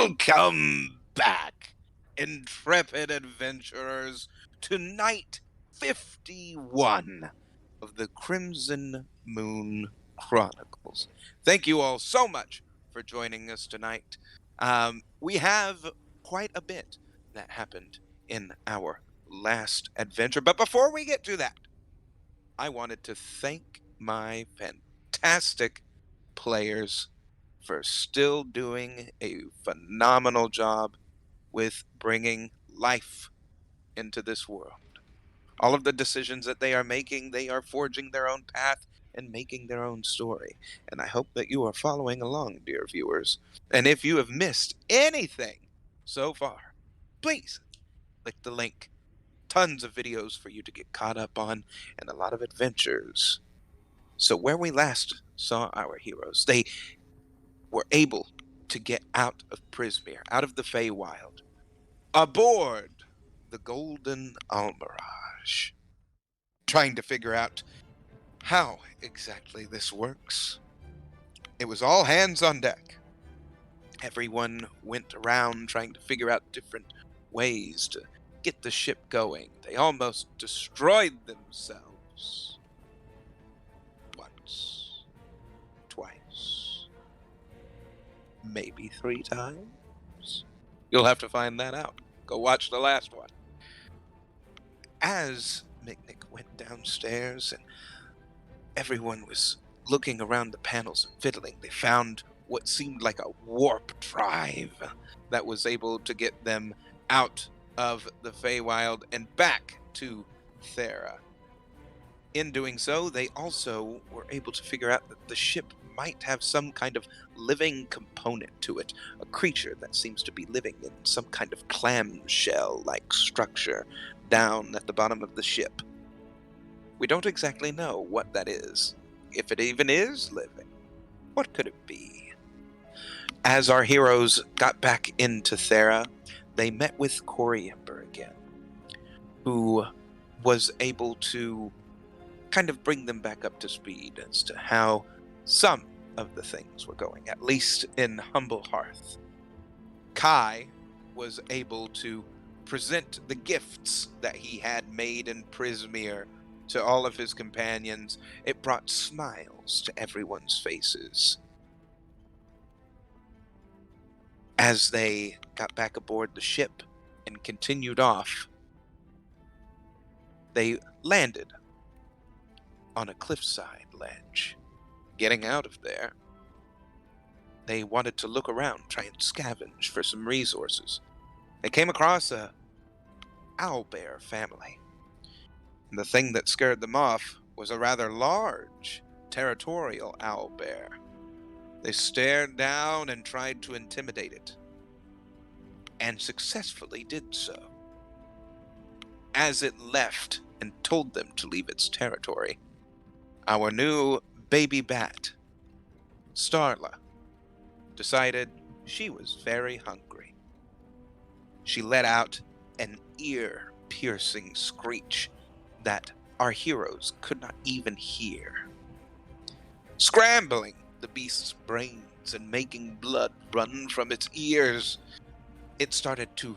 Welcome back, intrepid adventurers, to night 51 of the Crimson Moon Chronicles. Thank you all so much for joining us tonight. We have quite a bit that happened in our last adventure, but before we get to that, I wanted to thank my fantastic players for still doing a phenomenal job with bringing life into this world. All of the decisions that they are making, they are forging their own path and making their own story. And I hope that you are following along, dear viewers. And if you have missed anything so far, please click the link. Tons of videos for you to get caught up on and a lot of adventures. So, where we last saw our heroes, they were able to get out of Prismere, out of the Feywild, aboard the Golden Almirage, trying to figure out how exactly this works. It was all hands on deck. Everyone went around trying to figure out different ways to get the ship going. They almost destroyed themselves. Once, twice, maybe 3 times. You'll have to find that out. Go watch the last one. As Miknik went downstairs and everyone was looking around the panels and fiddling, they found what seemed like a warp drive that was able to get them out of the Feywild and back to Thera. In doing so, they also were able to figure out that the ship might have some kind of living component to it, a creature that seems to be living in some kind of clamshell-like structure down at the bottom of the ship. We don't exactly know what that is, if it even is living. What could it be? As our heroes got back into Thera, they met with Coriamber again, who was able to kind of bring them back up to speed as to how some of the things were going, at least in Humble Hearth. Kai was able to present the gifts that he had made in Prismere to all of his companions. It brought smiles to everyone's faces. As they got back aboard the ship and continued off, they landed on a cliffside ledge. Getting out of there, they wanted to look around, try and scavenge for some resources. They came across a owlbear family. And the thing that scared them off was a rather large, territorial owlbear. They stared down and tried to intimidate it, and successfully did so. As it left and told them to leave its territory, our new baby bat, Starla, decided she was very hungry. She let out an ear-piercing screech that our heroes could not even hear. Scrambling the beast's brains and making blood run from its ears, it started to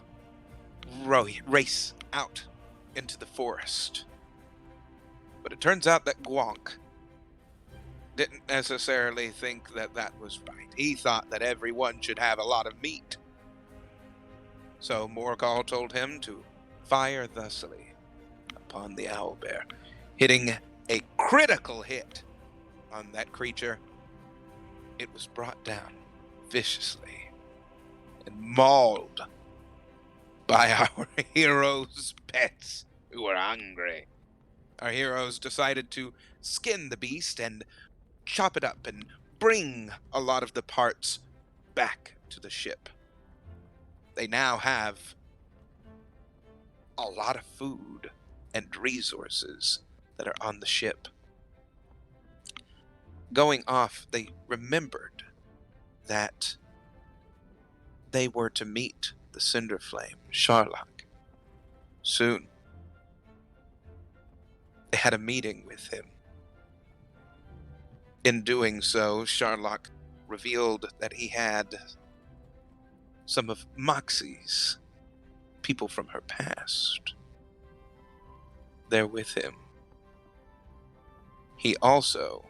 race out into the forest. But it turns out that Gwonk didn't necessarily think that that was right. He thought that everyone should have a lot of meat. So Morgal told him to fire thusly upon the owlbear, hitting a critical hit on that creature. It was brought down viciously and mauled by our heroes' pets who were hungry. Our heroes decided to skin the beast and chop it up and bring a lot of the parts back to the ship. They now have a lot of food and resources that are on the ship. Going off, they remembered that they were to meet the Cinderflame, Sharlock, soon. They had a meeting with him. In doing so, Sharlock revealed that he had some of Moxie's people from her past. They're with him. He also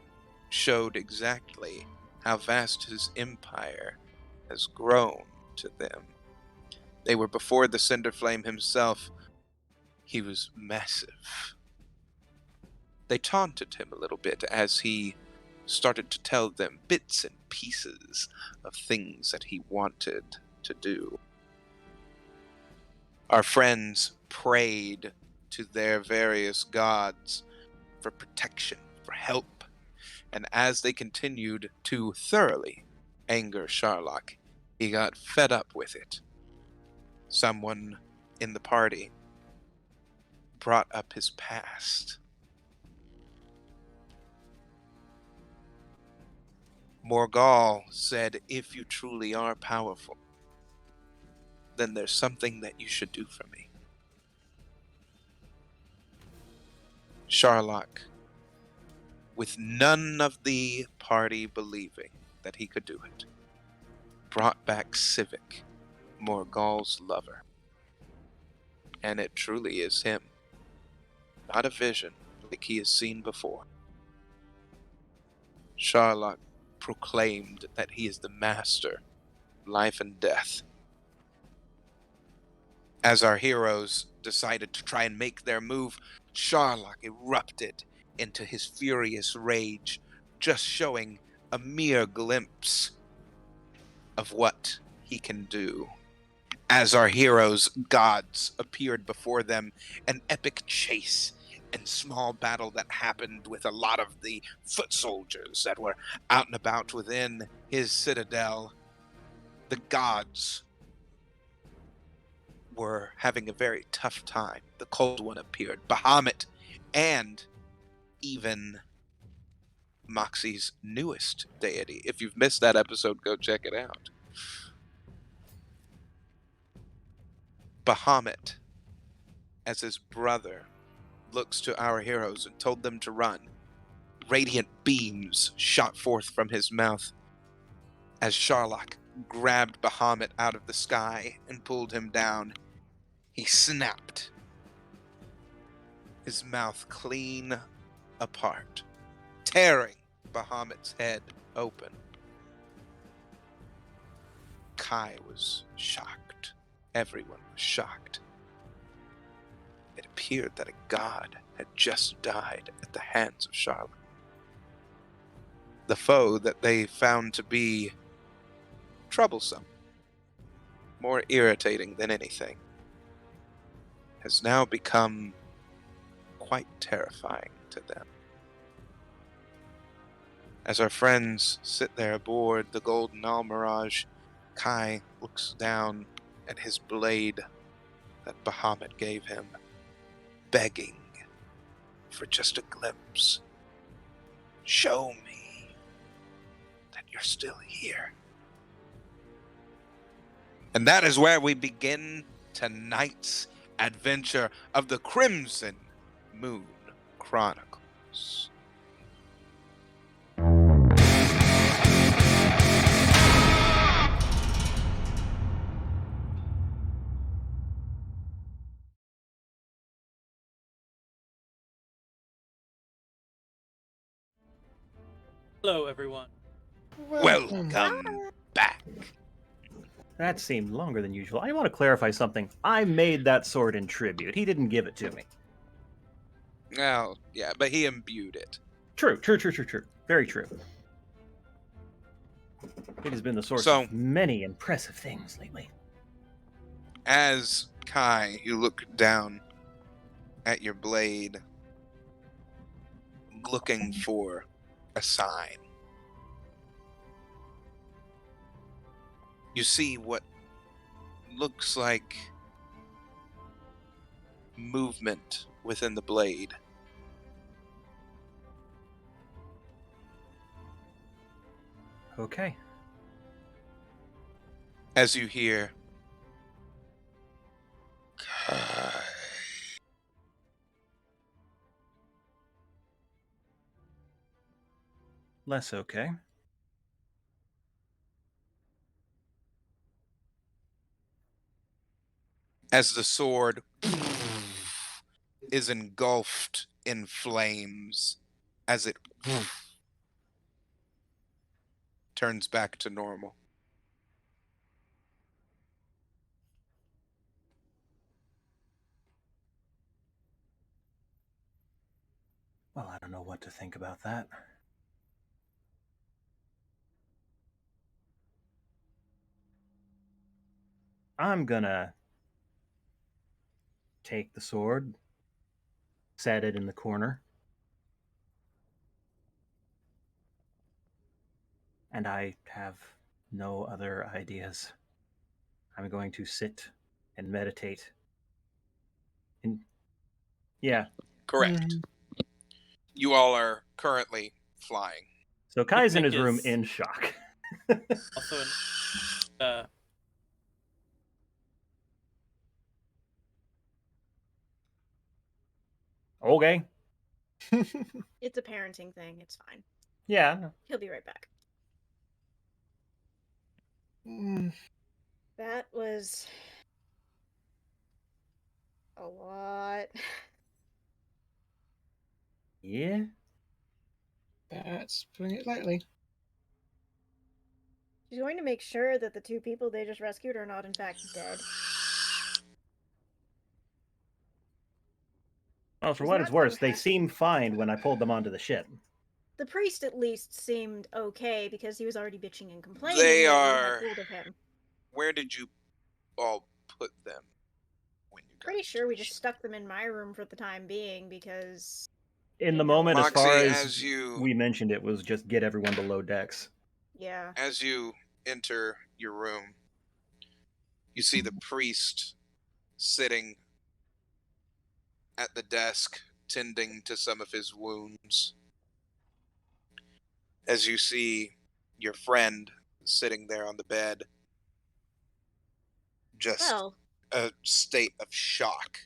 showed exactly how vast his empire has grown to them. They were before the Cinder Flame himself. He was massive. They taunted him a little bit as he started to tell them bits and pieces of things that he wanted to do. Our friends prayed to their various gods for protection, for help, and as they continued to thoroughly anger Sharlock, he got fed up with it. Someone in the party brought up his past. Morgal said, "If you truly are powerful, then there's something that you should do for me." Sharlock, with none of the party believing that he could do it, brought back Civic, Morgal's lover. And it truly is him, not a vision like he has seen before. Sharlock proclaimed that he is the master of life and death. As our heroes decided to try and make their move, Sharlock erupted into his furious rage, just showing a mere glimpse of what he can do. As our heroes' gods appeared before them, an epic chase and small battle that happened with a lot of the foot soldiers that were out and about within his citadel. The gods were having a very tough time. The Cold One appeared, Bahamut, and even Moxie's newest deity. If you've missed that episode, go check it out. Bahamut, as his brother, looks to our heroes and told them to run. Radiant beams shot forth from his mouth as Sharlock grabbed Bahamut out of the sky and pulled him down. He snapped his mouth clean apart, tearing Bahamut's head open. Kai was shocked. Everyone was shocked. It appeared that a god had just died at the hands of Sharlock. The foe that they found to be troublesome, more irritating than anything, has now become quite terrifying to them. As our friends sit there aboard the Golden Almirage, Kai looks down at his blade that Bahamut gave him, begging for just a glimpse. Show me that you're still here. And that is where we begin tonight's adventure of the Crimson Moon Chronicles. Hello, everyone. Welcome back. That seemed longer than usual. I want to clarify something. I made that sword in tribute. He didn't give it to me. Oh, yeah, but he imbued it. True. Very true. It has been the source So- of many impressive things lately. As Kai, you look down at your blade, looking for a sign. You see what looks like movement within the blade. Okay. As you hear, Kai. Less okay. as the sword is engulfed in flames as it turns back to normal. Well, I don't know what to think about that. I'm gonna take the sword, set it in the corner, and I have no other ideas. I'm going to sit and meditate. And yeah. Correct. You all are currently flying. So Kai's in Mick his room is in shock. also an Okay. It's a parenting thing. It's fine. Yeah. He'll be right back. Mm, That was a lot. Yeah. that's putting it lightly. She's going to make sure that the two people they just rescued are not in fact dead. Well, for She's what it's not too worth, they happy. seem fine when I pulled them onto the ship. The priest at least seemed okay because he was already bitching and complaining They that we are. had hold of him. Where did you all put them when you got Pretty to sure we the just ship? stuck them in my room for the time being because In the didn't know moment, as what- far Moxie, as we mentioned, it was just get everyone below decks. Yeah. as you enter your room, you see the priest sitting at the desk tending to some of his wounds. As you see your friend sitting there on the bed, just Well, a state of shock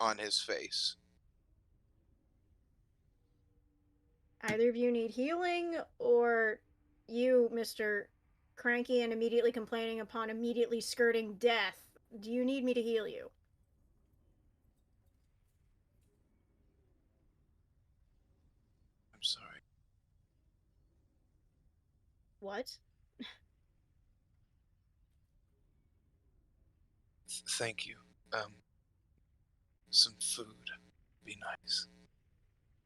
on his face. either of you need healing, or you, Mr. Cranky and immediately complaining upon immediately skirting death. Do you need me to heal you? I'm sorry. What? Thank you. Some food. Be nice.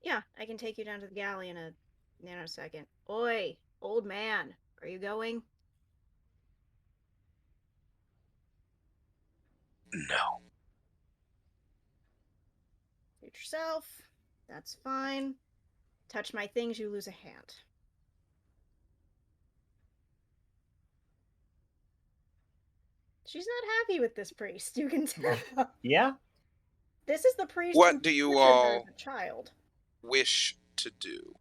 Yeah, I can take you down to the galley in a nanosecond. Oi, old man, are you going? No. Suit yourself. That's fine. Touch my things, you lose a hand. She's not happy with this priest, you can tell. Yeah? This is the priest who What do you tortured her as all a child. wish to do?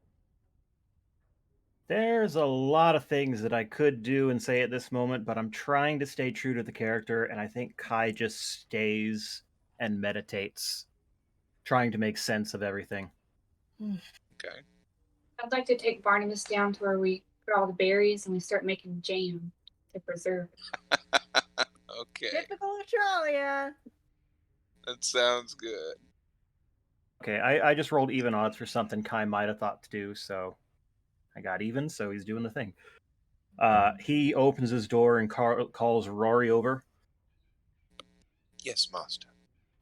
There's a lot of things that I could do and say at this moment, but I'm trying to stay true to the character, and I think Kai just stays and meditates, trying to make sense of everything. Okay. I'd like to take Barnabas down to where we put all the berries and we start making jam to preserve. Okay. Typical Australia. That sounds good. Okay, I just rolled even odds for something Kai might have thought to do, so I got even, so he's doing the thing. He opens his door and calls Rory over. Yes, master.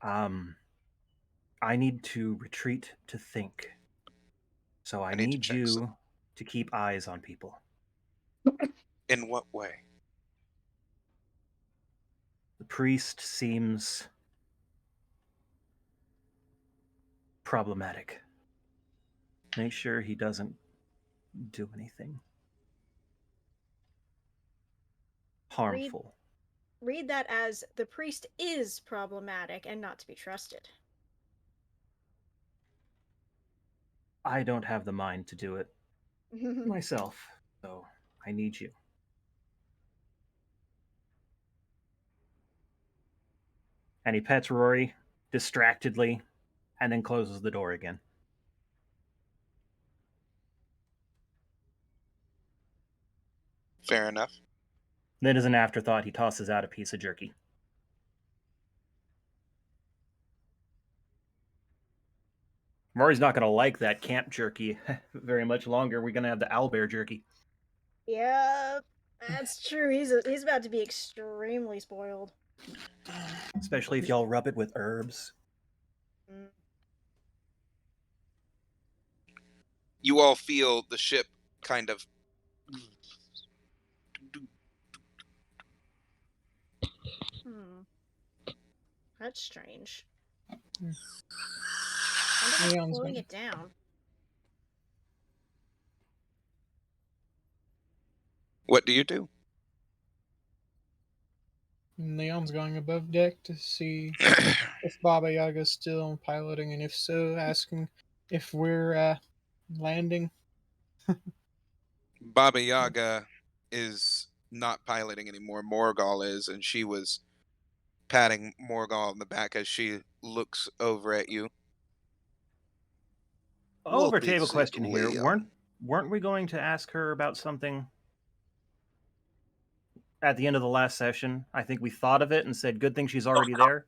I need to retreat to think. So I I need to need check you to keep eyes on people. In what way? The priest seems problematic. Make sure he doesn't do anything harmful. Read that as the priest is problematic and not to be trusted. I don't have the mind to do it myself, so I need you. And he pets Rory distractedly and then closes the door again. Fair enough. Then, as an afterthought, he tosses out a piece of jerky. Murray's not going to like that camp jerky very much longer. We're going to have the owlbear jerky. Yeah, that's true. He's about to be extremely spoiled. Especially if y'all rub it with herbs. Mm. You all feel the ship kind of. That's strange. Hmm. I wonder what's Leon's slowing gonna- it down. What do you do? Leon's going above deck to see if Baba Yaga's still piloting, and if so, asking if we're landing. Baba Yaga is not piloting anymore. Morgal is, and she was patting Morgal on the back as she looks over at you. Over What table is it, question here. Leon? Weren't we going to ask her about something at the end of the last session? I think we thought of it and said, "Good thing she's already there."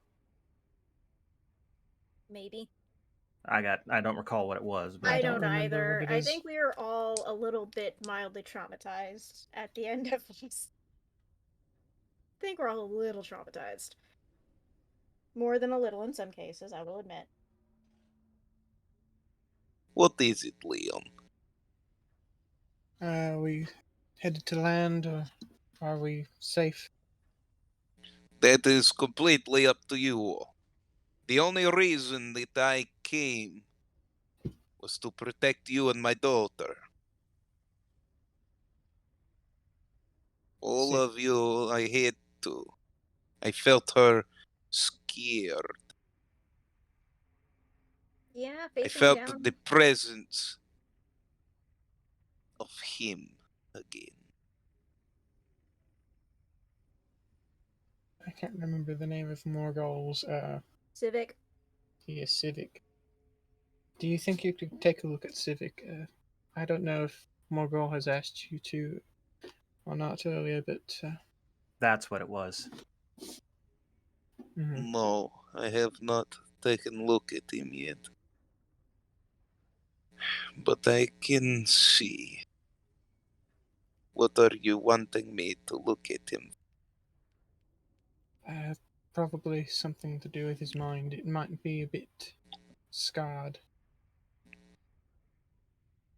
Maybe. I don't recall what it was, but I don't don't remember either. what it I is. think we were all a little bit mildly traumatized at the end of this. I think we're all a little traumatized. More than a little in some cases, I will admit. What is it, Leon? We headed to land, or are we safe? That is completely up to you. The only reason that I came was to protect you and my daughter. All See. of you, I had to. I felt her scared. Yeah, I facing felt down. the presence of him again. I can't remember the name of Morgul's Civic. Civic. Do you think you could take a look at Civic? I don't know if Morgul has asked you to or not earlier, but that's what it was. mhm. No, I have not taken a look at him yet. But I can see. What are you wanting me to look at him? Probably something to do with his mind. It might be a bit scarred.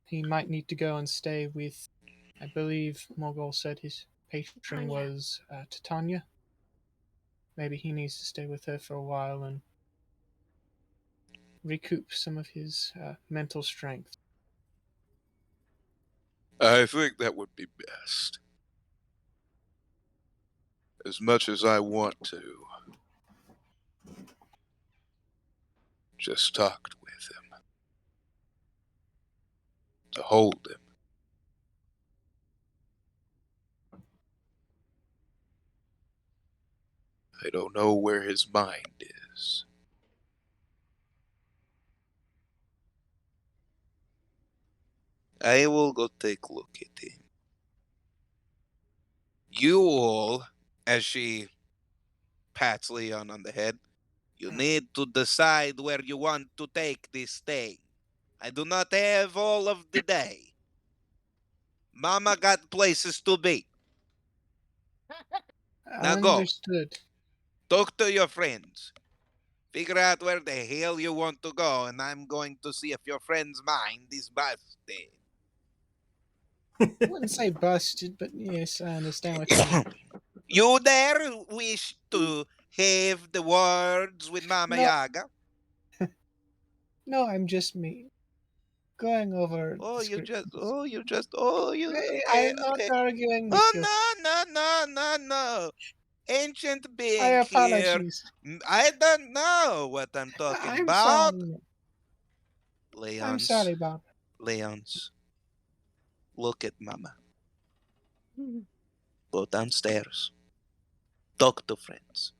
He might need to go and stay with, I believe Morgul said his patron Tanya. was Titania. Maybe he needs to stay with her for a while and recoup some of his mental strength. I think that would be best. As much as I want to just talk with him, to hold him. I don't know where his mind is. I will go take a look at him. You all, as she pats Leon on the head, you need to decide where you want to take this thing. I do not have all of the day. Mama got places to be. Now go. Understood. Talk to your friends. Figure out where the hell you want to go, and I'm going to see if your friend's mind is busted. I wouldn't say busted, but yes, I understand what you mean. You there wish to have the words with Mama No, Yaga? no, I'm just me going over Oh, the you script. just, oh, you just, oh, you, okay, I'm not okay. arguing with Oh, you. no. Ancient I being here. apologize. I don't know what I'm talking I'm about. sorry. I'm Leons, sorry, Bob. Leons, look at Mama. Go downstairs. Talk to friends.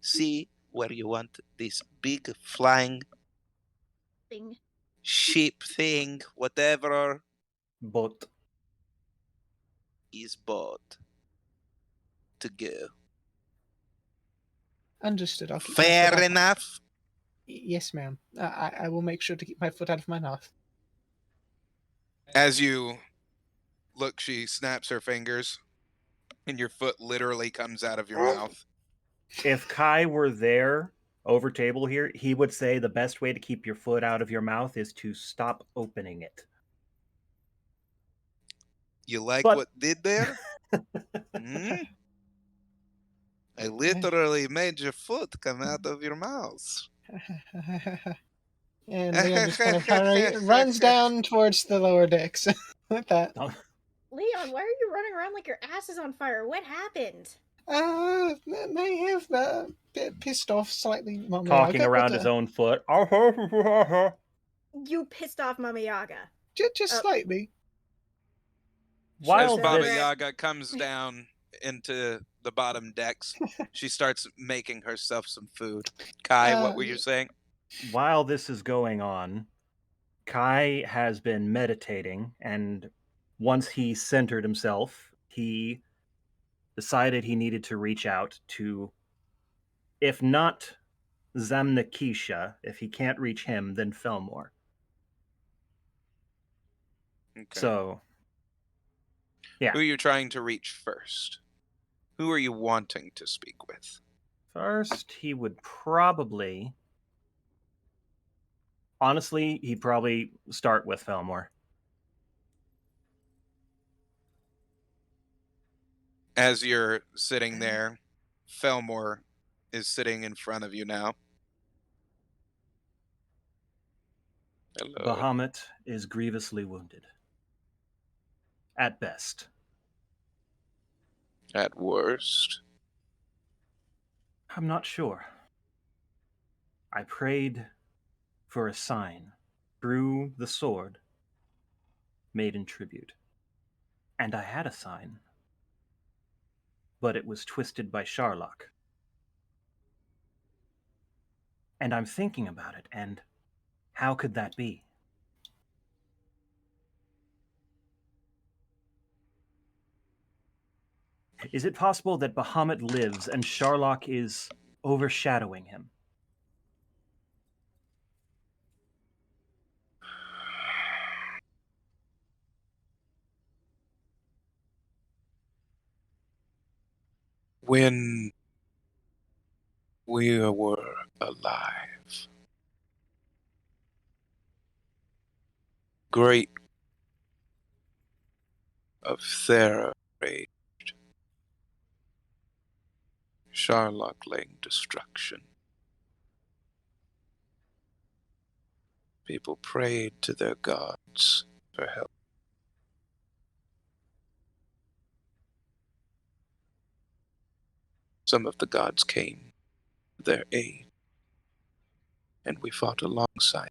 See where you want this big flying Thing. ship thing, whatever But is bought to go. Understood. I'll keep my foot Fair off. enough. Yes, ma'am. I will make sure to keep my foot out of my mouth. As you look, she snaps her fingers, and your foot literally comes out of your mouth. If Kai were there over table here, he would say the best way to keep your foot out of your mouth is to stop opening it. You like But- what did there? Hmm? I literally made your foot come out of your mouth. And Leon just kind of runs down towards the lower decks with that. Leon, why are you running around like your ass is on fire? What happened? May have pissed off slightly Mama Talking Yaga, around but, his own foot. You pissed off Mama Yaga. just slightly. While As Baba this, Yaga comes down into the bottom decks, she starts making herself some food. Kai, what were you saying? while this is going on, Kai has been meditating, and once he centered himself, he decided he needed to reach out to, if not Zamnikisha, if he can't reach him, then Felmore. Okay. So, yeah. Who are you trying to reach first? Who are you wanting to speak with? First, he would probably... Honestly, he'd probably start with Felmore. As you're sitting there, Felmore is sitting in front of you now. Hello. Bahamut is grievously wounded. At best. At worst. I'm not sure. I prayed for a sign through the sword made in tribute. And I had a sign. But it was twisted by Sharlock. And I'm thinking about it, and how could that be? Is it possible that Bahamut lives and Sharlock is overshadowing him? When we were alive, great of Thera raged, Sharlock laying destruction. People prayed to their gods for help. Some of the gods came to their aid, and we fought alongside.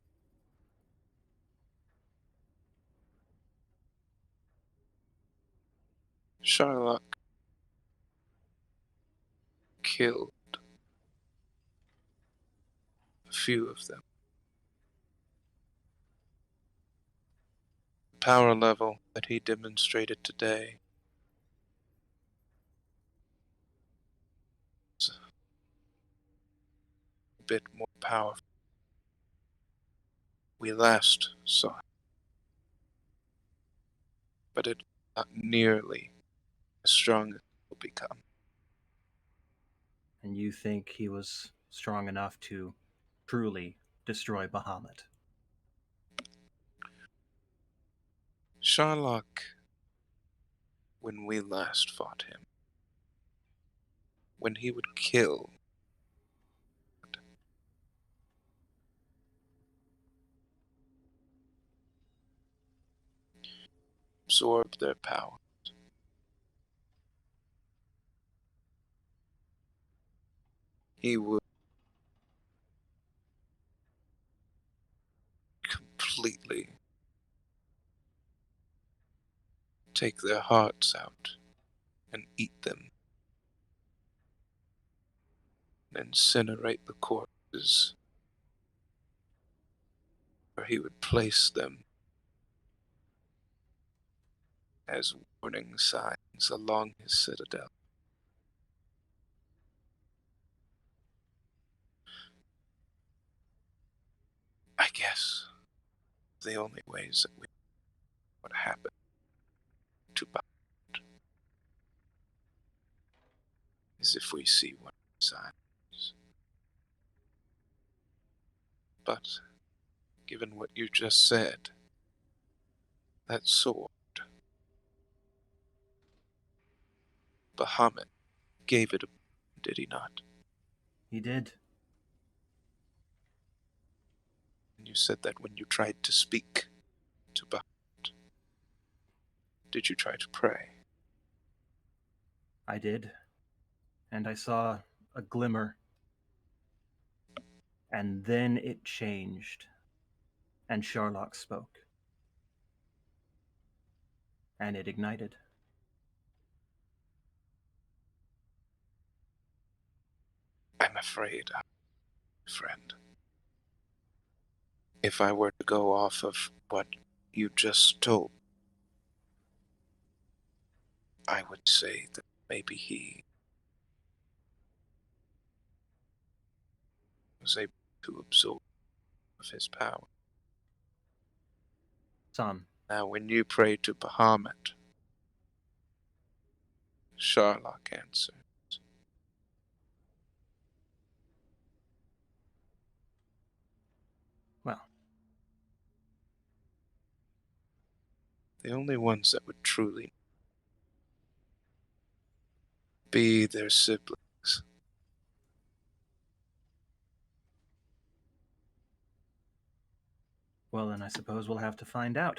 Sharlock killed a few of them. The power level that he demonstrated today is a bit more powerful. We last saw it, but it's not nearly as strong as it will become. And you think he was strong enough to truly destroy Bahamut? Sharlock, when we last fought him, when he would kill, absorb their power, he would completely take their hearts out and eat them, and incinerate the corpses, or he would place them as warning signs along his citadel. I guess the only ways that we know what happened to Bond is if we see one of his eyes. But given what you just said, that sword, Bahamut gave it, did he not? He did. And you said that when you tried to speak to Bahamut, did you try to pray? I did. And I saw a glimmer. And then it changed. And Sherlock spoke. And it ignited. I'm afraid, friend, if I were to go off of what you just told, I would say that maybe he was able to absorb of his power. Some. Now, when you pray to Bahamut, Sherlock answered. Well, The only ones that would truly be their siblings. well, then I suppose we'll have to find out.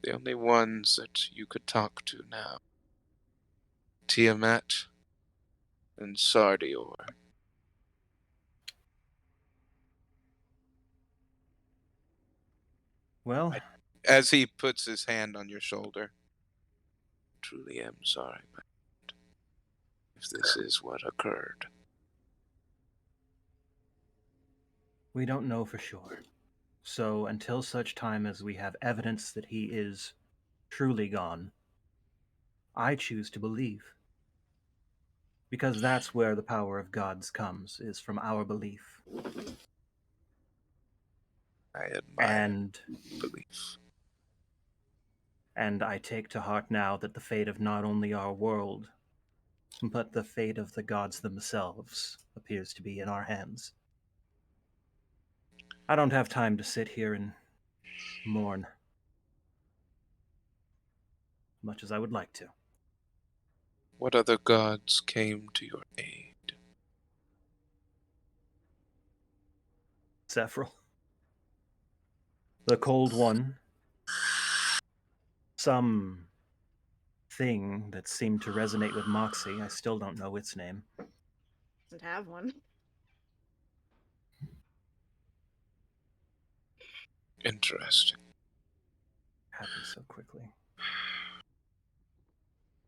The only ones that you could talk to now. Tiamat and Sardior. Well, As he puts his hand on your shoulder, truly am sorry, my friend, if this is what occurred. we don't know for sure. So until such time as we have evidence that he is truly gone, I choose to believe. Because that's where the power of gods comes, is from our belief. I admire And belief. And I take to heart now that the fate of not only our world, but the fate of the gods themselves appears to be in our hands. I don't have time to sit here and mourn, much as I would like to. What other gods came to your aid? Several. The Cold One. Some thing that seemed to resonate with Moxie. I still don't know its name. Doesn't have one. Interesting. Happened so quickly.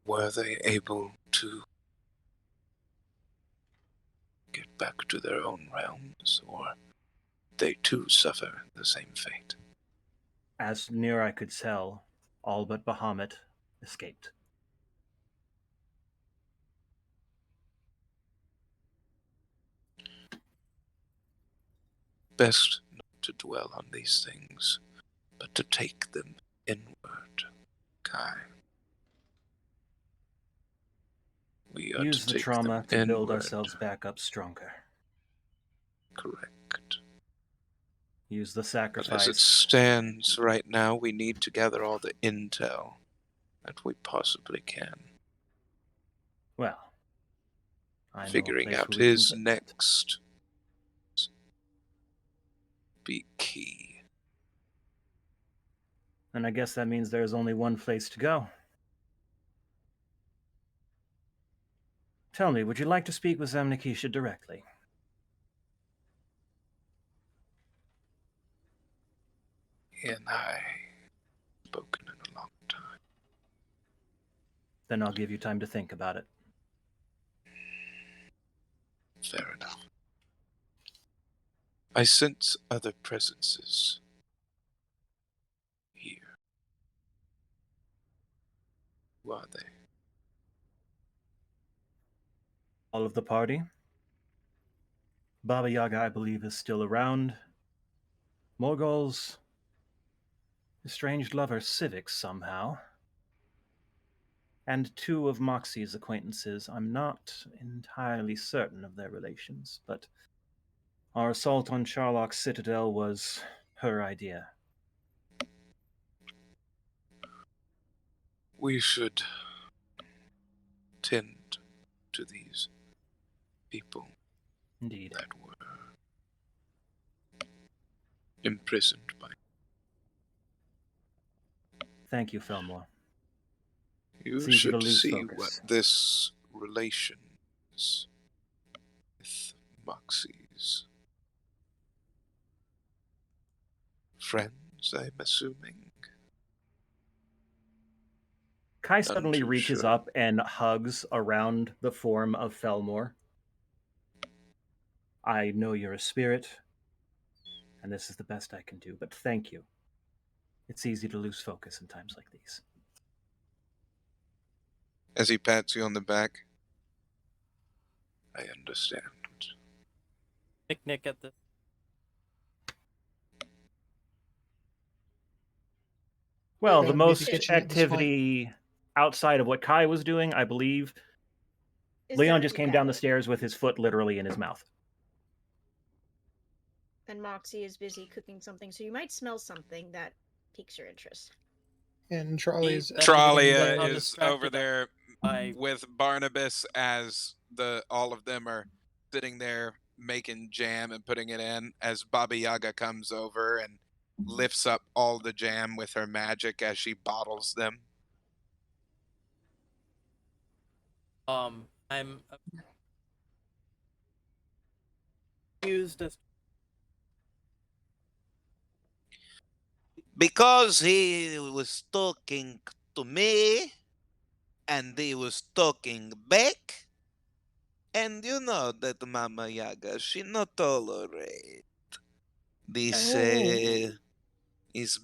Were they able to get back to their own realms, or they too suffer the same fate? As near I could tell, all but Bahamut escaped. Best not to dwell on these things, but to take them inward, Kai. We are Use to the take trauma them to build inward. ourselves back up stronger. Correct. Use the But as it sacrifice. stands right now, we need to gather all the intel that we possibly can. Well, I know a Figuring place out where we can his get that. next be key. And I guess that means there's only one place to go. Tell me, would you like to speak with Zamnikisha directly? He and I spoken in a long time. Then I'll give you time to think about it. Fair enough. I sense other presences here. Who are they? All of the party? Baba Yaga, I believe, is still around. Morgul's estranged lover, Civic, somehow. And 2 of Moxie's acquaintances. I'm not entirely certain of their relations, but our assault on Charlock's citadel was her idea. We should tend to these people Indeed. that were imprisoned by. Thank you, Felmore. You It's easy to should lose see focus. what this relation is with Moxie's friends, I'm assuming. Kai suddenly too reaches sure. up and hugs around the form of Felmore. I know you're a spirit, and this is the best I can do, but thank you. It's easy to lose focus in times like these. As he pats you on the back, I understand. Picnic at the. Well, Well, the maybe most get you at this point. activity outside of what Kai was doing, I believe, Is Leon that just the came down the bed? stairs with his foot literally in his mouth. And Moxie is busy cooking something, so you might smell something that piques your interest. And Trolley's That's Tralia how is distracted over there I with Barnabas as all of them are sitting there making jam and putting it in as Baba Yaga comes over and lifts up all the jam with her magic as she bottles them. I'm accused as Because he was talking to me and he was talking back. And you know that Mama Yaga, she not tolerate these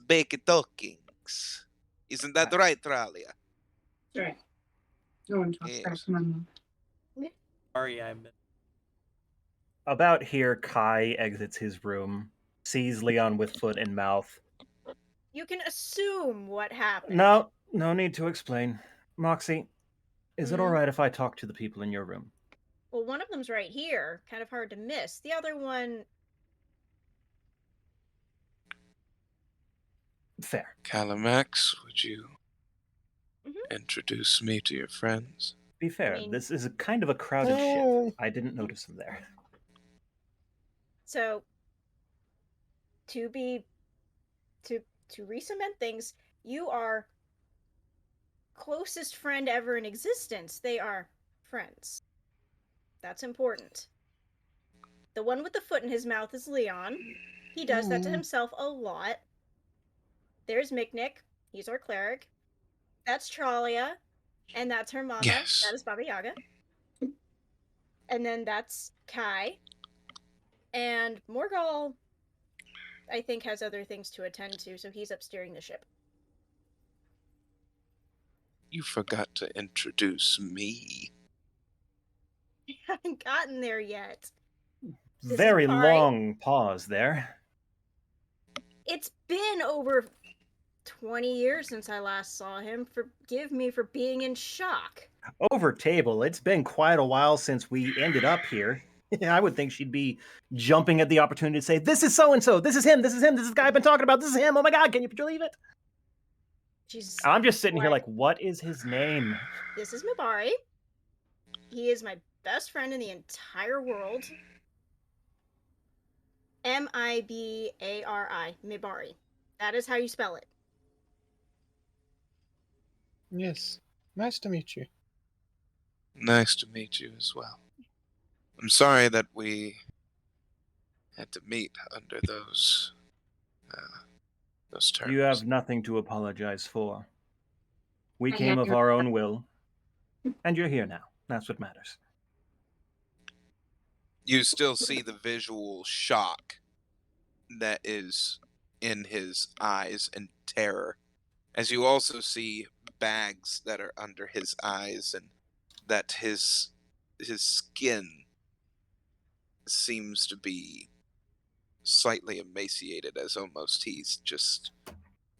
back talkings. Isn't that right, Tralia? Right. No one talks back Yes. to my mom. sorry I'm About here, Kai exits his room, sees Leon with foot and mouth. You can assume what happened. No need to explain. Moxie, is it all right if I talk to the people in your room? Well, one of them's right here. Kind of hard to miss. The other one... Fair. Calamax, would you introduce me to your friends? Be fair, mean- this is a kind of a crowded Oh. ship. I didn't notice them there. So, to re-cement things, you are closest friend ever in existence. They are friends. That's important. The one with the foot in his mouth is Leon. He does that to himself a lot. There's Miknik. He's our cleric. That's Tralia. And that's her mama. Yes. That is Baba Yaga. And then that's Kai. And Morgul, I think, has other things to attend to, so he's up steering the ship. You forgot to introduce me. I haven't gotten there yet. This is Very Kari. long pause there. It's been over 20 years since I last saw him. Forgive me for being in shock. Over table, it's been quite a while since we ended up here. I would think she'd be jumping at the opportunity to say, "This is so-and-so, this is him, this is him, this is the guy I've been talking about, this is him, oh my god, can you believe it?" She's I'm just sitting here What? like, what is his name? This is Mibari. He is my best friend in the entire world. Mibari. Mibari. That is how you spell it. Yes. Nice to meet you. Nice to meet you as well. I'm sorry that we had to meet under those terms. You have nothing to apologize for. We I came know of you're- our own will, and you're here now. That's what matters. You still see the visual shock that is in his eyes and terror, as you also see bags that are under his eyes and that his skin seems to be slightly emaciated, as almost he's just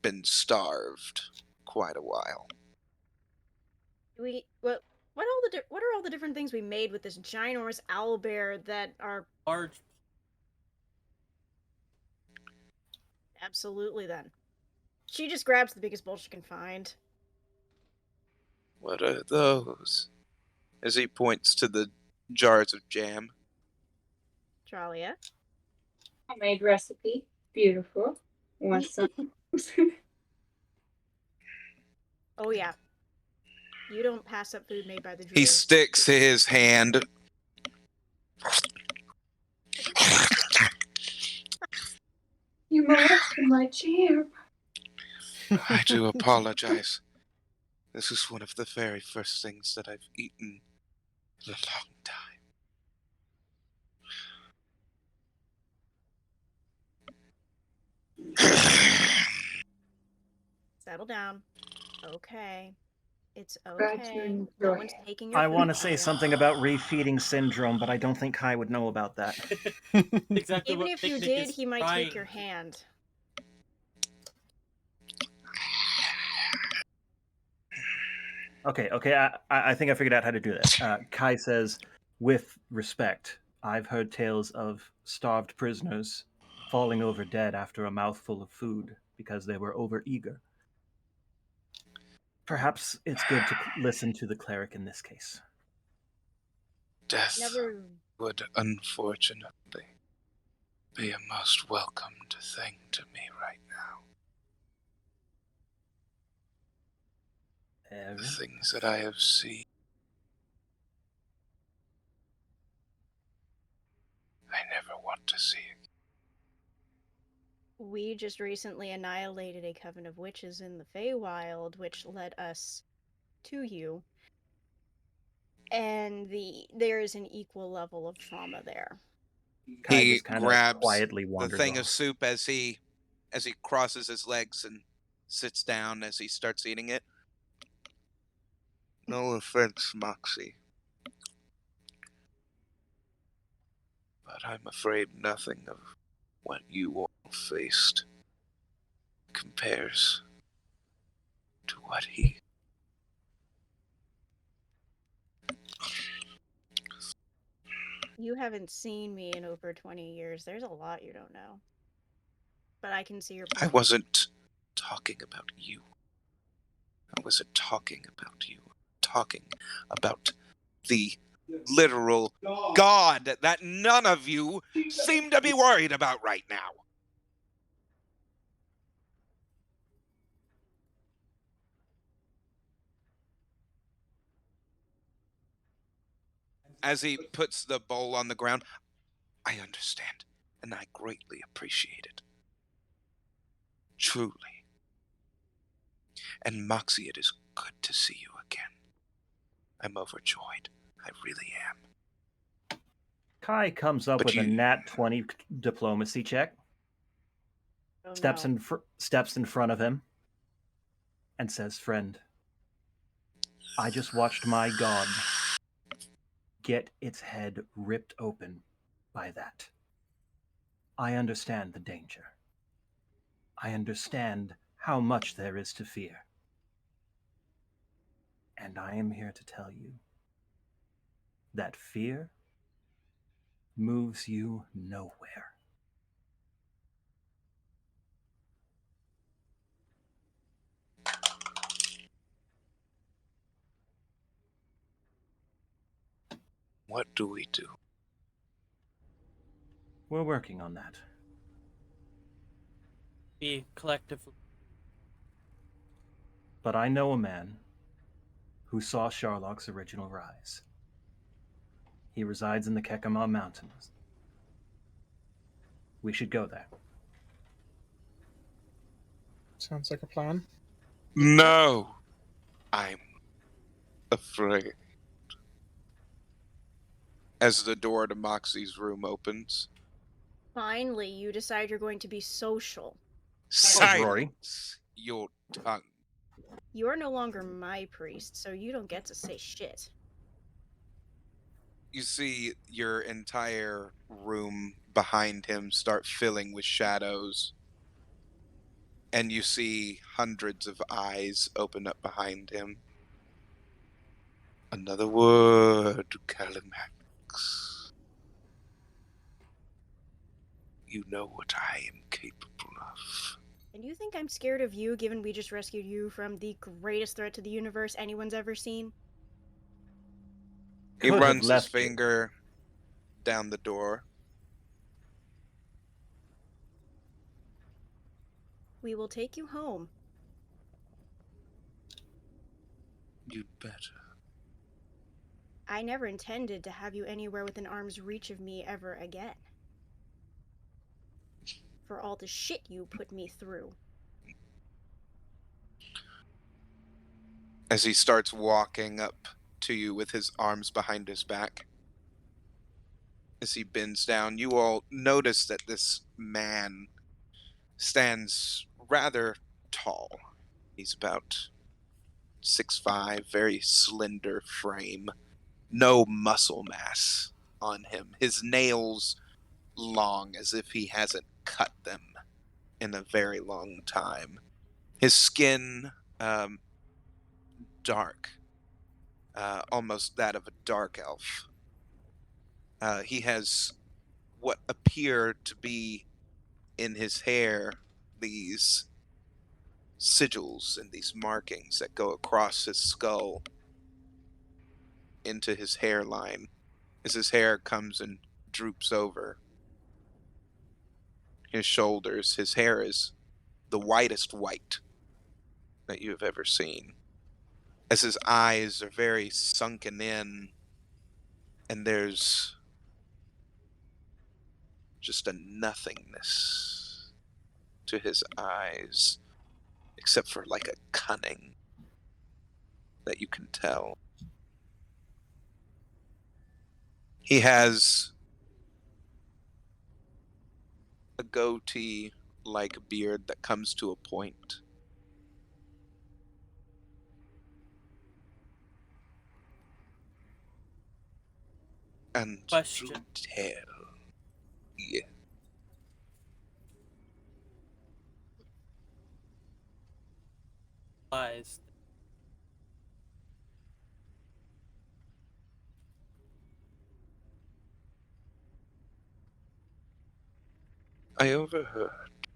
been starved quite a while. What are all the different things we made with this ginormous owlbear that are Large. absolutely then? She just grabs the biggest bowl she can find. What are those? As he points to the jars of jam. Tralia. Homemade recipe. Beautiful. Want some? Oh yeah. You don't pass up food made by the He druid. sticks his hand. You molested my jam. I do apologize. This is one of the very first things that I've eaten in a long time. Settle down. Okay. It's Glad you okay. enjoy No one's it. taking your I food. want to say Talia. something about refeeding syndrome, but I don't think Kai would know about that. Exactly Even what if you Picnic did, is he might trying. take your hand. Okay, I think I figured out how to do this. Kai says, with respect, I've heard tales of starved prisoners falling over dead after a mouthful of food because they were overeager. Perhaps it's good to listen to the cleric in this case. Death Never. would unfortunately be a most welcomed thing to me right now. The things that I have seen, I never want to see again. We just recently annihilated a coven of witches in the Feywild, which led us to you. And there is an equal level of trauma there. Kai He just kind of grabs quietly the wanders thing off. of soup as he crosses his legs and sits down as he starts eating it. No offense, Moxie, but I'm afraid nothing of what you all faced compares to what he. You haven't seen me in over 20 years. There's a lot you don't know. But I can see your I point. wasn't talking about you. I wasn't talking about you. Talking about the literal God that none of you seem to be worried about right now. As he puts the bowl on the ground, I understand, and I greatly appreciate it. Truly. And Moxie, it is good to see you again. I'm overjoyed. I really am. Kai comes up But with a you- nat 20 diplomacy check, Oh, steps no. in front of him, and says, "Friend, I just watched my god get its head ripped open by that. I understand the danger. I understand how much there is to fear. And I am here to tell you that fear moves you nowhere." What do we do? We're working on that. Be collectively. But I know a man who saw Sharlock's original rise. He resides in the Kekama Mountains. We should go there. Sounds like a plan. No! I'm afraid. As the door to Moxie's room opens, Finally, you decide you're going to be social. Rory. silence your tongue. You are no longer my priest, so you don't get to say shit. You see your entire room behind him start filling with shadows. And you see hundreds of eyes open up behind him. Another word, Calimax. You know what I am capable of. And you think I'm scared of you, given we just rescued you from the greatest threat to the universe anyone's ever seen? He Could have runs his left you. finger down the door. We will take you home. You'd better. I never intended to have you anywhere within arm's reach of me ever again. For all the shit you put me through. As he starts walking up to you with his arms behind his back. As he bends down, you all notice that this man stands rather tall. He's about 6'5", very slender frame. No muscle mass on him. His nails long, as if he hasn't cut them in a very long time. His skin dark, almost that of a dark elf. He has what appear to be in his hair these sigils and these markings that go across his skull into his hairline as his hair comes and droops over his shoulders. His hair is the whitest white that you have ever seen. As his eyes are very sunken in, and there's just a nothingness to his eyes, except for like a cunning that you can tell. He has a goatee-like beard that comes to a point. And Question. to tell, yeah. Lies. I overheard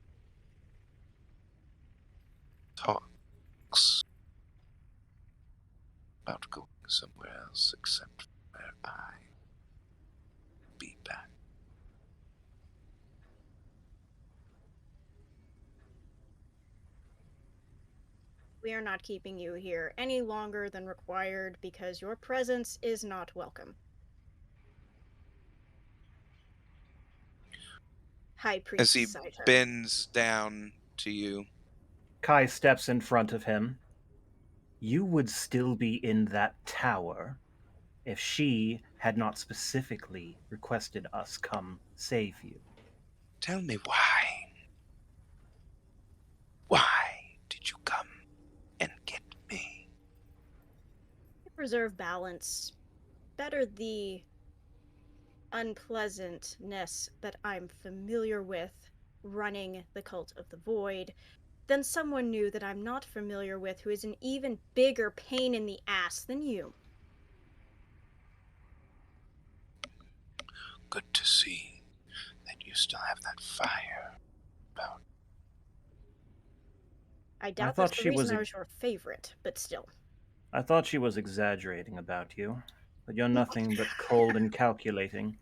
talks about going somewhere else except where I be back. We are not keeping you here any longer than required because your presence is not welcome. High Priest As he Saito. bends down to you, Kai steps in front of him. You would still be in that tower if she had not specifically requested us come save you. tell me why. Why did you come and get me? Preserve balance. Better the unpleasantness that I'm familiar with running the Cult of the Void than someone new that I'm not familiar with who is an even bigger pain in the ass than you. Good to see that you still have that fire about. I doubt thought that's the she was reason I was your favorite, but still. I thought she was exaggerating about you, but you're nothing but cold and calculating.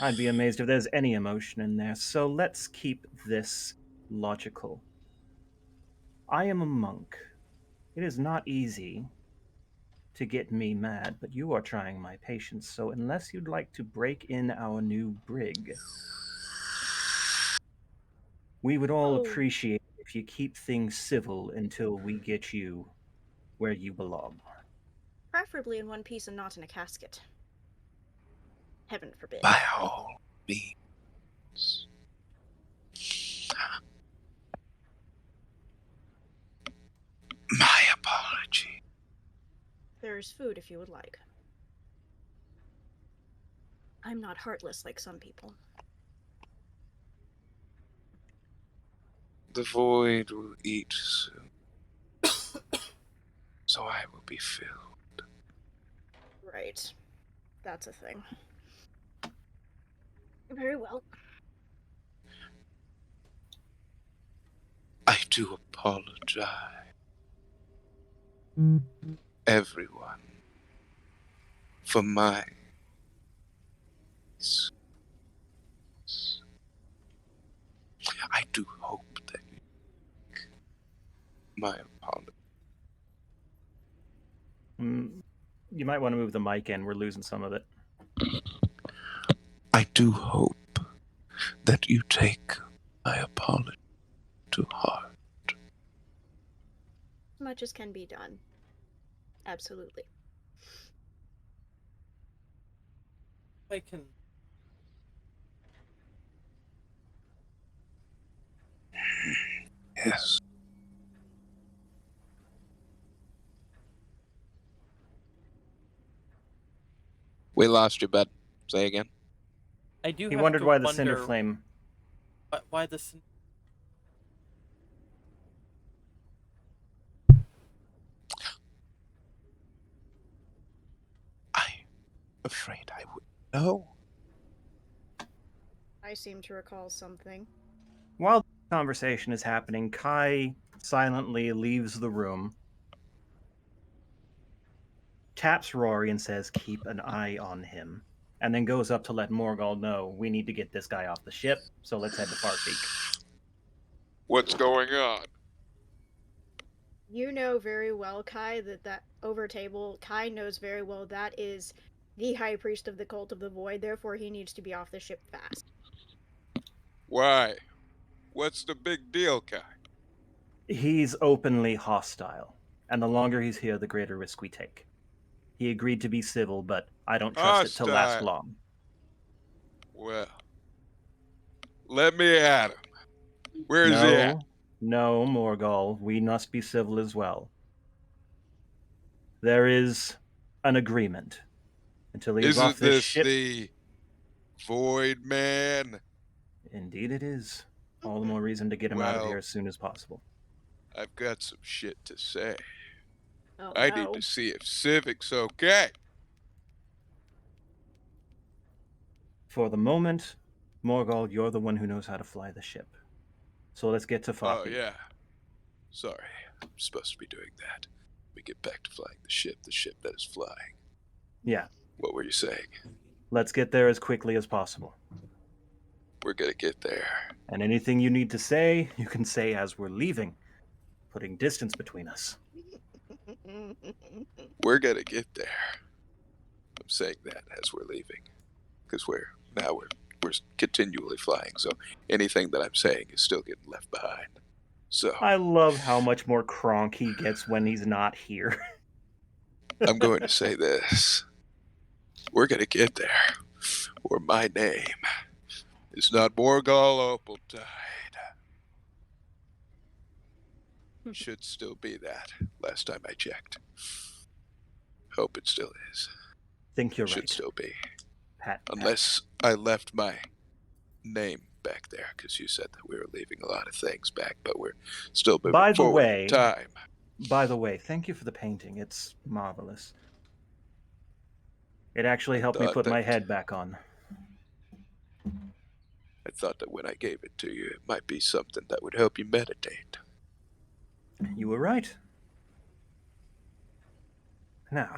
I'd be amazed if there's any emotion in there, so let's keep this logical. I am a monk. It is not easy to get me mad, but you are trying my patience, so unless you'd like to break in our new brig, we would all Oh. appreciate if you keep things civil until we get you where you belong. Preferably in one piece and not in a casket. Heaven forbid. By all means. My apology. There's food if you would like. I'm not heartless like some people. The void will eat soon, so I will be filled. Right. That's a thing. Very well. I do apologize, everyone, for my sins. I do hope that you take my apology. You might want to move the mic in. We're losing some of it. I do hope that you take my apology to heart. As much as can be done. Absolutely. I can. Yes. We lost you, bud. Say again. I do He have wondered to why the wonder cinder flame. why the cin- I'm afraid I would know. I seem to recall something. While the conversation is happening, Kai silently leaves the room, taps Rory and says, "Keep an eye on him," and then goes up to let Morgul know, "We need to get this guy off the ship, so let's head to Farpeak." What's going on? You know very well, Kai, that over table, Kai knows very well that is the high priest of the cult of the void, therefore he needs to be off the ship fast. Why? What's the big deal, Kai? He's openly hostile, and the longer he's here, the greater risk we take. He agreed to be civil, but I don't trust it to last Hostile. long. Well, let me at him. Where's he at? No, Morgul, we must be civil as well. There is an agreement. Until he is off Isn't this this ship, the Void Man? indeed it is. All the more reason to get him out of here Well, as soon as possible. I've got some shit to say. Oh I no. need to see if Civic's okay. For the moment, Morgul, you're the one who knows how to fly the ship. So let's get to Farpeak. Oh, yeah. Sorry. I'm supposed to be doing that. We get back to flying the ship that is flying. Yeah, What were you saying? let's get there as quickly as possible. We're gonna get there. And anything you need to say, you can say as we're leaving, putting distance between us. We're gonna get there. I'm saying that as we're leaving. Because we're continually flying, so anything that I'm saying is still getting left behind. So I love how much more Kronk he gets when he's not here. I'm going to say this. We're gonna get there. Or my name is not Morgul Opaltide. Should still be that. Last time I checked. Hope it still is. Think you're Should right. still be. Pat. Unless I left my name back there, because you said that we were leaving a lot of things back, but we're still moving By the forward way, in time. By the way, thank you for the painting. It's marvelous. It actually helped me thought put my that- head back on. I thought that when I gave it to you, it might be something that would help you meditate. You were right. Now,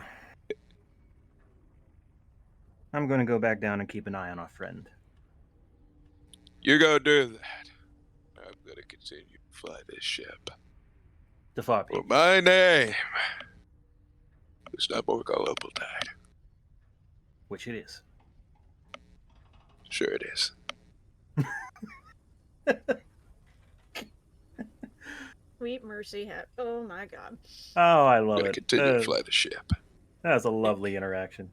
I'm going to go back down and keep an eye on our friend. You go do that. I'm gonna continue to fly this ship. To Farpeak. For my name is not Morgul Opaltide. Which it is. Sure it is. Sweet mercy. Oh my god. Oh, I I'm love gonna it. continue to fly the ship. That was a lovely interaction.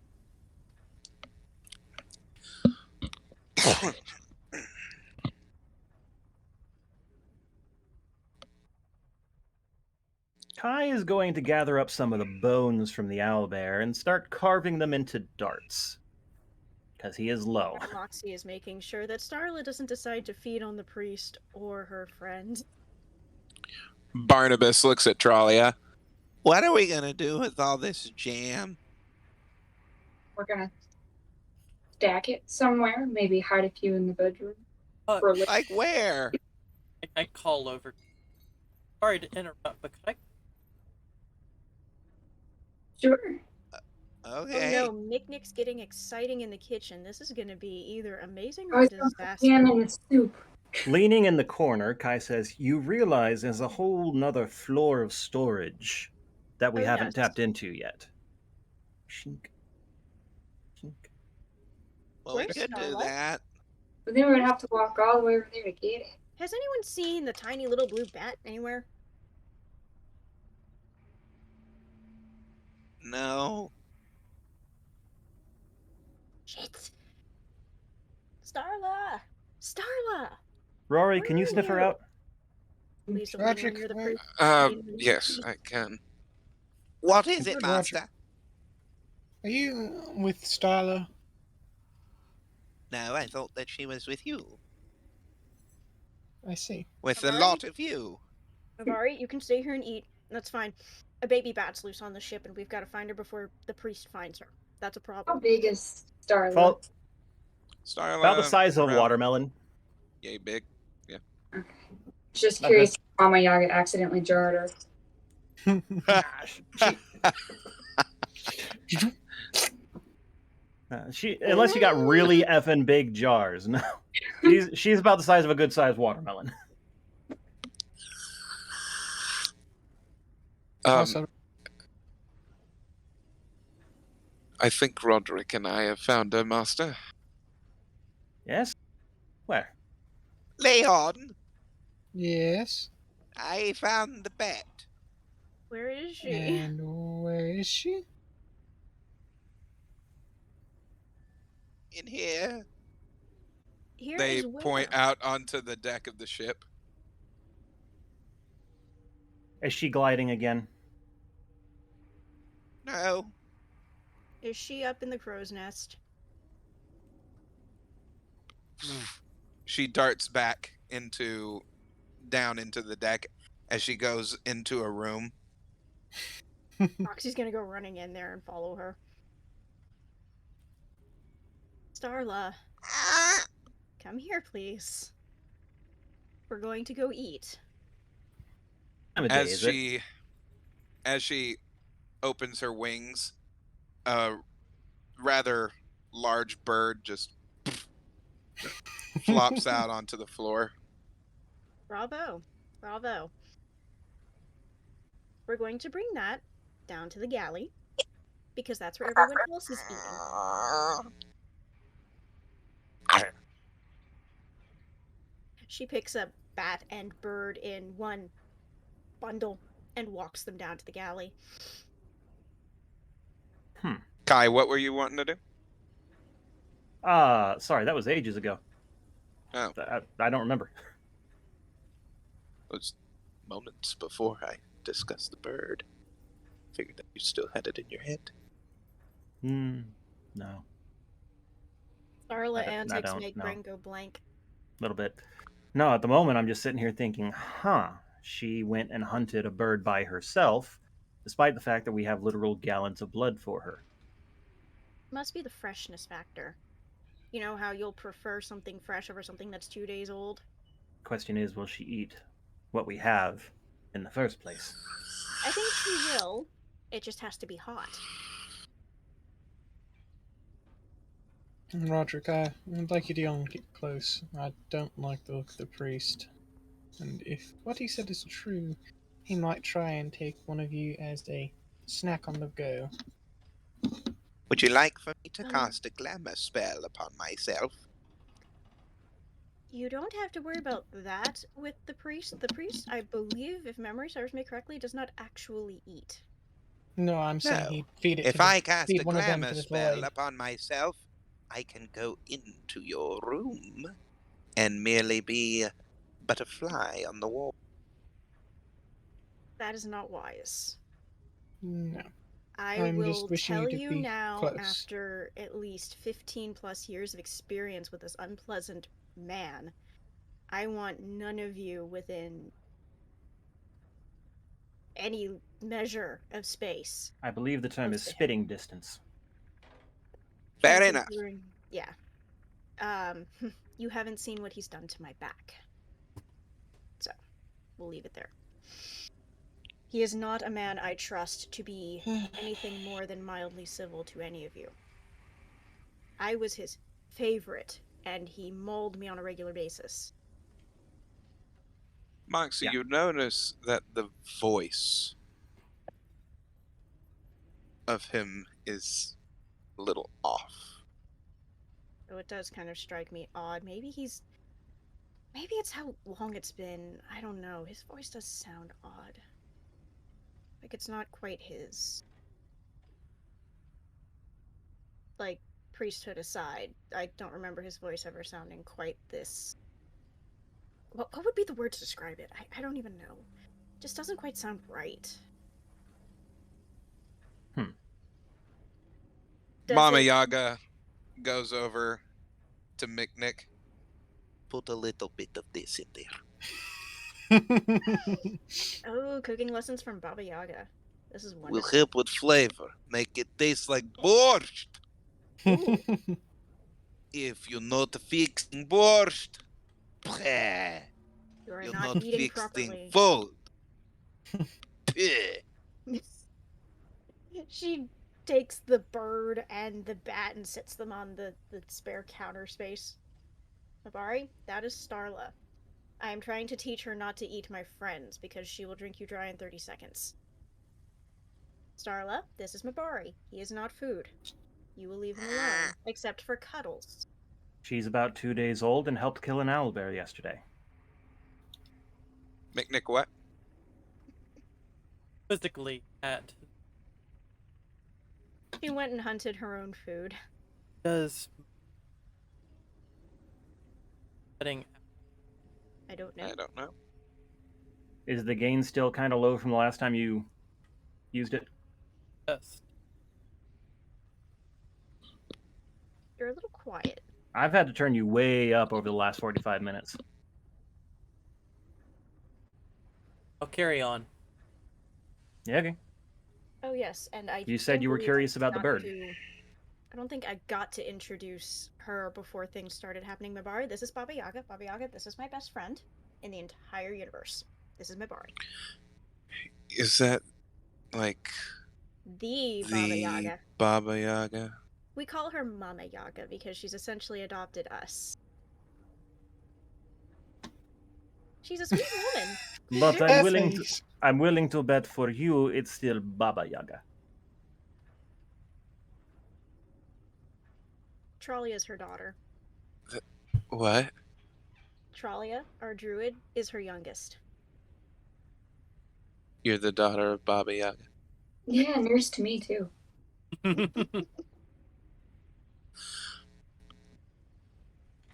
Kai is going to gather up some of the bones from the owlbear and start carving them into darts. Because he is low. Moxie is making sure that Starla doesn't decide to feed on the priest or her friend. Barnabas looks at Tralia. What are we gonna do with all this jam? We're gonna stack it somewhere. Maybe hide a few in the bedroom. For later. Like where? I call over. Sorry to interrupt, but could I? Sure. Okay. Oh no, Nick's getting exciting in the kitchen. This is going to be either amazing I or was gonna put disaster. ham in the soup. Leaning in the corner, Kai says, "You realize there's a whole nother floor of storage that we Oh, haven't yes. tapped into yet." Shink. Shink. Well, we Where's could do Starla? that. But then we'd have to walk all the way over there to get it. Has anyone seen the tiny little blue bat anywhere? No. Shit. Starla! Starla! Rory, Where can you are sniff her you? out? Please don't lean Roderick, near the where- priest. Yes, I can. What is it, Good, Master? Roger. Are you with Starla? No, I thought that she was with you. I see. With a Alright. lot of you. Avari, you can stay here and eat. That's fine. A baby bat's loose on the ship, and we've got to find her before the priest finds her. That's a How problem. big is Starla? Fall, Starla, about the size of a around watermelon. yay big. Just Not curious if Mama Yaga accidentally jarred her. She unless you got really effing big jars. No, she's about the size of a good sized watermelon. Also, I think Roderick and I have found her, Master. Yes. Where? Leon, yes. I found the bet. Where is she? And where is she? In here. Here They is where? point out onto the deck of the ship. Is she gliding again? No. Is she up in the crow's nest? She darts back down into the deck as she goes into a room. Roxy's gonna go running in there and follow her. Starla, come here, please. We're going to go eat. Time of day, is it? As she opens her wings, a rather large bird just flops out onto the floor. Bravo. Bravo. We're going to bring that down to the galley, because that's where everyone else is eating. She picks up bat and bird in one bundle and walks them down to the galley. Kai, what were you wanting to do? Sorry, that was ages ago. Oh. I don't remember. It was moments before I discussed the bird. Figured that you still had it in your head. No, Starla I antics don't make know. Bren go blank. a little bit. No, at the moment I'm just sitting here thinking, she went and hunted a bird by herself, despite the fact that we have literal gallons of blood for her. Must be the freshness factor. You know how you'll prefer something fresh over something that's 2 days old? Question is, will she eat what we have in the first place? I think she will. It just has to be hot. Roderick, I'd like you to don't get close. I don't like the look of the priest. And if what he said is true, he might try and take one of you as a snack on the go. Would you like for me to Um. cast a glamour spell upon myself? You don't have to worry about that with the priest. The priest, I believe, if memory serves me correctly, does not actually eat. No, I'm saying No. he'd feed it If to I cast feed a one of them glamour to the spell boy. upon myself, I can go into your room and merely be but a fly on the wall. That is not wise. No. I I'm will just wishing tell you to you be now, close. after at least 15 plus years of experience with this unpleasant man, I want none of you within any measure of space. I believe the term Close is to him. spitting distance. Fair And enough. considering- Yeah. You haven't seen what he's done to my back. So, we'll leave it there. He is not a man I trust to be anything more than mildly civil to any of you. I was his favorite, and he mauled me on a regular basis. Moxie, Yeah. you notice that the voice of him is a little off. So it does kind of strike me odd. Maybe it's how long it's been. I don't know. His voice does sound odd. Like it's not quite his. Like, priesthood aside, I don't remember his voice ever sounding quite this. What would be the word to describe it? I don't even know. It just doesn't quite sound right. Does Mama it- Yaga goes over to Miknik. Put a little bit of this in there. Oh, cooking lessons from Baba Yaga. This is Will wonderful. help with flavor. Make it taste like borscht. Ooh, If you're not fixing borscht, you are you're not not eating fixing properly. food. Peh. She takes the bird and the bat and sits them on the spare counter space. Mabari, that is Starla. I am trying to teach her not to eat my friends because she will drink you dry in 30 seconds. Starla, this is Mabari. He is not food. You will leave him alone, except for cuddles. She's about 2 days old and helped kill an owlbear yesterday. Miknik, what? Physically at She went and hunted her own food. does setting I don't know. I don't know. Is the gain still kind of low from the last time you used it? best. You're a little quiet. I've had to turn you way up over the last 45 minutes. I'll carry on. Yeah, okay. Oh yes, and I. You said don't you were believe curious I about the got bird. I don't think I got to introduce her before things started happening. Mibari, this is Baba Yaga. Baba Yaga, this is my best friend in the entire universe. This is Mibari. Is that like The Baba the Yaga. Baba Yaga? We call her Mama Yaga because she's essentially adopted us. She's a sweet woman. But Essays. I'm willing to bet for you it's still Baba Yaga. Tralia is her daughter. What? Tralia, our druid, is her youngest. You're the daughter of Baba Yaga. Yeah, nurse to me too.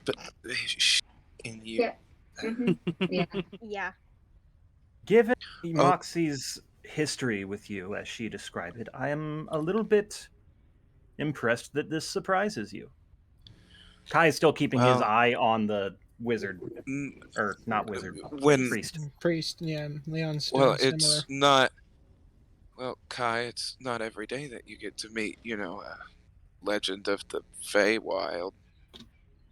But and you. Yeah. hmm Yeah. Yeah. Given Oh. Moxie's history with you, as she described it, I am a little bit impressed that this surprises you. Kai is still keeping his Well, eye on the wizard, mm, or not wizard, when priest. Priest, yeah, Leon's still well, similar. it's not. Well, Kai, it's not every day that you get to meet, a legend of the Feywild.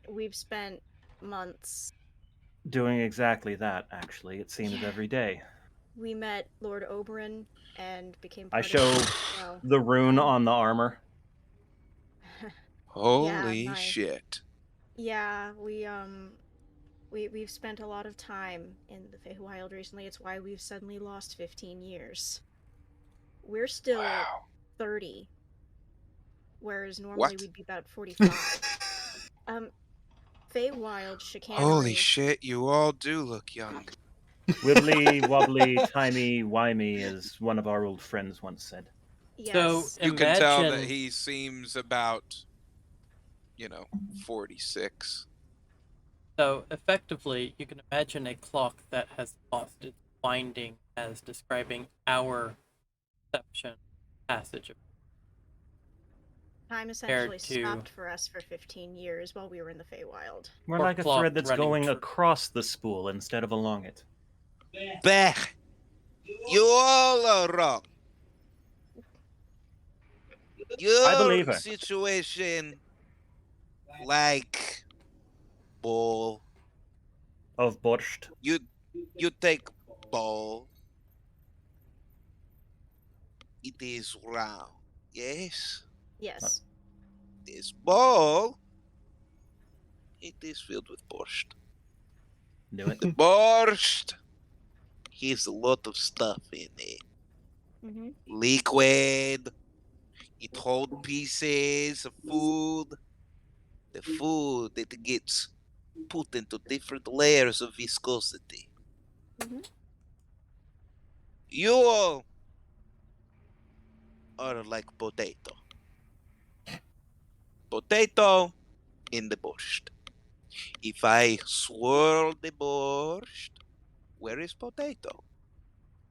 We've spent months. Doing exactly that, actually. It seems Yeah. every day. We met Lord Oberyn and became I part show of it. Well, the rune on the armor. Holy my- shit! yeah, we've spent a lot of time in the Feywild recently. It's why we've suddenly lost 15 years. We're still Wow. 30, whereas normally What? we'd be about 45. Feywild chicanery. Holy shit! You all do look young. Wibbly, wobbly, timey, wimey, as one of our old friends once said. Yes. You can tell that Imagine- he seems about, 46. So effectively, you can imagine a clock that has lost its winding as describing our perception passage of Time essentially to- stopped for us for 15 years while we were in the Feywild. More Or like a clock thread that's running going true. across the spool instead of along it. Bah! You all are wrong. I believe Your her. situation, like bowl. Of borscht. You take bowl. It is round. Yes. Yes. This bowl. It is filled with borscht. Knew it. The borscht has a lot of stuff in it. Mm-hmm. Liquid. It holds pieces of food. The food that gets put into different layers of viscosity. Mm-hmm. You all are like potato. Potato in the borscht. If I swirl the borscht, where is potato?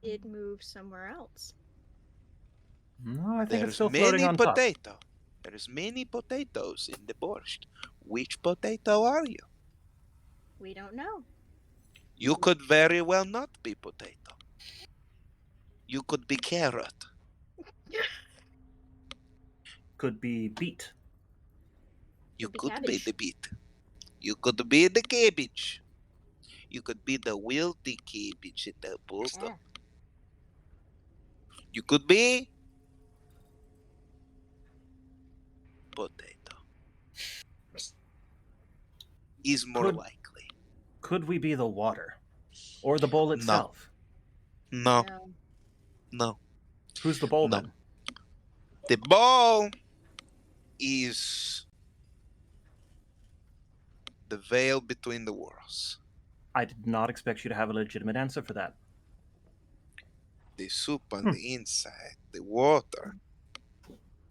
It moved somewhere else. No, I think it's There's still floating many on top. potato. There's many potatoes in the borscht. Which potato are you? We don't know. You could very well not be potato. You could be carrot. Could be beet. You Could be could be cabbage. the beet. You could be the cabbage. You could be the wilty cabbage at the post. Yeah. You could be potato. Is more Could- likely. Could we be the water? Or the bowl No. itself? No, No. no. Who's the bowl No. then? The ball is the veil between the worlds. I did not expect you to have a legitimate answer for that. The soup on the inside, the water.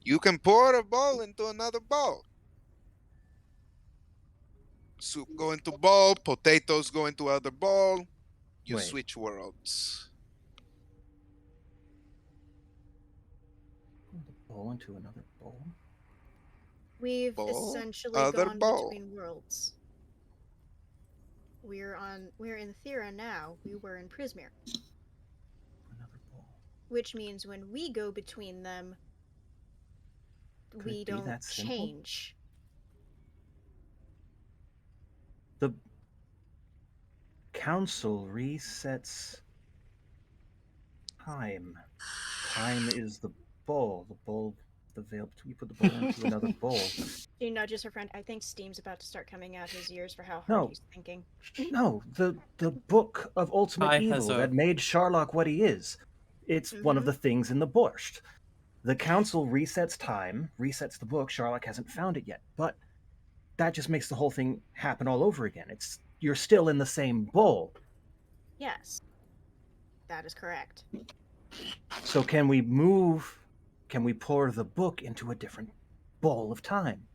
You can pour a bowl into another bowl. Soup go into bowl, potatoes go into other bowl. You Wait. switch worlds. The bowl into another bowl? We've Bowl, essentially other gone bowl. between worlds. We're in Thera now. We were in Prismere. Another bowl. Which means when we go between them, Could we it be don't that simple? change. The council resets time. Time is the bowl. The bowl, the veil. We put the bowl into another bowl. She nudges her friend. I think steam's about to start coming out his ears for how hard No. he's thinking. No, the book of ultimate Kai has evil a- that made Sherlock what he is. It's one of Mhm. the things in the borscht. The council resets time, resets the book. Sherlock hasn't found it yet, but that just makes the whole thing happen all over again. You're still in the same bowl. Yes. That is correct. So can we pour the book into a different bowl of time?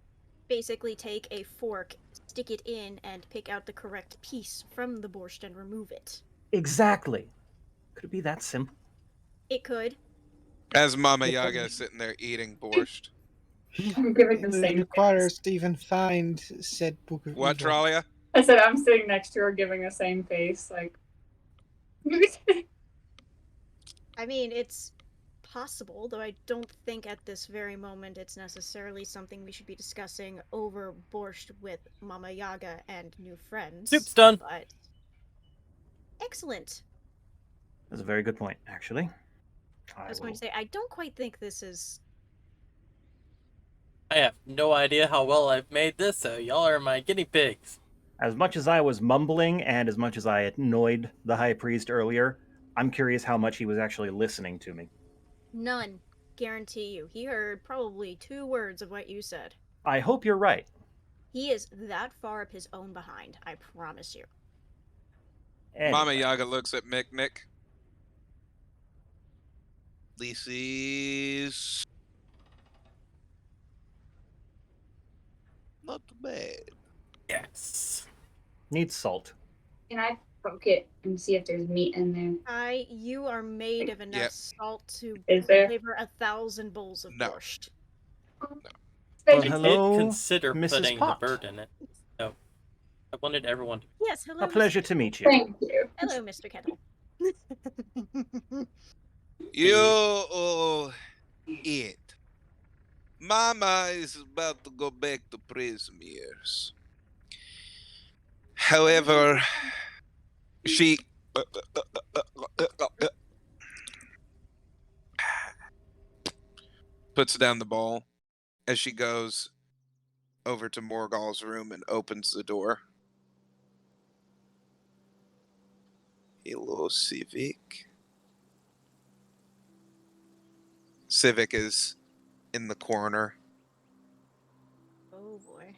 Basically take a fork, stick it in, and pick out the correct piece from the borscht and remove it. Exactly. Could it be that simple? It could. As Mama Yaga is sitting there eating borscht. I'm giving the It same requires face. to even find said book of What, evil. Tralia? I said I'm sitting next to her giving the same face, like. I mean, it's possible, though I don't think at this very moment it's necessarily something we should be discussing over borscht with Mama Yaga and new friends. Soup's done. But excellent. That's a very good point, actually. I was going to say, I don't quite think this is. I have no idea how well I've made this, so y'all are my guinea pigs. As much as I was mumbling and as much as I annoyed the high priest earlier, I'm curious how much he was actually listening to me. None. Guarantee you. He heard probably 2 words of what you said. I hope you're right. He is that far up his own behind, I promise you. Mama Anyway, Yaga looks at Mick. This is not bad. Yes. needs salt. Can I poke it and see if there's meat in there. You are made of enough Yep. salt to Is there? flavor 1,000 bowls of No. borscht. Well, I Thank you. hello, did consider Mrs. putting the Pot. bird in it. So I wanted everyone to. Yes, hello. A pleasure Mr. to meet you. Thank you. Hello, Mr. Kettle. You eat. Mama is about to go back to prison years. However, she puts down the bowl as she goes over to Morgall's room and opens the door. Hello, Civic. Civic is in the corner. Oh boy.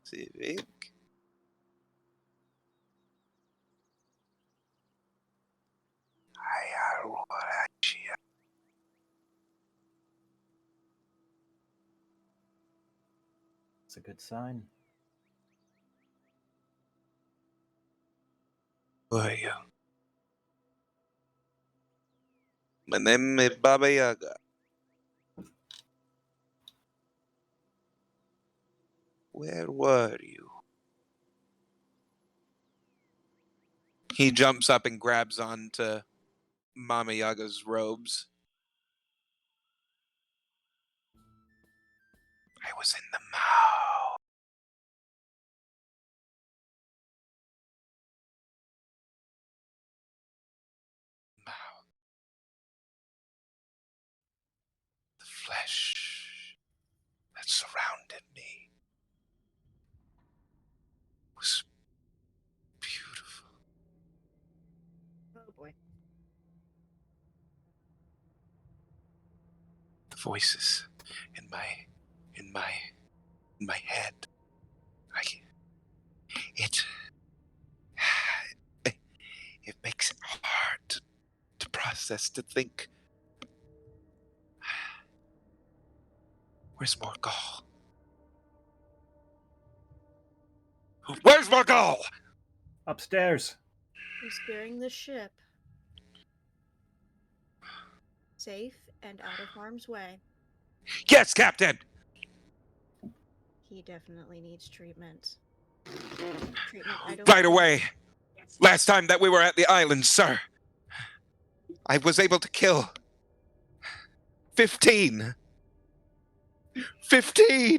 Civic. It's a good sign. Who are you? My name is Baba Yaga. Where were you? He jumps up and grabs onto Mama Yaga's robes. I was in the mouth. The flesh that surrounded me was beautiful. Oh boy. The voices in my in my in my head. It it makes it hard to process, to think. Where's Morgall? Where's Morgall? Upstairs. He's steering the ship. Safe and out of harm's way. Yes, Captain. He definitely needs treatment. Treatment I don't Right away. Last time that we were at the island, sir, I was able to kill 15. 15!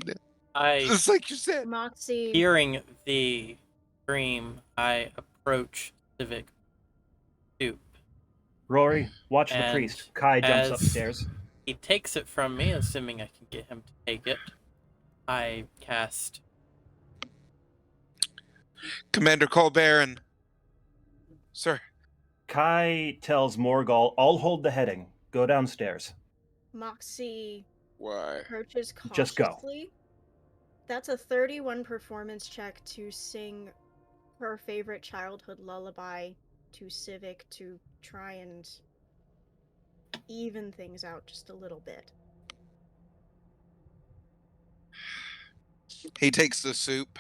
I, Just like you said. Moxie. hearing the scream, I approach Civic Stoop. Rory, watch the And priest. Kai jumps as upstairs. He takes it from me, assuming I can get him to take it. I cast. Commander Colbaron. Sir. Kai tells Morgall, I'll hold the heading. Go downstairs. Moxie Why? approaches Just go. cautiously. That's a 31 performance check to sing her favorite childhood lullaby to Civic to try and even things out just a little bit. He takes the soup.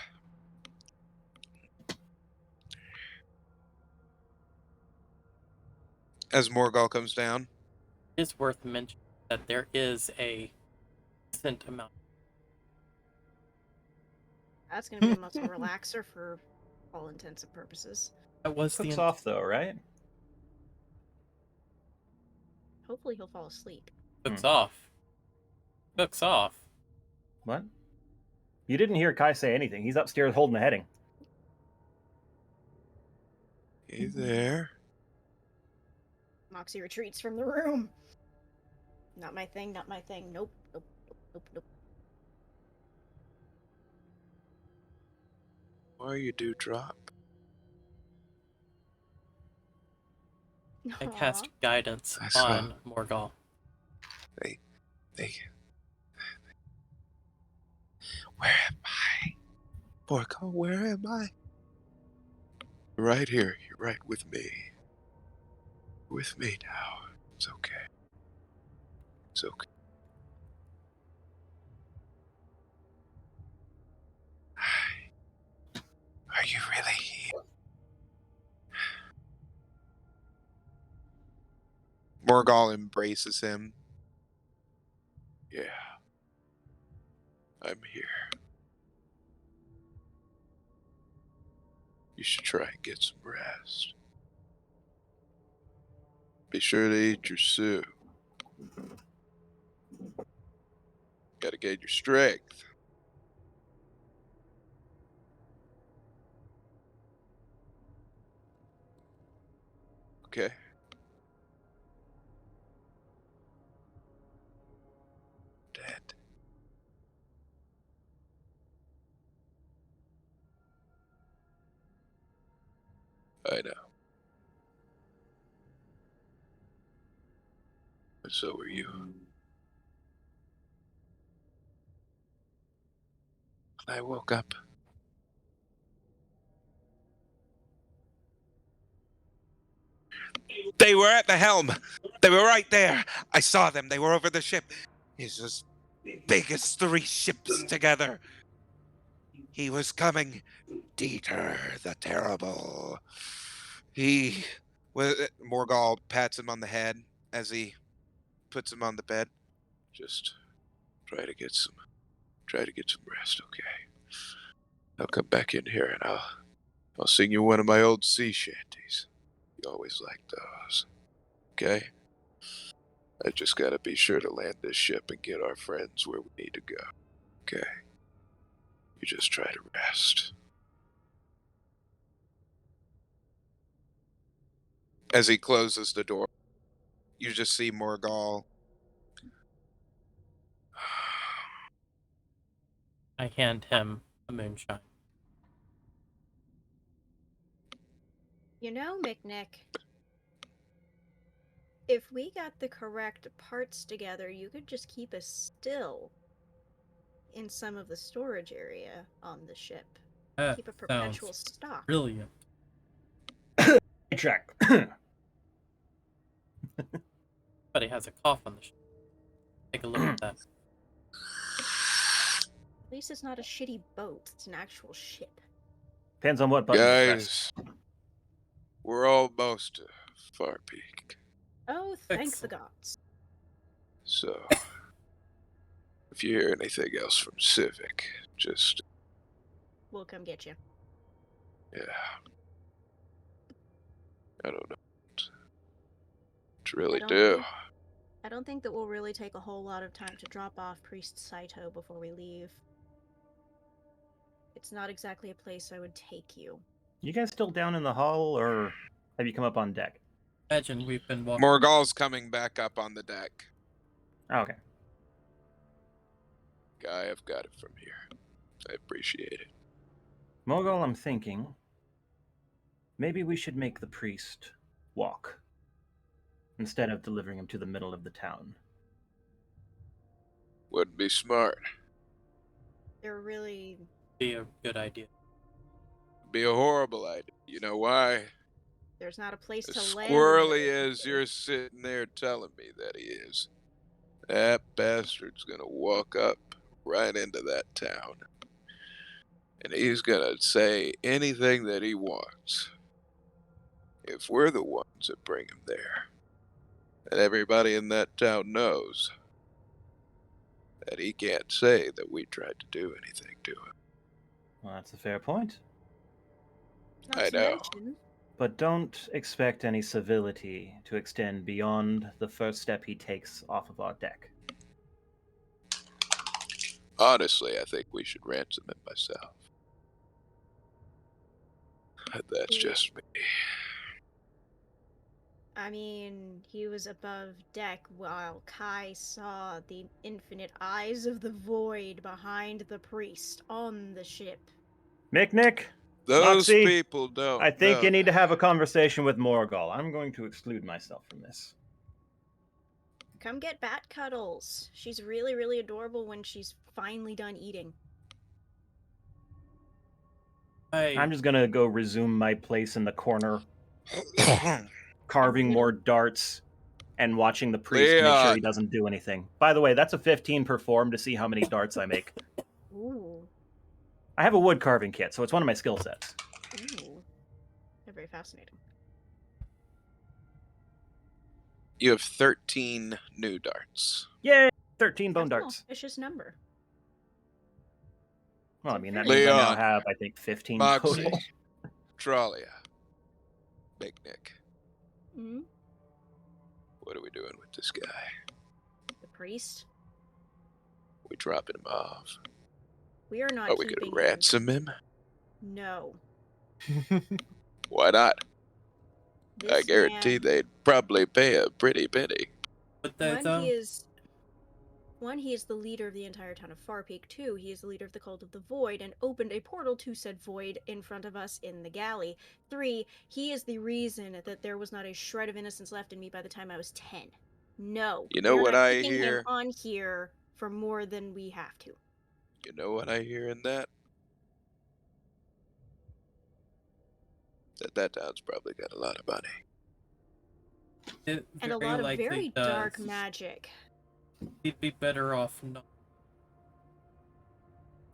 As Morgall comes down. It is worth mentioning that there is a decent amount. That's going to be a muscle relaxer for all intents and purposes. That was Cooks the off, though, right? Hopefully he'll fall asleep. Cooks off. Cooks off. What? You didn't hear Kai say anything. He's upstairs holding the heading. Hey there. Moxie retreats from the room. Not my thing, not my thing. Nope, nope, nope, nope, nope. Why you do drop? I cast Aw. guidance I saw. on Morgall. They. Where am I? Morgall, where am I? You're right here. You're right with me. With me now. It's okay. It's okay. Are you really here? Morgal embraces him. Yeah. I'm here. You should try and get some rest. Be sure to eat your soup. Gotta gain your strength. Okay? Dead. I know. But so are you. I woke up. They were at the helm. They were right there. I saw them. They were over the ship. It's as big as 3 ships together. He was coming. Dieter the Terrible. He was. Morgal pats him on the head as he puts him on the bed. Just try to get some rest, okay? I'll come back in here and I'll sing you one of my old sea shanties. You always liked those. Okay? I just gotta be sure to land this ship and get our friends where we need to go. Okay? You just try to rest. As he closes the door, you just see Morgal. I hand him a moonshine. You know, McNick, if we got the correct parts together, you could just keep us still in some of the storage area on the ship. That Keep a perpetual sounds stock. brilliant. Check. But he has a cough on the ship. Take a look at that. At least it's not a shitty boat. It's an actual ship. Depends on what button you press. Guys, we're almost to Far Peak. Oh, thank the Excellent. gods. So, if you hear anything else from Civic, just, We'll come get you. yeah. I don't know what to really don't do. think- I don't think that we'll really take a whole lot of time to drop off Priest Saito before we leave. It's not exactly a place I would take you. You guys still down in the hall, or have you come up on deck? Imagine we've been walking. Morgal's coming back up on the deck. Oh, okay. Guy, I've got it from here. I appreciate it. Mogul, I'm thinking maybe we should make the priest walk instead of delivering him to the middle of the town. Wouldn't be smart. They're really... Be a good idea. Be a horrible idea. You know why? There's not a place As to land. squirrely as you're sitting there telling me that he is, that bastard's gonna walk up right into that town. And he's gonna say anything that he wants. If we're the ones that bring him there, and everybody in that town knows that he can't say that we tried to do anything to him. Well, that's a fair point. Not I to know. mention, But don't expect any civility to extend beyond the first step he takes off of our deck. Honestly, I think we should ransom him myself. That's just me. I mean, he was above deck while Kai saw the infinite eyes of the void behind the priest on the ship. Nick, Those Moxie, people don't I think know you need to that. have a conversation with Morgal. I'm going to exclude myself from this. Come get Bat Cuddles. She's really, really adorable when she's finally done eating. I'm just gonna go resume my place in the corner, carving more darts and watching the priest make sure he Leon. doesn't do anything. By the way, that's a 15 perform to see how many darts I make. Ooh. I have a wood carving kit, so it's one of my skill sets. Ooh. They're very fascinating. You have 13 new darts. Yay! 13 bone That's an darts. auspicious number. Well, I It's a mean, that very means I now Leon, have, I think, 15 Moxie, total. Tralia, Big Nick. Mhm. What are we doing with this guy? The priest. We dropping him off? We are not Are we gonna keeping him. ransom him? No. Why not? I This guarantee man, they'd probably pay a pretty penny. But that's one, he is the leader of the entire town of Farpeak. Two, he is the leader of the cult of the Void and opened a portal to said Void in front of us in the galley. Three, he is the reason that there was not a shred of innocence left in me by the time I was 10. No. You know we are what not I keeping hear? him on here for more than we have to. You know what I hear in that? That town's probably got a lot of money. it And a very lot of likely very does. dark magic. He'd be better off not.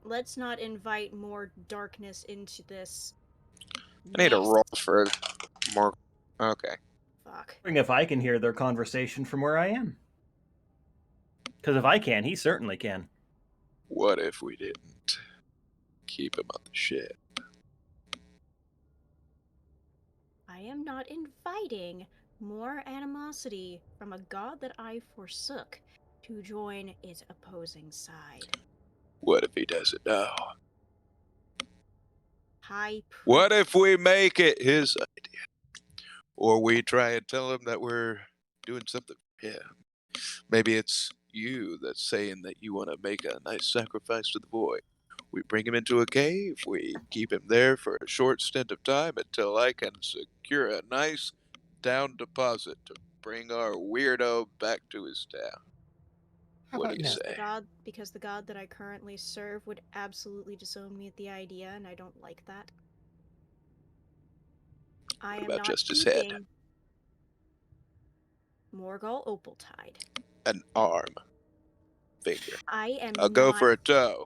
Let's not invite more darkness into this. I need a mess. roll for more. Okay. Fuck. Wondering if I can hear their conversation from where I am. Because if I can, he certainly can. What if we didn't keep him on the ship? I am not inviting more animosity from a god that I forsook to join its opposing side. What if he doesn't know? High What priest. if we make it his idea? Or we try and tell him that we're doing something for him? Maybe it's you that's saying that you want to make a nice sacrifice to the void. We bring him into a cave, we keep him there for a short stint of time until I can secure a nice down deposit to bring our weirdo back to his town. How What do about you no? say? Because the god that I currently serve would absolutely disown me at the idea, and I don't like that. I What am about not just his head? keeping Morgul Opaltide. An arm. Finger. I am I'll go not. for a toe.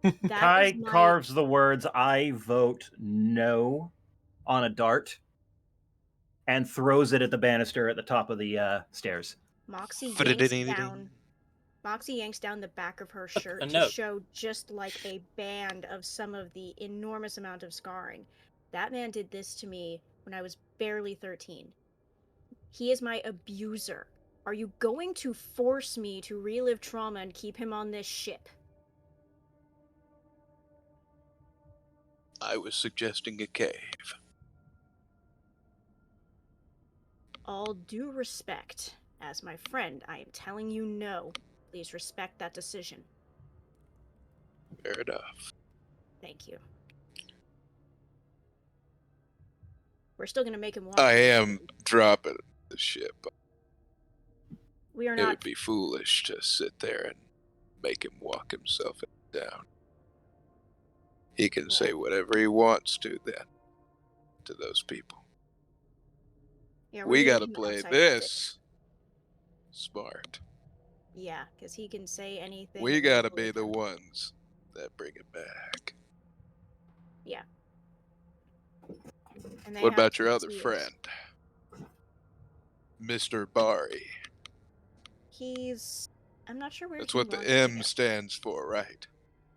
That Kai is my carves the words, "I vote no," on a dart and throws it at the banister at the top of the stairs. Moxie yanks down the back of her shirt a to note. show just like a band of some of the enormous amount of scarring. That man did this to me when I was barely 13. He is my abuser. Are you going to force me to relive trauma and keep him on this ship? I was suggesting a cave. All due respect, as my friend, I am telling you no. Please respect that decision. Fair enough. Thank you. We're still gonna make him walk. I am dropping the ship. We are It not. would be foolish to sit there and make him walk himself down. He can say whatever he wants to then, to those people. Yeah, we're We leaving gotta him play outside this smart. Yeah, because he can say anything. We and gotta we'll be the believe him. ones that bring it back. Yeah. And they What have about to your other see it. friend? Mr. Bari. He's. I'm not sure where That's he what the wants to M go. stands for, right?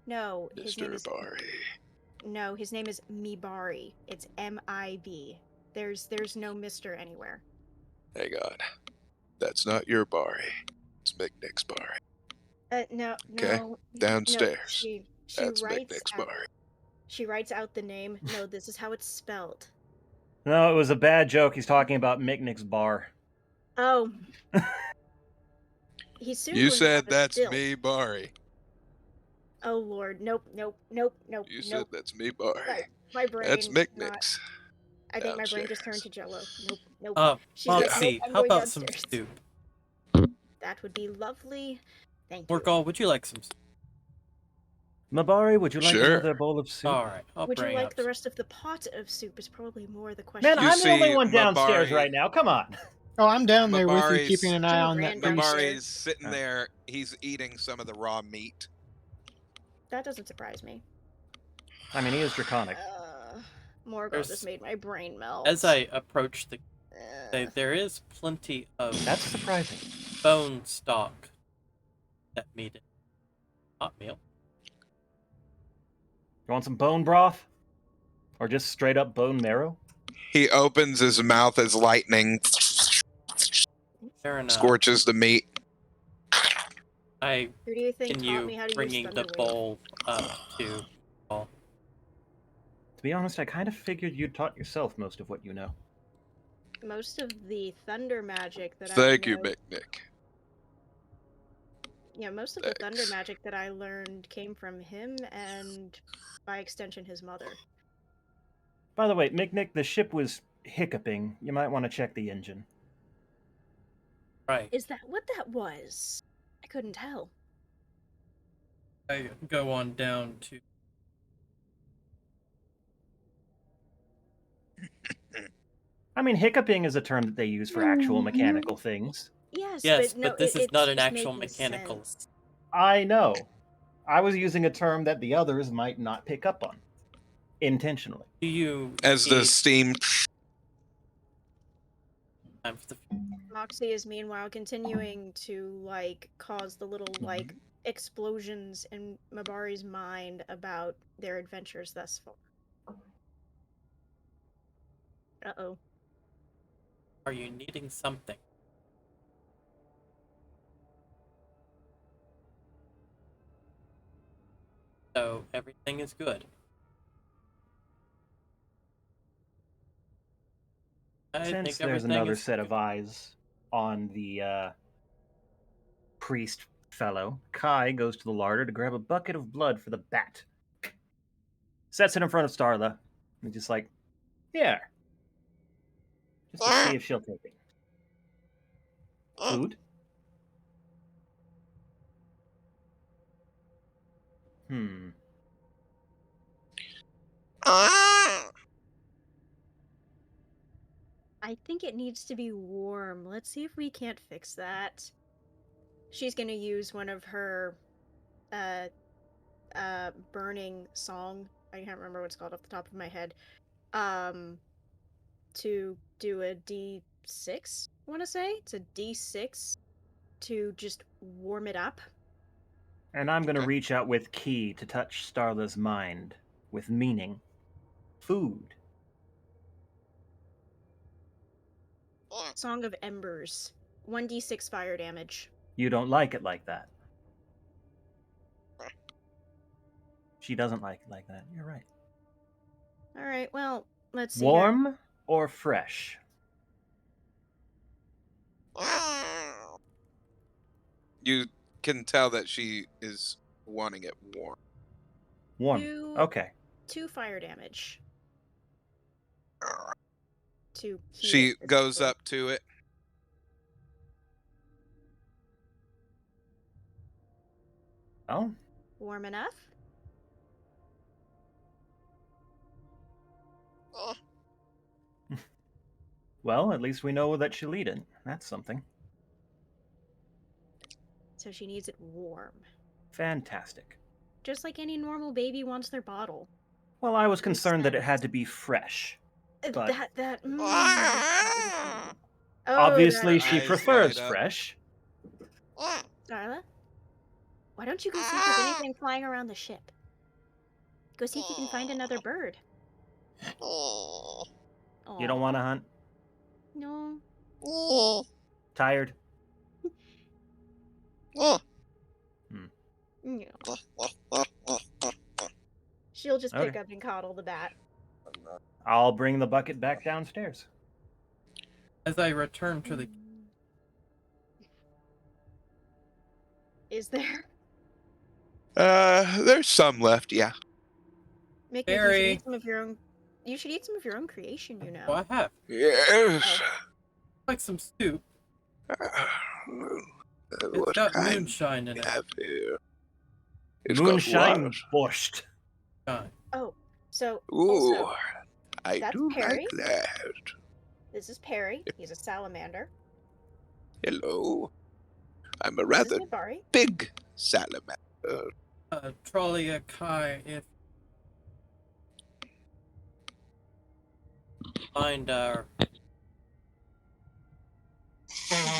No, his name Mr. is. Bari. No, his name is Mibari. It's M-I-B. There's no Mister anywhere. Hang on. That's not your Bari. It's McNick's Bari. No, Okay, no. downstairs. No, she That's writes McNick's out. Bari. She writes out the name. No, this is how it's spelled. No, it was a bad joke. He's talking about Micknick's bar. Oh. He's soon You going to have said a that's stilt. me, Bari. Oh Lord, nope. You said that's me, Bari. My brain. That's Not, McNick's. I think my brain just turned to Jello. Nope. She's like, Moxie, nope, I'm how going about some downstairs. soup? That would be lovely. Thank you. Morgul, would you like some soup? Mabari, would you like Sure. another bowl of soup? Alright, I'll Would you bring like up the some. rest of the pot of soup? Is probably more the question. Man, You I'm the only see one downstairs Mabari- right now. Come on. Oh, I'm down there with you, Mabari's- keeping an eye Jim on ran that priest. downstairs. Mabari's sitting there. He's eating some of the raw meat. That doesn't surprise me. I mean, he is draconic. Morgoth There's- just made my brain melt. As I approach Uh, there is plenty of That's surprising. bone stock that made it hot meal. You want some bone broth? Or just straight up bone marrow? He opens his mouth as lightning Fair enough. scorches the meat. I who do you think taught continue me how to use bringing the Thunderwave? bowl up to Paul. To be honest, I kind of figured you'd taught yourself most of what you know. Most of the thunder magic that Thank I you, know. Big Nick. Yeah, most of the thunder Thanks. magic that I learned came from him and, by extension, his mother. By the way, Mick, the ship was hiccuping. You might want to check the engine. Right. Is that what that was? I couldn't tell. I go on down to I mean, hiccuping is a term that they use for actual mechanical things. Yes, yes, but no, but this is it's not an just actual making mechanical. sense. I know. I was using a term that the others might not pick up on. Intentionally. Do you As the need steam time for the Moxie is meanwhile continuing to cause the little explosions in Mabari's mind about their adventures thus far. Uh-oh. Are you needing something? So everything is good. I Since think there's everything another is set of good. eyes on the priest fellow, Kai goes to the larder to grab a bucket of blood for the bat. Sets it in front of Starla. And just like, here. Just to see if she'll take it. Food? Hmm. I think it needs to be warm. Let's see if we can't fix that. She's gonna use one of her burning song. I can't remember what it's called off the top of my head. To do a D6, I wanna say? It's a D6 to just warm it up. And I'm going to Okay. reach out with Ki to touch Starla's mind with meaning. Food. Song of Embers. 1d6 fire damage. You don't like it like that. She doesn't like it like that. You're right. Alright, well, let's see. Here. Warm or fresh? You can tell that she is wanting it warm. Warm. Okay. 2 fire damage. To heat She it, goes basically. up to it. Oh, Warm enough? well, at least we know that she'll eat it. That's something. So she needs it warm. Fantastic. Just like any normal baby wants their bottle. Well, I was Makes concerned that it sense. had to be fresh. But That Ah! Oh, obviously, that she Eyes prefers light up. fresh. Darla, why don't you go see if there's anything flying around the ship? Go see if you can find another bird. You don't want to hunt? No. Tired? No. She'll just pick Okay. up and coddle the bat. I'll bring the bucket back downstairs. As I return to the Is there? There's some left, yeah. Mick, you should Barry. eat some of your own. You should eat some of your own creation. You know. well, I have Yes. like some soup. It's What got kind moonshine do in we it. have here? It's Moonshine got borscht. Shine. Oh, so what? Ooh, also, I that's do Perry. like that. this is Perry. He's a salamander. Hello. I'm a This is rather Mabari. big salamander. Trollia Kai, if find our.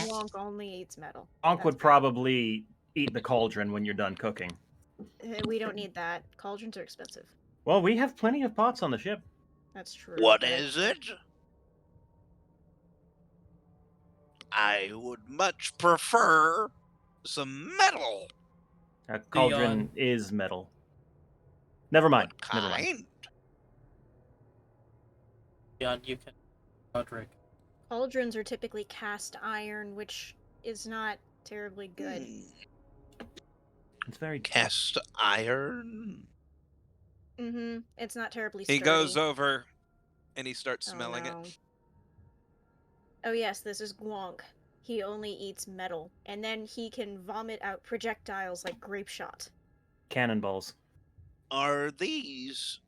Wonk only eats metal. Onk That's would right. probably eat the cauldron when you're done cooking. We don't need that. Cauldrons are expensive. Well, we have plenty of pots on the ship. That's true. What but is it? I would much prefer some metal. A cauldron is metal. Never mind. What Never mind. kind? Leon, you can. Roderick. Cauldrons are typically cast iron, which is not terribly good. It's very Cast iron? Mm-hmm. It's not terribly He sturdy. goes over and he starts Oh, smelling no. it. Oh yes, this is Gwonk. He only eats metal, and then he can vomit out projectiles like grape shot. cannonballs. Are these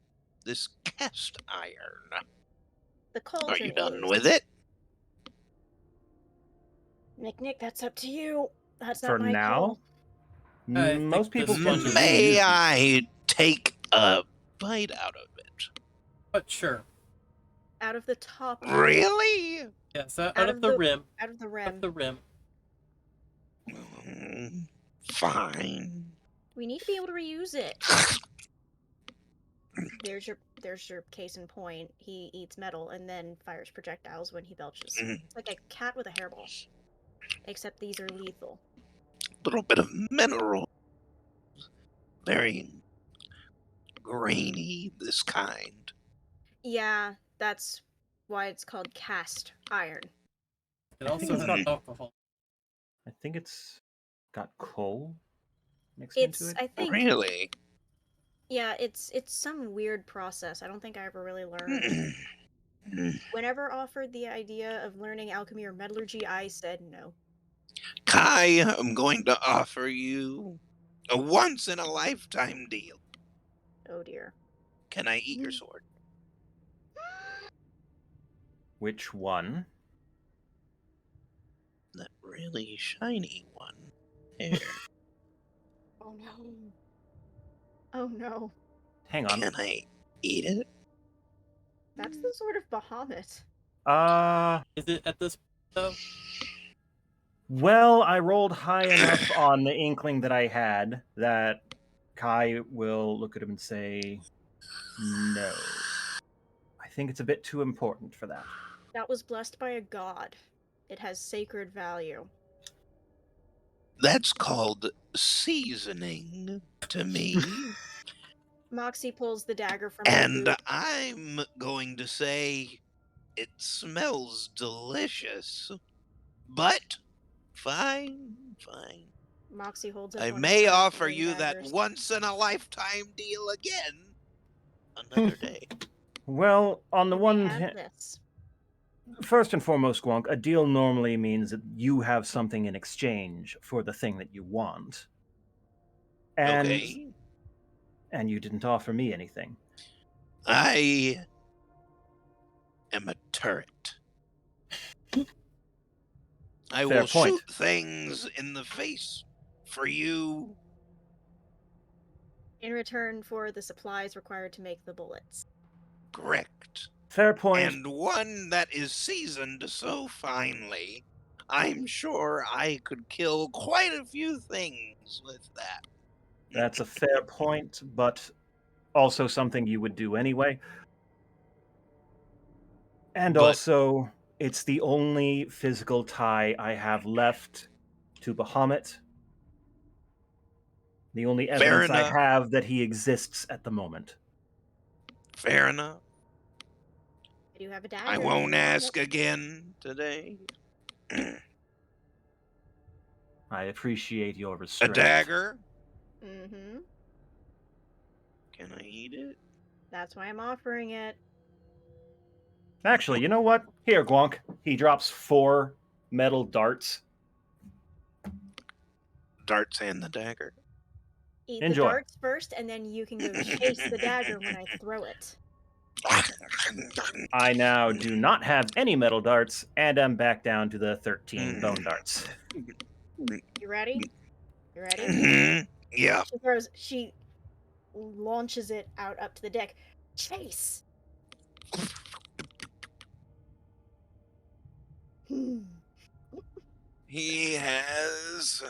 this cast iron? The Are cauldron you done is. with it? Nick, that's up to you. That's For not my now, call. I most think this people one tend to is- reuse May these. I take a bite out of it? But sure. Out of the top. Really? Yes, out Out of of the the- rim. Out of the Out rim. of the rim. Fine. We need to be able to reuse it. There's your case in point. He eats metal and then fires projectiles when he belches. It's like a cat with a hairball. Except these are lethal. Little bit of mineral. Very grainy, this kind. Yeah, that's why it's called cast iron. It I think also it's has got- alcohol. I think it's got coal mixed It's into it. I think Really? yeah, it's some weird process. I don't think I ever really learned. Whenever offered the idea of learning alchemy or metallurgy, I said no. Kai, I'm going to offer you a once-in-a-lifetime deal. Oh dear. Can I eat your sword? Which one? That really shiny one. There. Oh no. Oh no. Hang on. Can I eat it? That's the sort of Bahamut. Is it at this though? Well, I rolled high enough on the inkling that I had that Kai will look at him and say, no. I think it's a bit too important for that. That was blessed by a god. It has sacred value. That's called seasoning to me. Moxie pulls the dagger from her And boot. I'm going to say it smells delicious. But fine. Moxie holds up I one may of her offer green you that daggers. once-in-a-lifetime deal again another day. Well, on the You may one have hand, this. first and foremost, Gwonk, a deal normally means that you have something in exchange for the thing that you want. And Okay. and you didn't offer me anything. I am a turret. I Fair will point. shoot things in the face for you. In return for the supplies required to make the bullets. Correct. Fair point. And one that is seasoned so finely, I'm sure I could kill quite a few things with that. That's a fair point, but also something you would do anyway. And But- also, it's the only physical tie I have left to Bahamut. The only Fair evidence I enough. have that he exists at the moment. Fair enough. I do have a dagger. I if won't you want ask it. again today. I appreciate your A restraint. dagger? Mm-hmm. Can I eat it? That's why I'm offering it. Actually, you know what? Here, Gwonk. He drops 4 metal darts. Darts and the dagger. Eat Enjoy. the darts first, and then you can go chase the dagger when I throw it. I now do not have any metal darts, and I'm back down to the 13 bone darts. You ready? You ready? Mhm. Yeah. She launches it out up to the deck. Chase! He has...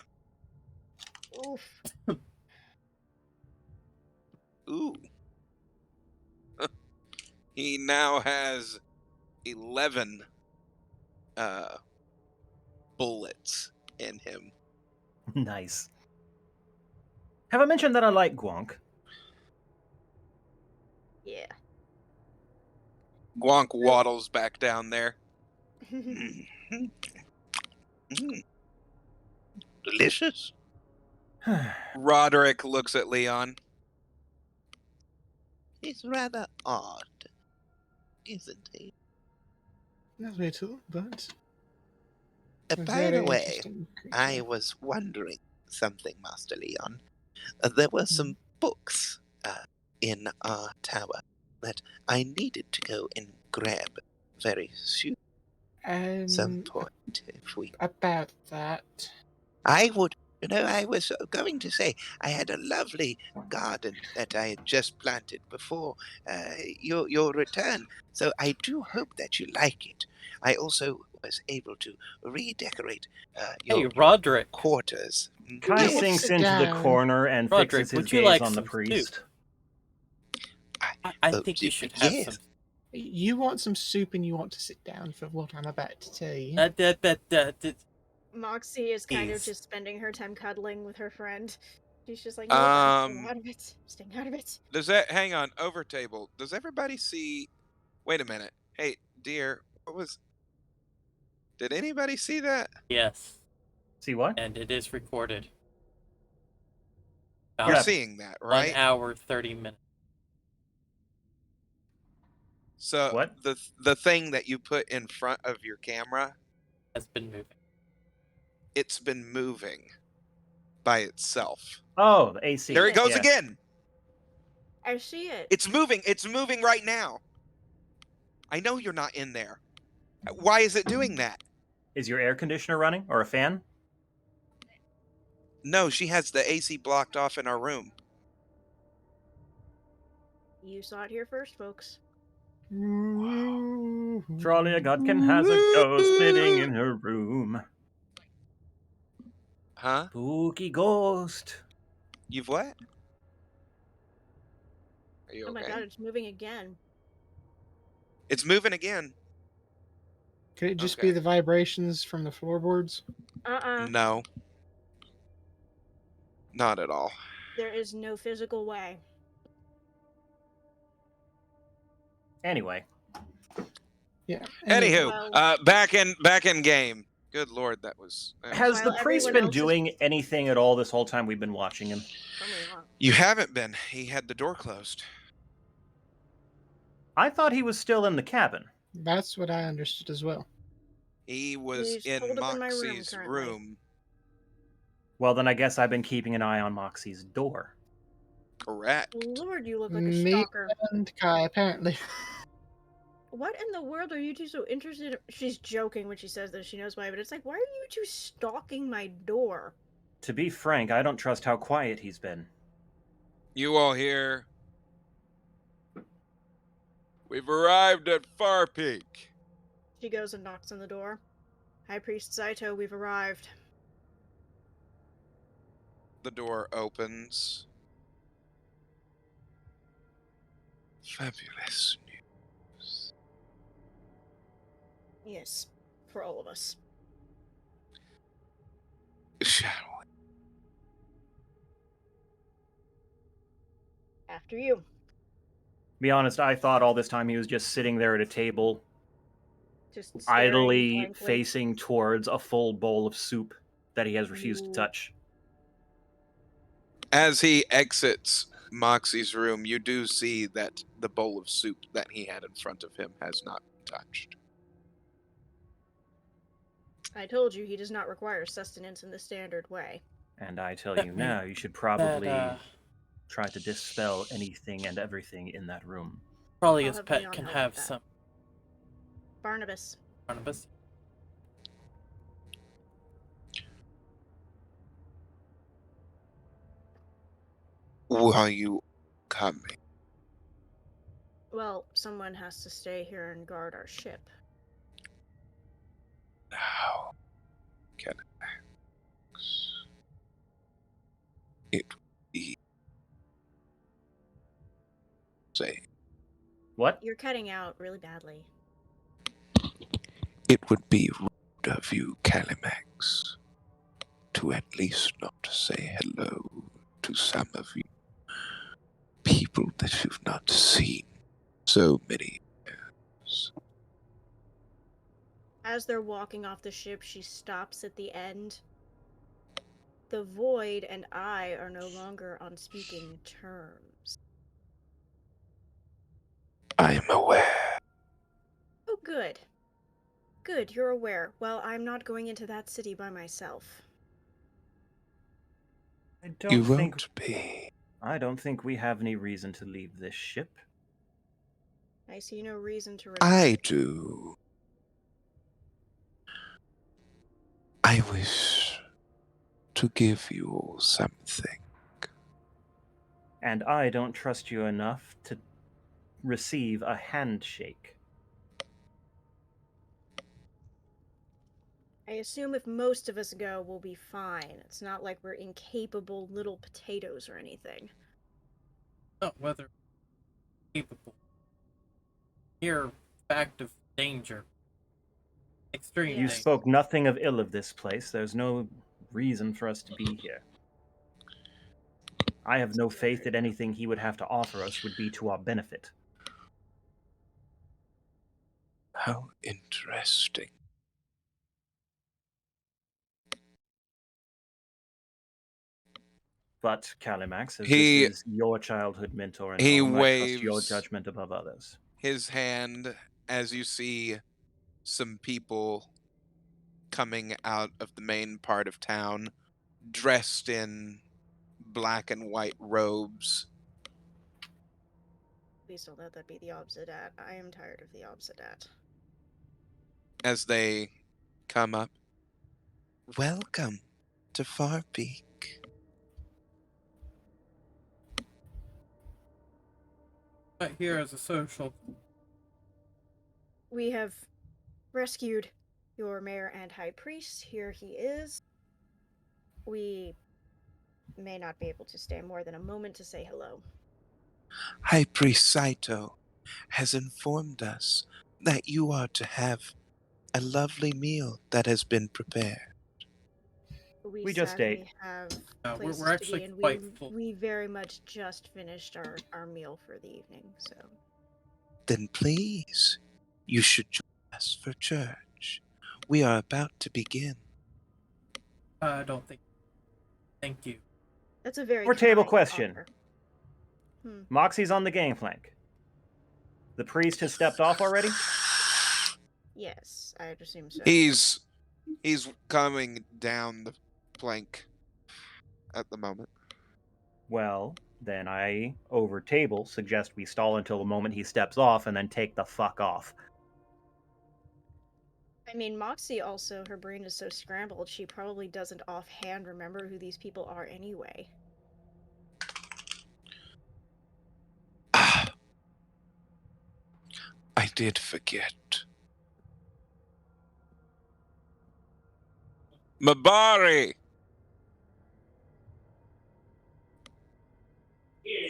Oof. Ooh. He now has 11 bullets in him. Nice. Have I mentioned that I like Gwonk? Yeah. Gwonk waddles back down there. Mm. Delicious. Roderick looks at Leon. He's rather odd, isn't he? Not little, but a By the very way, interesting creature. I was wondering something, Master Leon. There were some books in our tower that I needed to go and grab very soon. Some point, if we... About that. I would... I was going to say, I had a lovely garden that I had just planted before your return, so I do hope that you like it. I also was able to redecorate Hey, your Roderick. quarters. Kai Yes. sinks Sit into the down. corner and Roderick, fixes his would you gaze like on the some priest. soup? I think you should have yes. some. You want some soup and you want to sit down for what I'm about to tell you. Moxie is kind of Please. just spending her time cuddling with her friend. She's just like, no, I'm staying out of it. I'm staying out of it. Does that... Hang on, over table. Does everybody see... Wait a minute. Hey, dear, what was... Did anybody see that? Yes, See what? and it is recorded. What You're About happened? seeing that, 1 right? hour, 30 minutes. So What? the thing that you put in front of your camera, Has been moving. it's been moving by itself. Oh, the AC. There it goes Yeah. again. I see it. It's moving. It's moving right now. I know you're not in there. Why is it doing that? Is your air conditioner running or a fan? No, she has the AC blocked off in our room. You saw it here first, folks. Trolley Godkin has a ghost sitting in her room. Huh? Spooky ghost. You've what? Are you Oh my okay? god, it's moving again. It's moving again. Could it just Okay. be the vibrations from the floorboards? No. Not at all. There is no physical way. Anyway, Yeah. Anywho, Well- back in game. Good lord, that was... has While the priest everyone been else is- doing anything at all this whole time we've been watching him? Probably not. You haven't been. He had the door closed. I thought he was still in the cabin. That's what I understood as well. He was He's in holed up in my room Moxie's currently. room. Well, then I guess I've been keeping an eye on Moxie's door. Correct. Lord, you look like a Me stalker. and Kai, apparently. What in the world are you two so interested in? She's joking when she says this. She knows why, but it's like, why are you two stalking my door? To be frank, I don't trust how quiet he's been. You all here? We've arrived at Far Peak. She goes and knocks on the door. High Priest Saito, we've arrived. The door opens. Fabulous news. Yes, for all of us. Shall we? After you. Be honest, I thought all this time he was just sitting there at a table, Just staring idly blankly. facing towards a full bowl of soup that he has refused to Ooh. touch. As he exits Moxie's room, you do see that the bowl of soup that he had in front of him has not been touched. I told you he does not require sustenance in the standard way. And I tell That you may- now, you should probably That, try to dispel anything and everything in that room. probably I'll his have pet Leon can help have with that. some Barnabas. Barnabas. Are you coming? Well, someone has to stay here and guard our ship. No. Can say. What? You're cutting out really badly. It would be rude of you, Calimax, to at least not say hello to some of you people that you've not seen so many years. As they're walking off the ship, she stops at the end. The Void and I are no longer on speaking terms. I am aware. Oh, good. Good, you're aware. Well, I'm not going into that city by myself. I You don't think won't be. I don't think we have any reason to leave this ship. I see no reason to I return. do. I wish to give you all something. And I don't trust you enough to receive a handshake. I assume if most of us go, we'll be fine. It's not like we're incapable little potatoes or anything. Not whether capable. Mere fact of danger. Extreme You Yes. danger. spoke nothing of ill of this place. There's no reason for us to be here. I have no faith that anything he would have to offer us would be to our benefit. How interesting. But, Calimax, as this He is your childhood mentor and he home, I trust your waves judgment above others. his hand as you see some people coming out of the main part of town, dressed in black and white robes. Please don't let that be the Obsidat. I am tired of the Obsidat. As they come up. Welcome to Farpeak. Not here as a social. We have rescued your mayor and high priest. Here he is. We may not be able to stay more than a moment to say hello. High Priest Saito has informed us that you are to have a lovely meal that has been prepared. We just ate. sadly have We're places to actually be, and quite full. we very much just finished our meal for the evening. So Then please, you should join us for church. We are about to begin. I don't think. Thank you. that's a very Or table kind question. offer. Moxie's on the gangplank. The priest has stepped off already? Yes, I'd assume so. He's coming down the plank at the moment. Well, then I, over table, suggest we stall until the moment he steps off and then take the fuck off. I mean, Moxie also, her brain is so scrambled, she probably doesn't offhand remember who these people are anyway. Ah, I did forget. Mabari!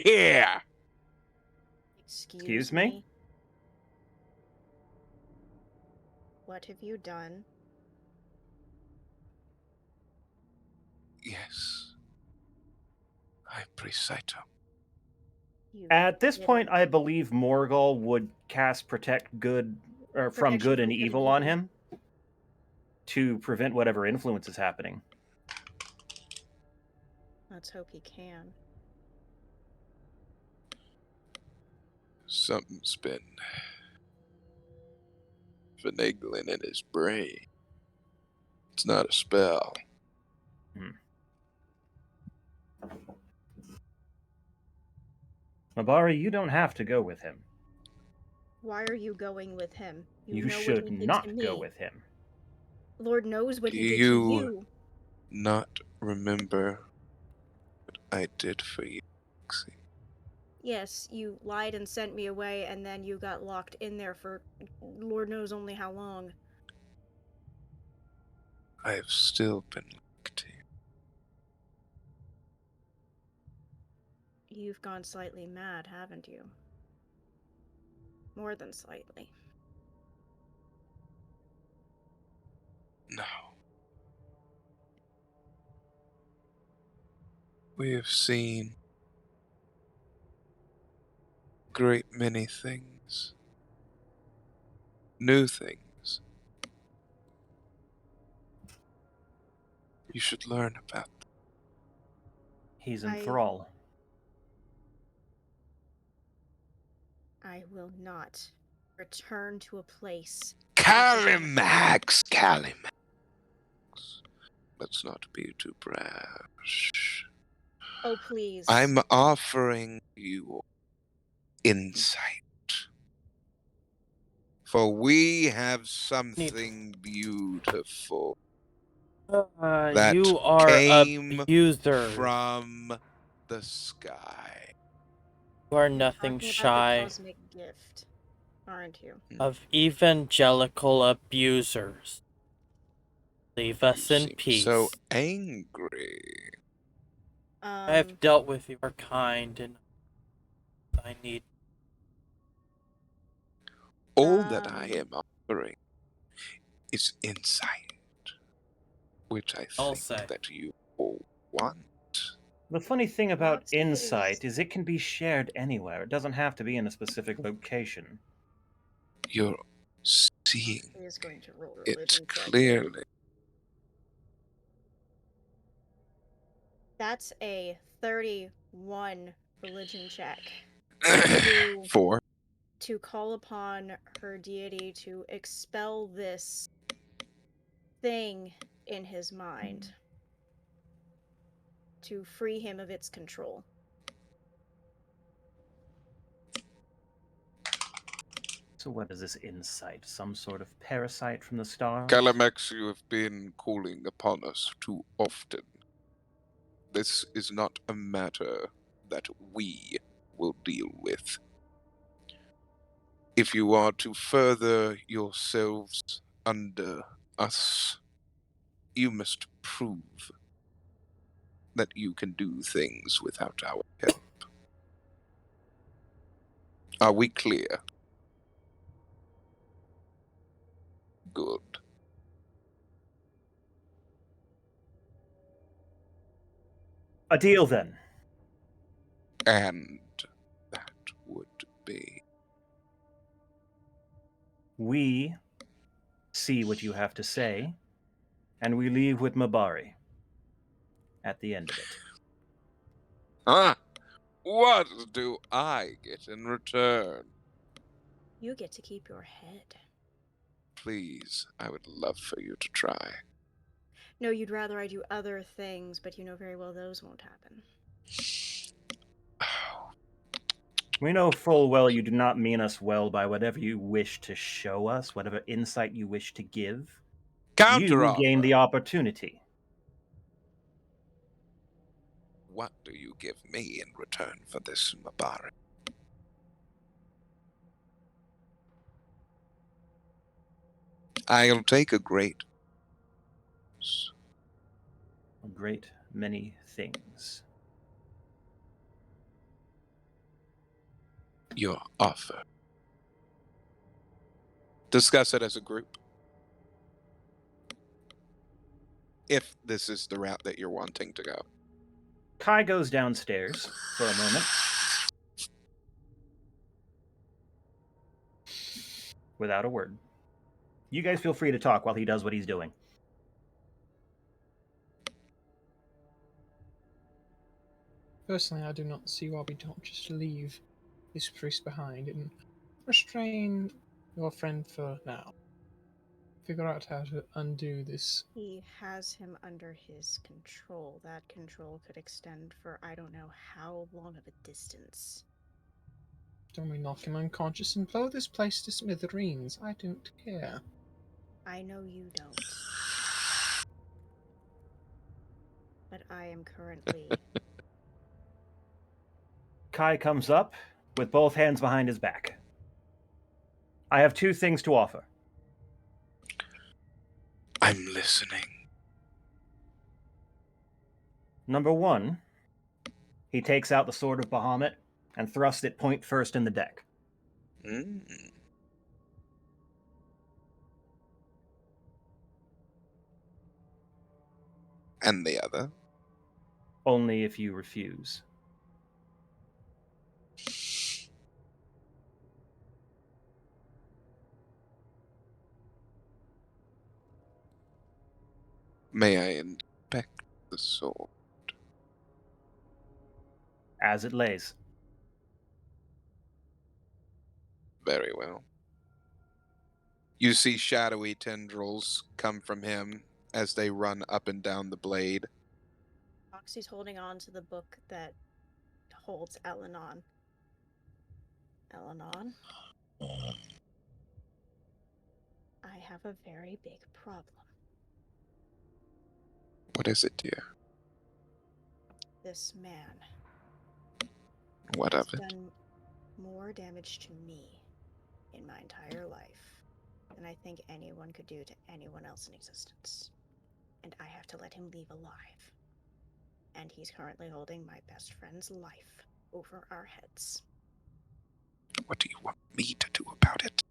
Here! Excuse me? What have you done? Yes. High Priest Saito. You At this did point, it. I believe Morgul would cast protect good or from Protection good and from good and evil on evil. him to prevent whatever influence is happening. Let's hope he can. Something's been finagling in his brain. It's not a spell. Mabari, you don't have to go with him. Why are you going with him? You know should what he did not to me. go with him. Lord knows what Do he did to you you. not remember what I did for you, Roxy? Yes, you lied and sent me away, and then you got locked in there for Lord knows only how long. I have still been looked to you. You've gone slightly mad, haven't you? More than slightly. No. We have seen a great many things. New things. You should learn about them. He's I- enthralled. I will not return to a place. Calimax! Calimax! Let's not be too brash. Oh, please. I'm offering you insight. For we have something beautiful that You are came abusers. from the sky. You are nothing Talking about the shy cosmic gift, aren't you? of evangelical abusers. Leave us You in seem peace. so angry. I have dealt with your kind, and I need. All that I am offering is insight, which I I'll think say. that you all want. The funny thing about Lots of it insight is it can be shared anywhere. It doesn't have to be in a specific location. You're seeing He is going to roll it religion check. clearly. That's a 31 religion check. 4. To call upon her deity to expel this thing in his mind. To free him of its control. So what is this insight? Some sort of parasite from the stars? Calimax, you have been calling upon us too often. This is not a matter that we will deal with. If you are to further yourselves under us, you must prove that you can do things without our help. Are we clear? Good. A deal then. And that would be. We see what you have to say, and we leave with Mabari at the end of it. Huh? What do I get in return? You get to keep your head. Please, I would love for you to try. No, you'd rather I do other things, but you know very well those won't happen. We know full well you do not mean us well by whatever you wish to show us, whatever insight you wish to give. You gain Counteroffer. the opportunity. What do you give me in return for this, Mabari? I'll take a great. A great many things. Your offer. Discuss it as a group. If this is the route that you're wanting to go. Kai goes downstairs for a moment. Without a word. You guys feel free to talk while he does what he's doing. Personally, I do not see why we don't just leave this priest behind and restrain your friend for now. Figure out how to undo this. He has him under his control. That control could extend for I don't know how long of a distance. Don't we knock him unconscious and blow this place to smithereens? I don't care. I know you don't. But I am currently... Kai comes up with both hands behind his back. I have two things to offer. I'm listening. Number one, he takes out the sword of Bahamut and thrusts it point first in the deck. Mm. And the other? Only if you refuse. May I inspect the sword? As it lays. Very well. You see shadowy tendrils come from him as they run up and down the blade. Foxy's holding on to the book that holds Elenon. Elenon? I have a very big problem. What is it, dear? This man What has of it? done more damage to me in my entire life than I think anyone could do to anyone else in existence. And I have to let him leave alive. And he's currently holding my best friend's life over our heads. What do you want me to do about it?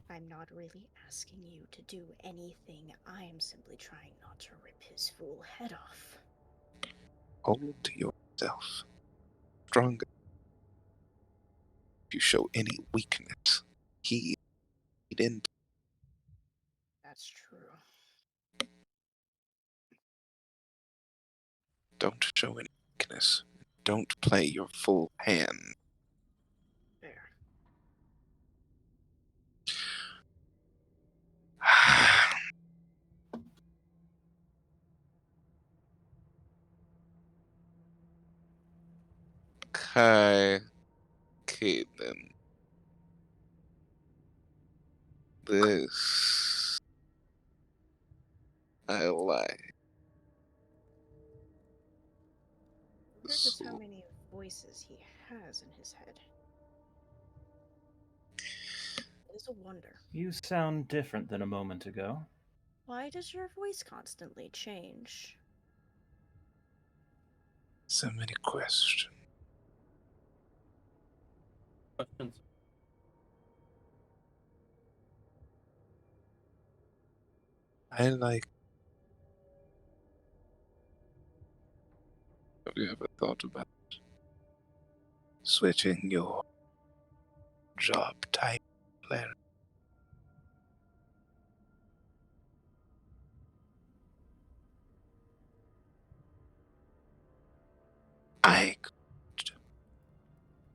I'm not really asking you to do anything. I am simply trying not to rip his fool head off. Hold to yourself. Stronger. If you show any weakness, heed into. That's true. Don't show any weakness. Don't play your full hand. Fair. Okay. Okay, then. This. I like. I wonder just how many voices he has in his head. It is a wonder. You sound different than a moment ago. Why does your voice constantly change? So many questions. Questions. I like. Have you ever thought about switching your job type, Larry? I could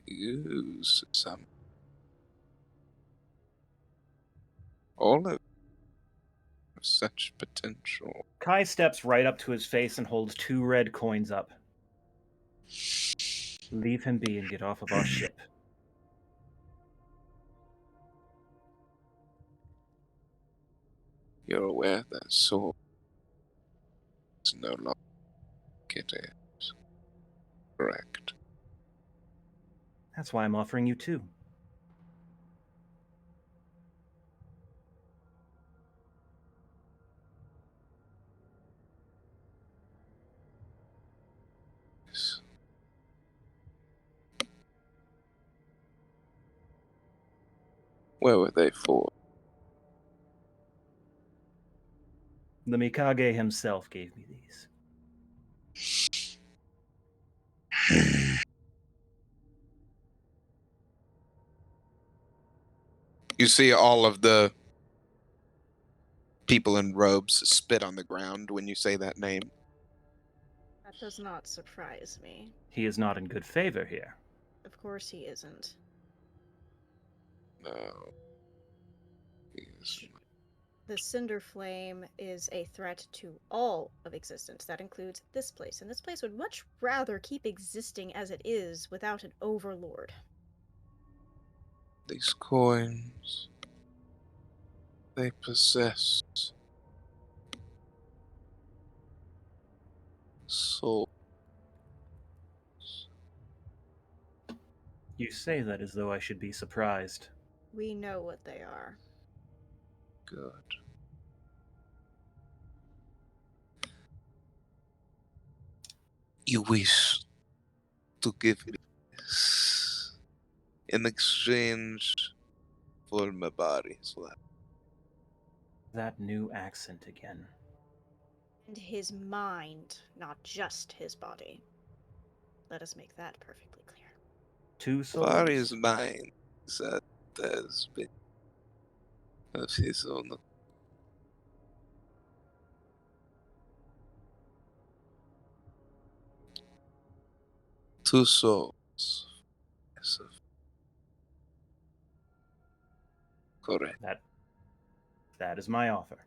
use some. All of such potential. Kai steps right up to his face and holds 2 red coins up. Leave him be and get off of our ship. You're aware that sword is no longer it is. Correct. That's why I'm offering you 2. Yes. Where were they for? The Mikage himself gave me these. You see all of the people in robes spit on the ground when you say that name. That does not surprise me. He is not in good favor here. Of course he isn't. No. He is Sh- The Cinder Flame is a threat to all of existence. That includes this place. And this place would much rather keep existing as it is without an overlord. these coins. They possess soul. You say that as though I should be surprised. We know what they are. Good. You wish to give it in exchange for Mabari's life. That new accent again. And his mind, not just his body. Let us make that perfectly clear. 2 souls. Mabari's mind has been of his own. Two souls. Yes, correct. That is my offer.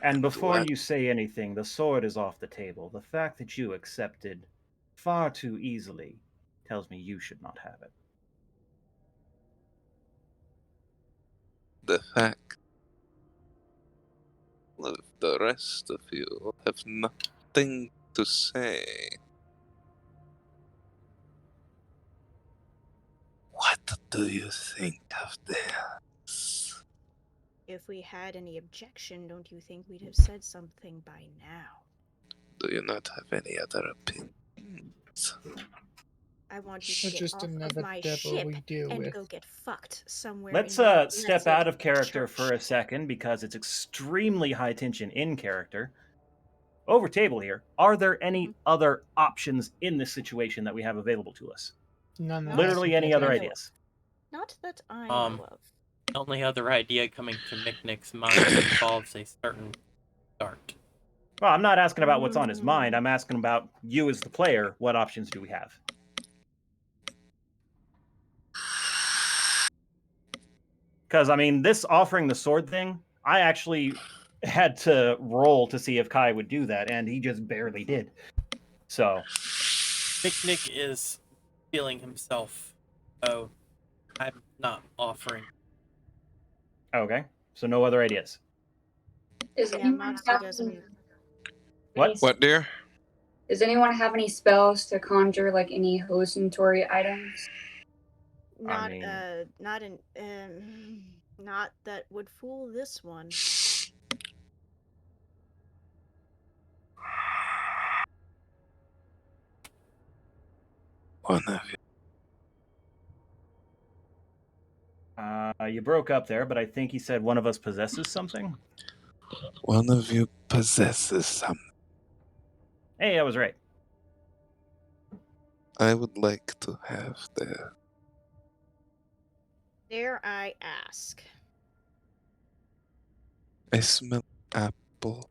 And before What? you say anything, the sword is off the table. The fact that you accepted far too easily tells me you should not have it. The fact of the rest of you have nothing to say. What do you think of this? If we had any objection, don't you think we'd have said something by now? Do you not have any other opinions? I want you So to get just off of another my devil ship we deal and with. go get fucked somewhere. Let's in your step blessed out of character church. for a second because it's extremely high tension in character. Over table here, are there any other options in this situation that we have available to us? None that Literally I any can other think know of. ideas? Not that I Um, know of. The only other idea coming to Micknick's mind involves a certain dart. Well, I'm not asking about what's on his mind. I'm asking about you as the player. What options do we have? Because, I mean, this offering the sword thing, I actually had to roll to see if Kai would do that, and he just barely did. So, Micknick is feeling himself. Oh, I'm not offering. okay. So, no other ideas. Does Yeah, anyone Moxie have doesn't. any, What? What, dear? does anyone have any spells to conjure like any hallucinatory items? Not mean- not in not that would fool this one. One of you. You broke up there, but I think he said one of us possesses something. One of you possesses something. Hey, I was right. I would like to have there. Dare I ask? I smell apple.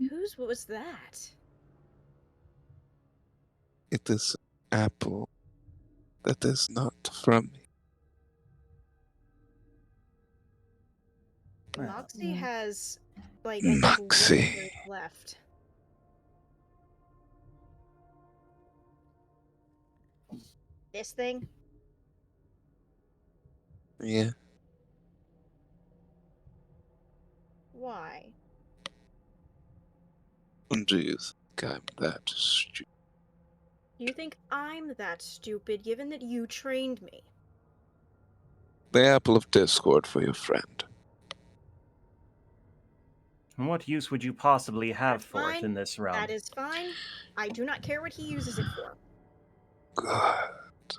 Whose was that? It is apple that is not from me. Well, Moxie has like Moxie. glimpses left. This thing? Yeah. Why? Do you think I'm that stupid? You think I'm that stupid given that you trained me? The apple of discord for your friend. what use would you possibly have That's for it fine. in this realm? That is fine. I do not care what he uses it for. Good.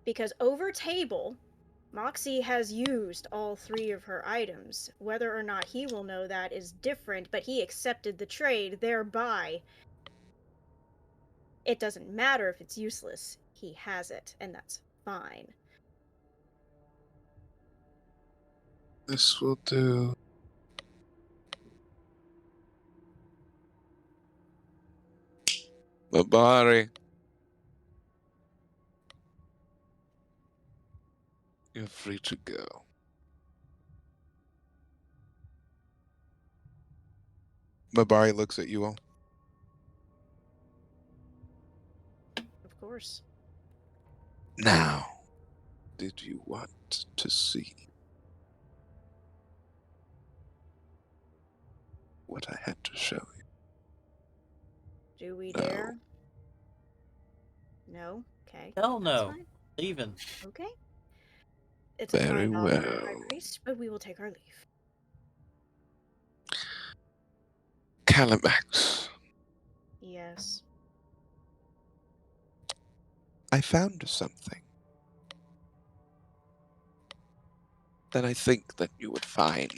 Because over table, Moxie has used all 3 of her items. Whether or not he will know that is different, but he accepted the trade, thereby it doesn't matter if it's useless. He has it, and that's fine. This will do. Mabari. You're free to go. Mabari looks at you all. Of course. Now, did you want to see what I had to show you? Do we No. dare? No? Okay. Hell That's no. fine. Leaving. Okay. It's a Very fine offer, High well. Priest, but we will take our leave. Calimax, Yes. I found something that I think that you would find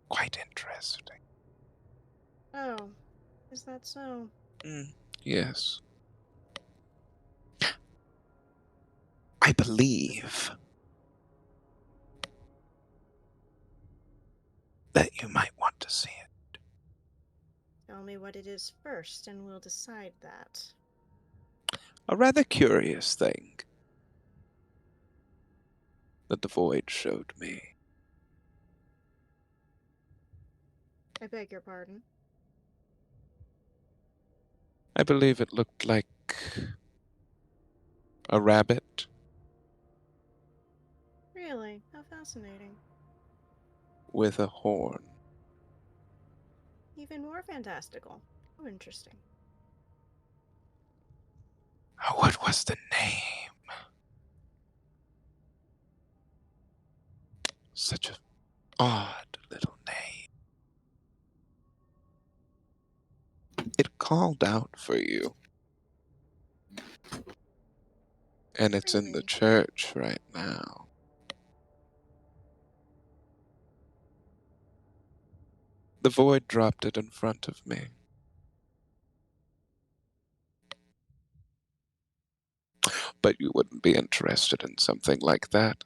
quite interesting. Oh, is that so? Yes. I believe that you might want to see it. Tell me what it is first, and we'll decide that. A rather curious thing that the void showed me. I beg your pardon. I believe it looked like a rabbit Really? How fascinating. with a horn. Even more fantastical. How interesting. What was the name? Such an odd little name. It called out for you. And it's in the Really? church right now. The void dropped it in front of me. But you wouldn't be interested in something like that.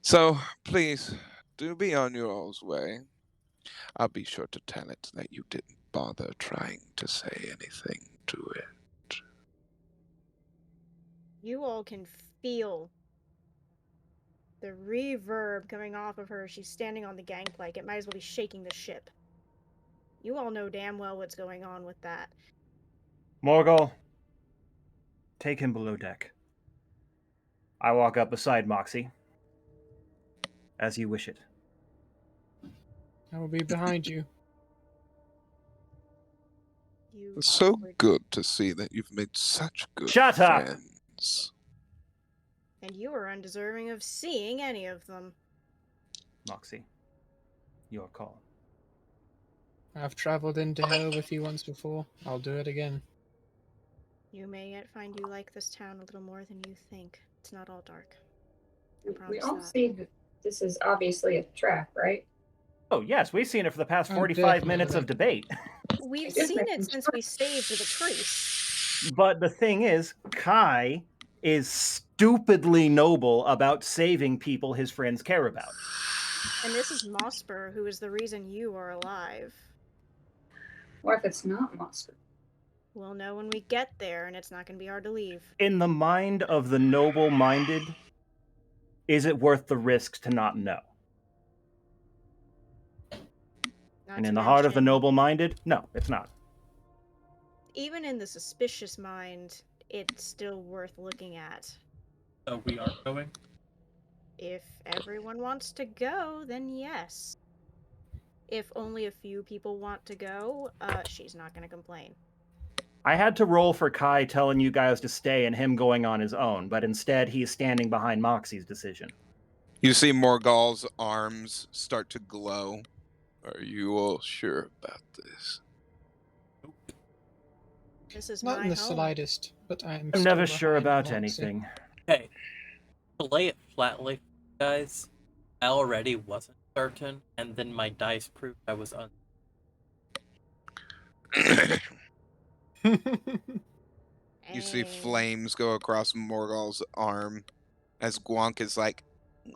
So, please, do be on your all's way. I'll be sure to tell it that you didn't bother trying to say anything to it. You all can feel the reverb coming off of her. She's standing on the gangplank. It might as well be shaking the ship. You all know damn well what's going on with that. Morgul, take him below deck. I walk up beside Moxie. As you wish it. I will be behind you. You It's so awkward. good to see that you've made such good Shut up! friends. And you are undeserving of seeing any of them. Moxie, your call. I've traveled into hell with you once before. I'll do it again. You may yet find you like this town a little more than you think. It's not all dark. I We promise all that. see that this is obviously a trap, right? Oh, yes, we've seen it for the past Oh, 45 minutes of definitely. debate. We've Just seen it making since sure. we saved the priest. But the thing is, Kai is stupidly noble about saving people his friends care about. And this is Mosper, who is the reason you are alive. What if it's not monster? We'll know when we get there, and it's not going to be hard to leave. In the mind of the noble-minded, is it worth the risk to not know? Not And to in the heart of the mention, noble-minded, no, it's not. even in the suspicious mind, it's still worth looking at. So we are going. If everyone wants to go, then yes. If only a few people want to go, she's not going to complain. I had to roll for Kai telling you guys to stay and him going on his own, but instead he's standing behind Moxie's decision. You see Morgal's arms start to glow. Are you all sure about this? This is Not my in the home. slightest, but I am I'm still never sure behind about Moxie. anything. Okay, to lay it flatly, guys, I already wasn't certain, and then my dice proved I was You see And flames go across Morgal's arm as Gwonk is like,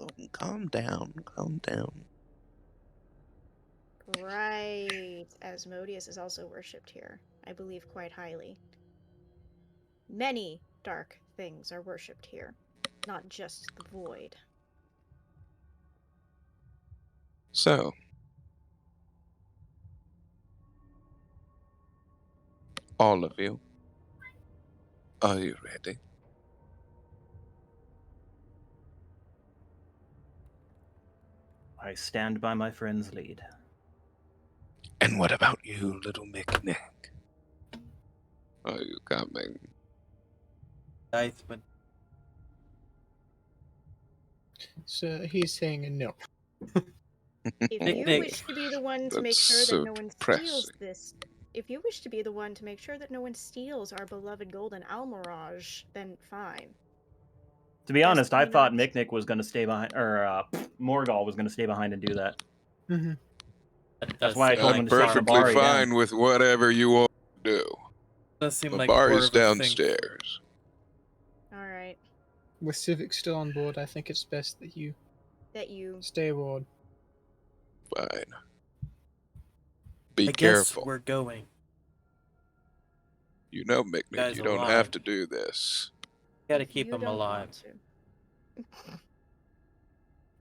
"Oh, calm down, calm down." right, Asmodeus is also worshipped here, I believe quite highly. Many dark things are worshipped here, not just the void. So, all of you, are you ready? I stand by my friend's lead. And what about you, little Mick-Nick? Are you coming? dice, but So he's saying a no. If you Nick. wish to be the one to make That's sure that so no one depressing. steals this, if you wish to be the one to make sure that no one steals our beloved golden almirage, then fine. To be Just honest, I do thought not- Miknik was going to stay behind, or Morgul was going to stay behind and do that. Mm-hmm. That That's does why I seem told like him to stay at the perfectly bar again. fine with whatever you want to do. Does seem The like bar more is of a thing. downstairs. Alright. With Civic still on board, I think it's best that you That you stay aboard. Fine. Be I guess careful. we're going. You know, Micknick, Guys you don't alive. have to do this. Gotta keep you them don't alive. want to.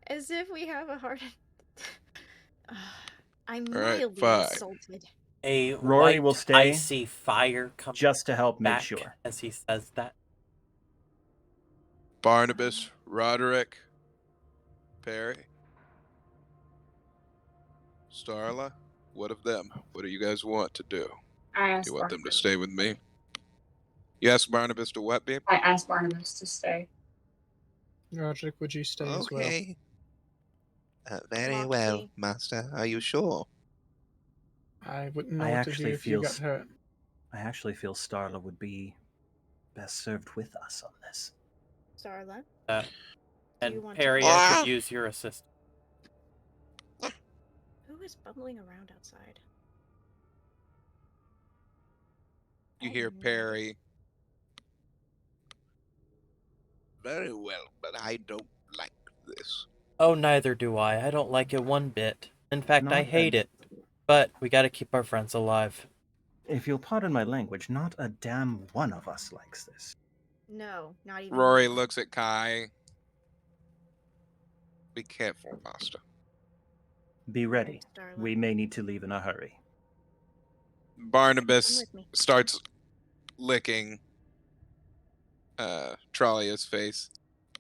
As if we have a heart. I'm All right, mildly fine. insulted. A Rory white, will stay icy fire comes just to help make back sure. as he says that. Barnabas, Roderick, Perry, Starla, what of them? What do you guys want to do? I asked You want them to Barnabas. stay with me? You asked Barnabas to what, babe? I asked Barnabas to stay. Roderick, would you stay as well? Okay. Very Locked well, me. Master. Are you sure? I wouldn't know I what to do actually if you feel got hurt. I actually feel Starla would be best served with us on this. Starla, Uh, Do and you want to- Perry, I could use your assist. who is bumbling around outside? You I hear have no Perry. Very well, but I don't like this. Oh, neither do I. I don't like it one bit. In fact, I Not hate a- it. But we gotta keep our friends alive. If you'll pardon my language, not a damn one of us likes this. No, not even Rory you. looks at Kai. Be careful, Master. Be ready. Starla. We may need to leave in a hurry. Come Barnabas with me. starts licking Trollia's face.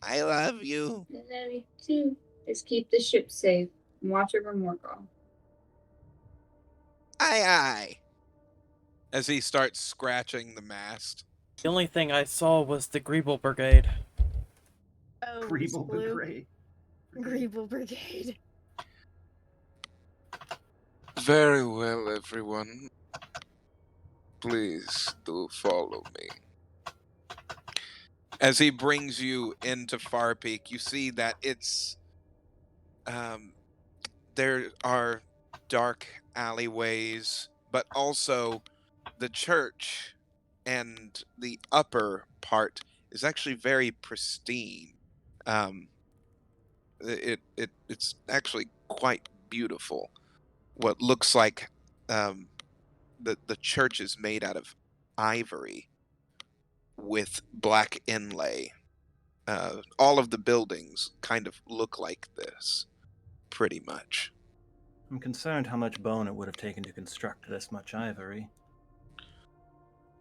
I love you. And then we too. Just keep the ship safe and watch over Morgul. Aye, aye. As he starts scratching the mast. The only thing I saw was the Greeble Brigade. Oh, Greeble blue. Brigade. Greeble Brigade. Very well, everyone. Please do follow me. As he brings you into Far Peak, you see that it's there are dark alleyways, but also the church and the upper part is actually very pristine. It's actually quite beautiful. What looks like the church is made out of ivory with black inlay. All of the buildings kind of look like this, pretty much. I'm concerned how much bone it would have taken to construct this much ivory.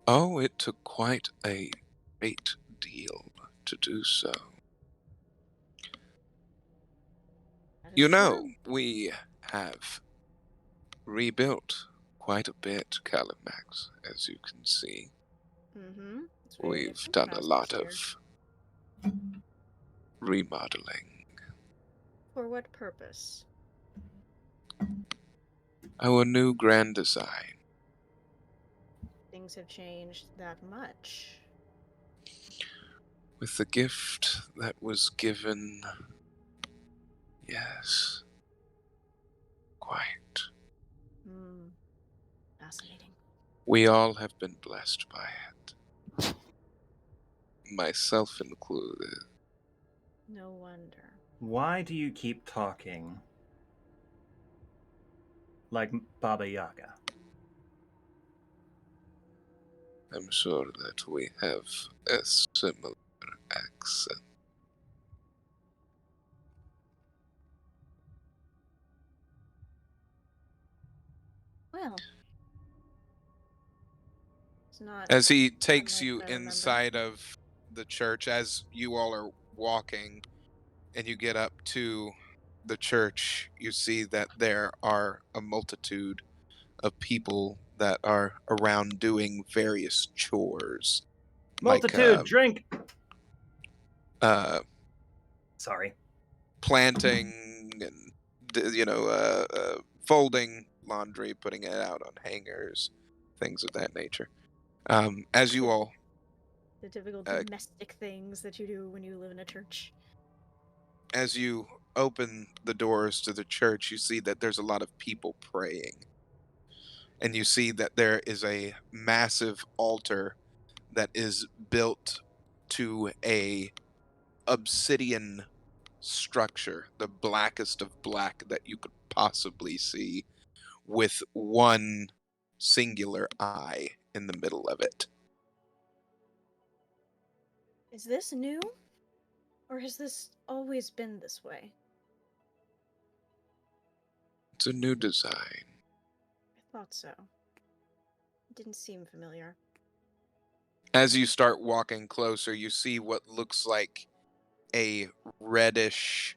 Oh, it took quite a great deal to do so. That is You know, true. we have rebuilt quite a bit, Calimax, as you can see. Mm-hmm. It's very We've different done a Master's lot here. of remodeling. For what purpose? Our new grand design. Things have changed that much. With the gift that was given, yes, quite. Hmm. Fascinating. We all have been blessed by it, myself included. No wonder. Why do you keep talking like Baba Yaga? I'm sure that we have a similar accent. Well. It's not As he takes unlike you I remember. inside of the church, as you all are walking and you get up to the church, you see that there are a multitude of people that are around doing various chores. Multitude, Like, drink! uh, Sorry. planting and folding laundry, putting it out on hangers, things of that nature. As you all, The typical Uh, domestic things that you do when you live in a church. as you open the doors to the church, you see that there's a lot of people praying. And you see that there is a massive altar that is built to a obsidian structure, the blackest of black that you could possibly see, with one singular eye in the middle of it. Is this new? Or has this always been this way? It's a new design. I thought so. It didn't seem familiar. As you start walking closer, you see what looks like a reddish,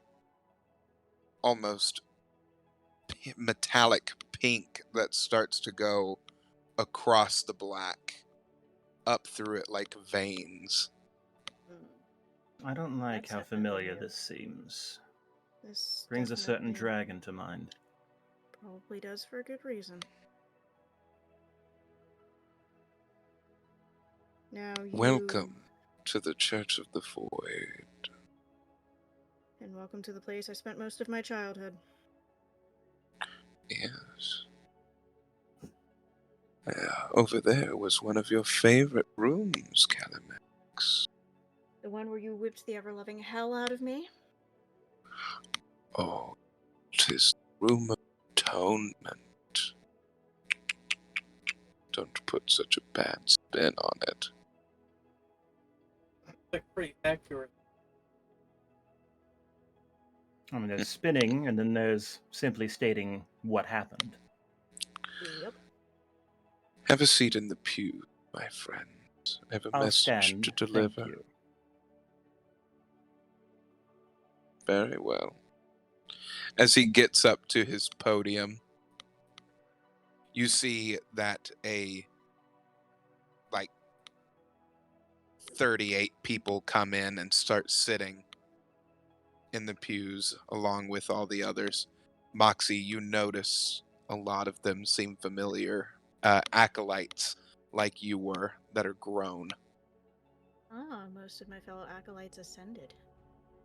almost metallic pink that starts to go across the black, up through it like veins. I don't like That's how definitely familiar new. this seems. This Brings a certain definitely dragon to mind. probably does for a good reason. Now you... Welcome to the Church of the Void. And welcome to the place I spent most of my childhood. Yes. Over there was one of your favorite rooms, Calimax. The one where you whipped the ever-loving hell out of me? Oh, 'tis the room of atonement. Don't put such a bad spin on it. Like pretty accurate. I mean, there's spinning, and then there's simply stating what happened. Yep. Have a seat in the pew, my friend. I have a I'll message stand, to thank deliver. you. Very well. As he gets up to his podium, you see that a 38 people come in and start sitting in the pews along with all the others. Moxie, you notice a lot of them seem familiar. Acolytes like you were that are grown. Ah, most of my fellow acolytes ascended.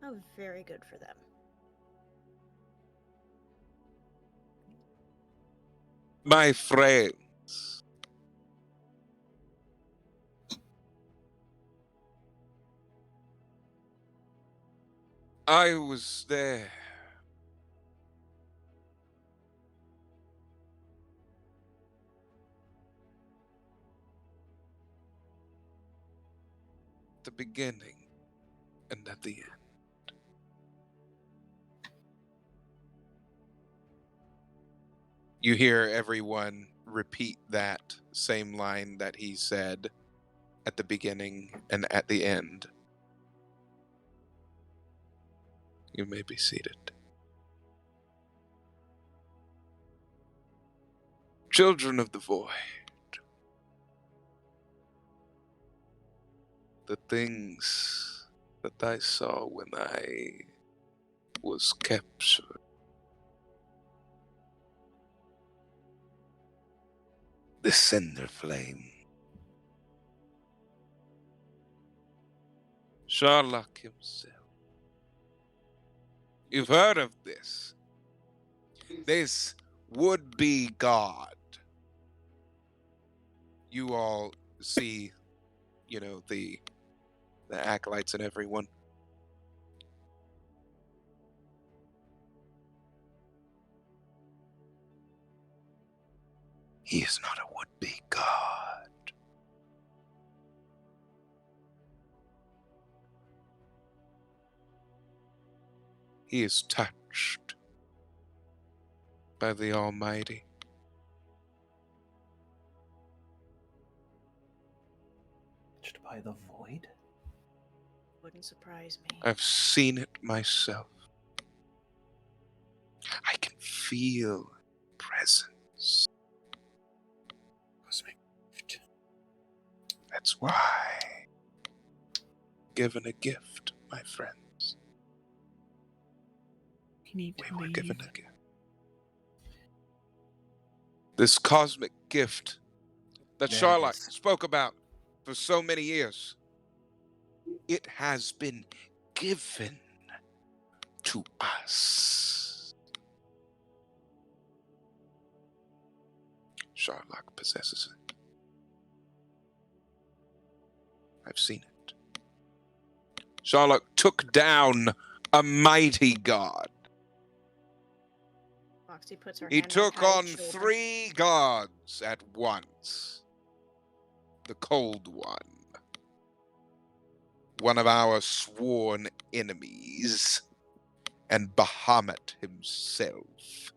Oh, very good for them. My friends, I was there. At the beginning and at the end. You hear everyone repeat that same line that he said at the beginning and at the end. You may be seated. Children of the Void, the things that I saw when I was captured. The Cinder Flame. Sherlock himself. You've heard of this. This would-be god. You all see, the acolytes and everyone. He is not a would-be god. He is touched by the Almighty. Touched by the void? Wouldn't surprise me. I've seen it myself. I can feel presence. Cosmic gift. That's why. Given a gift, my friends. You need to We were leave. given a gift. This cosmic gift that There it Charlotte is. spoke about for so many years, it has been given to us. Charlotte possesses it. I've seen it. Charlotte took down a mighty god. Foxy puts her He hand took on on Kai's shoulder. 3 gods at once. The Cold one of our sworn enemies, and Bahamut himself.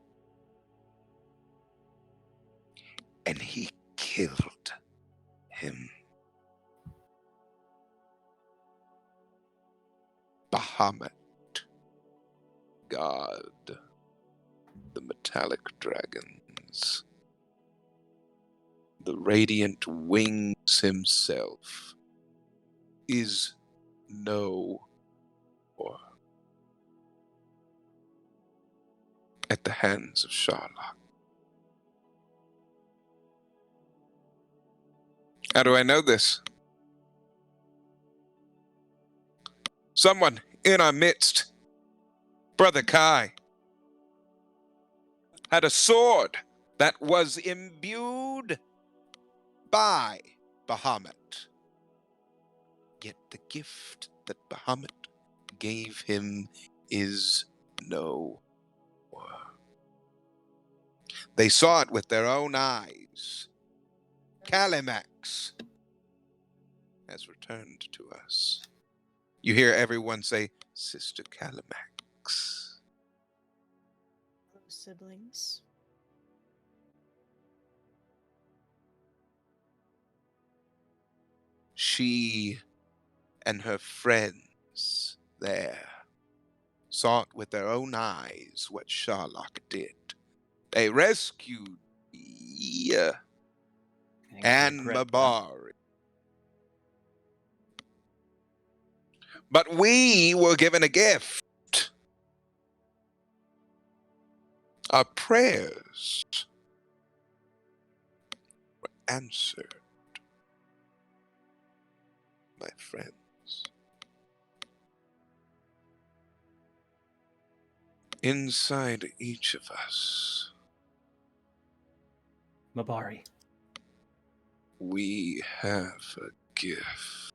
And he killed him. Bahamut, God, the metallic dragons, the radiant wings himself, is no more at the hands of Charlotte. How do I know this? Someone in our midst, Brother Kai, had a sword that was imbued by Bahamut. Yet the gift that Bahamut gave him is no more. They saw it with their own eyes. Calimax has returned to us. You hear everyone say, Sister Calimax. Hello, siblings. She and her friends there saw it with their own eyes what Sherlock did. They rescued me and Regret that. Mabari. But we were given a gift. Our prayers were answered, my friends. Inside each of us, Mabari. we have a gift.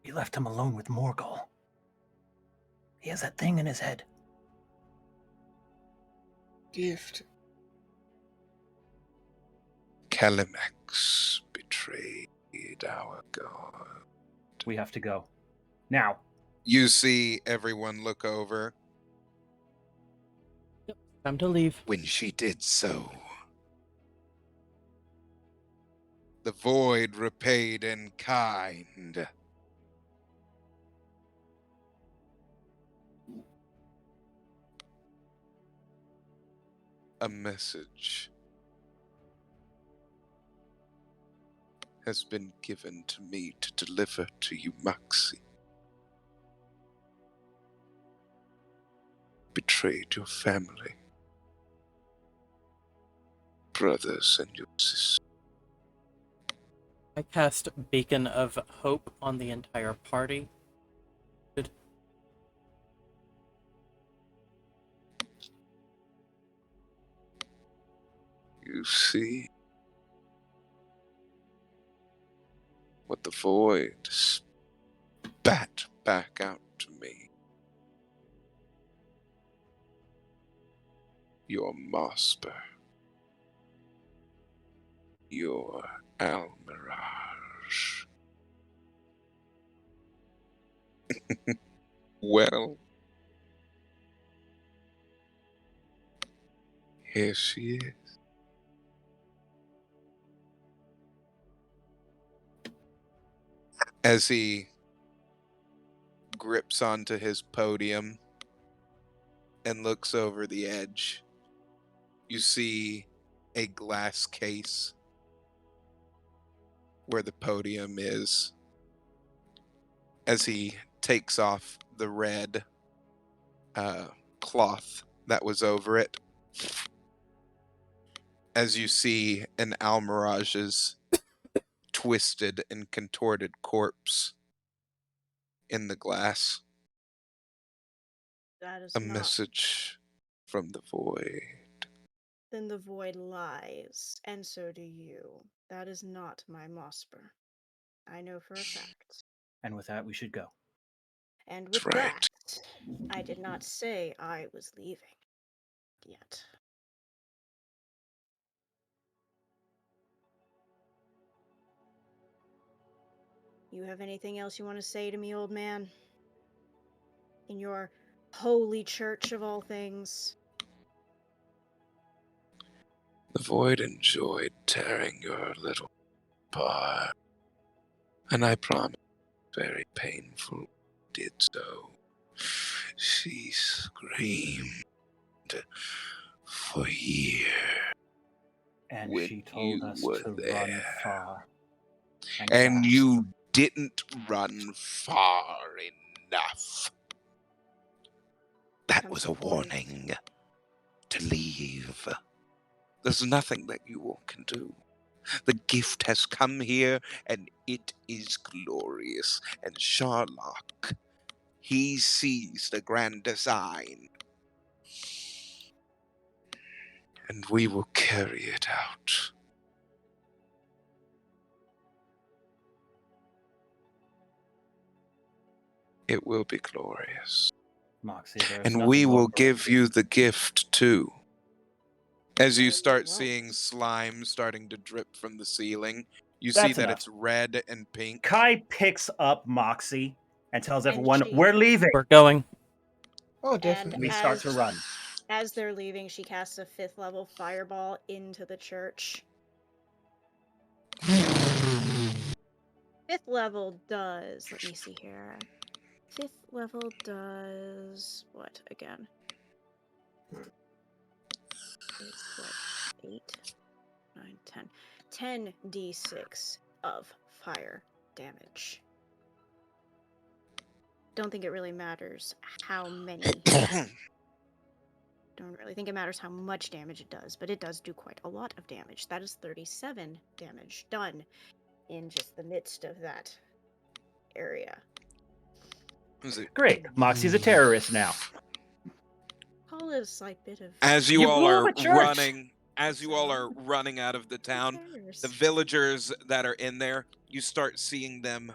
We left him alone with Morgul. He has that thing in his head. Gift. Calimax betrayed our god. We have to go. Now. You see everyone look over. Time to leave. When she did so, the void repaid in kind. A message has been given to me to deliver to you, Maxie. Betrayed your family, brothers, and your sisters. I cast Beacon of Hope on the entire party. You see what the void spat back out to me. Your Mosper, your Almirage. Well, here she is. As he grips onto his podium and looks over the edge, you see a glass case where the podium is. As he takes off the red cloth that was over it, as you see an Almirage's twisted and contorted corpse in the glass. That is A not. message from the void. Then the void lies, and so do you. That is not my Mosper. I know for a fact. And with that, we should go. And with That's right. that, I did not say I was leaving yet. You have anything else you want to say to me, old man? In your holy church of all things? The void enjoyed tearing your little apart, and I promise, very painful, did so. She screamed for years. And when she told you us were to there. run far. And fast. you didn't run far enough. That Comes was the a point. warning to leave. There's nothing that you all can do. The gift has come here, and it is glorious. And Sherlock, he sees the grand design. And we will carry it out. It will be glorious. Moxie, there's And nothing we more will for us give to you the gift too. As you No, you start won't. seeing slime starting to drip from the ceiling, you That's see that enough. it's red and pink. Kai picks up Moxie and tells And everyone, she- "We're leaving." We're going. Oh, And definitely. We start to run. As they're leaving, she casts a 5th level fireball into the church. 5th level does. Let me see here. 5th level does what again? It's what? 8, 9, 10. 10d6 of fire damage. Don't think it really matters how many. Don't really think it matters how much damage it does, but it does do quite a lot of damage. That is 37 damage done in just the midst of that area. Great. Moxie's a terrorist now. Call it a slight bit of. As you You all blew are up a church! running out of the town, terrors. the villagers that are in there, you start seeing them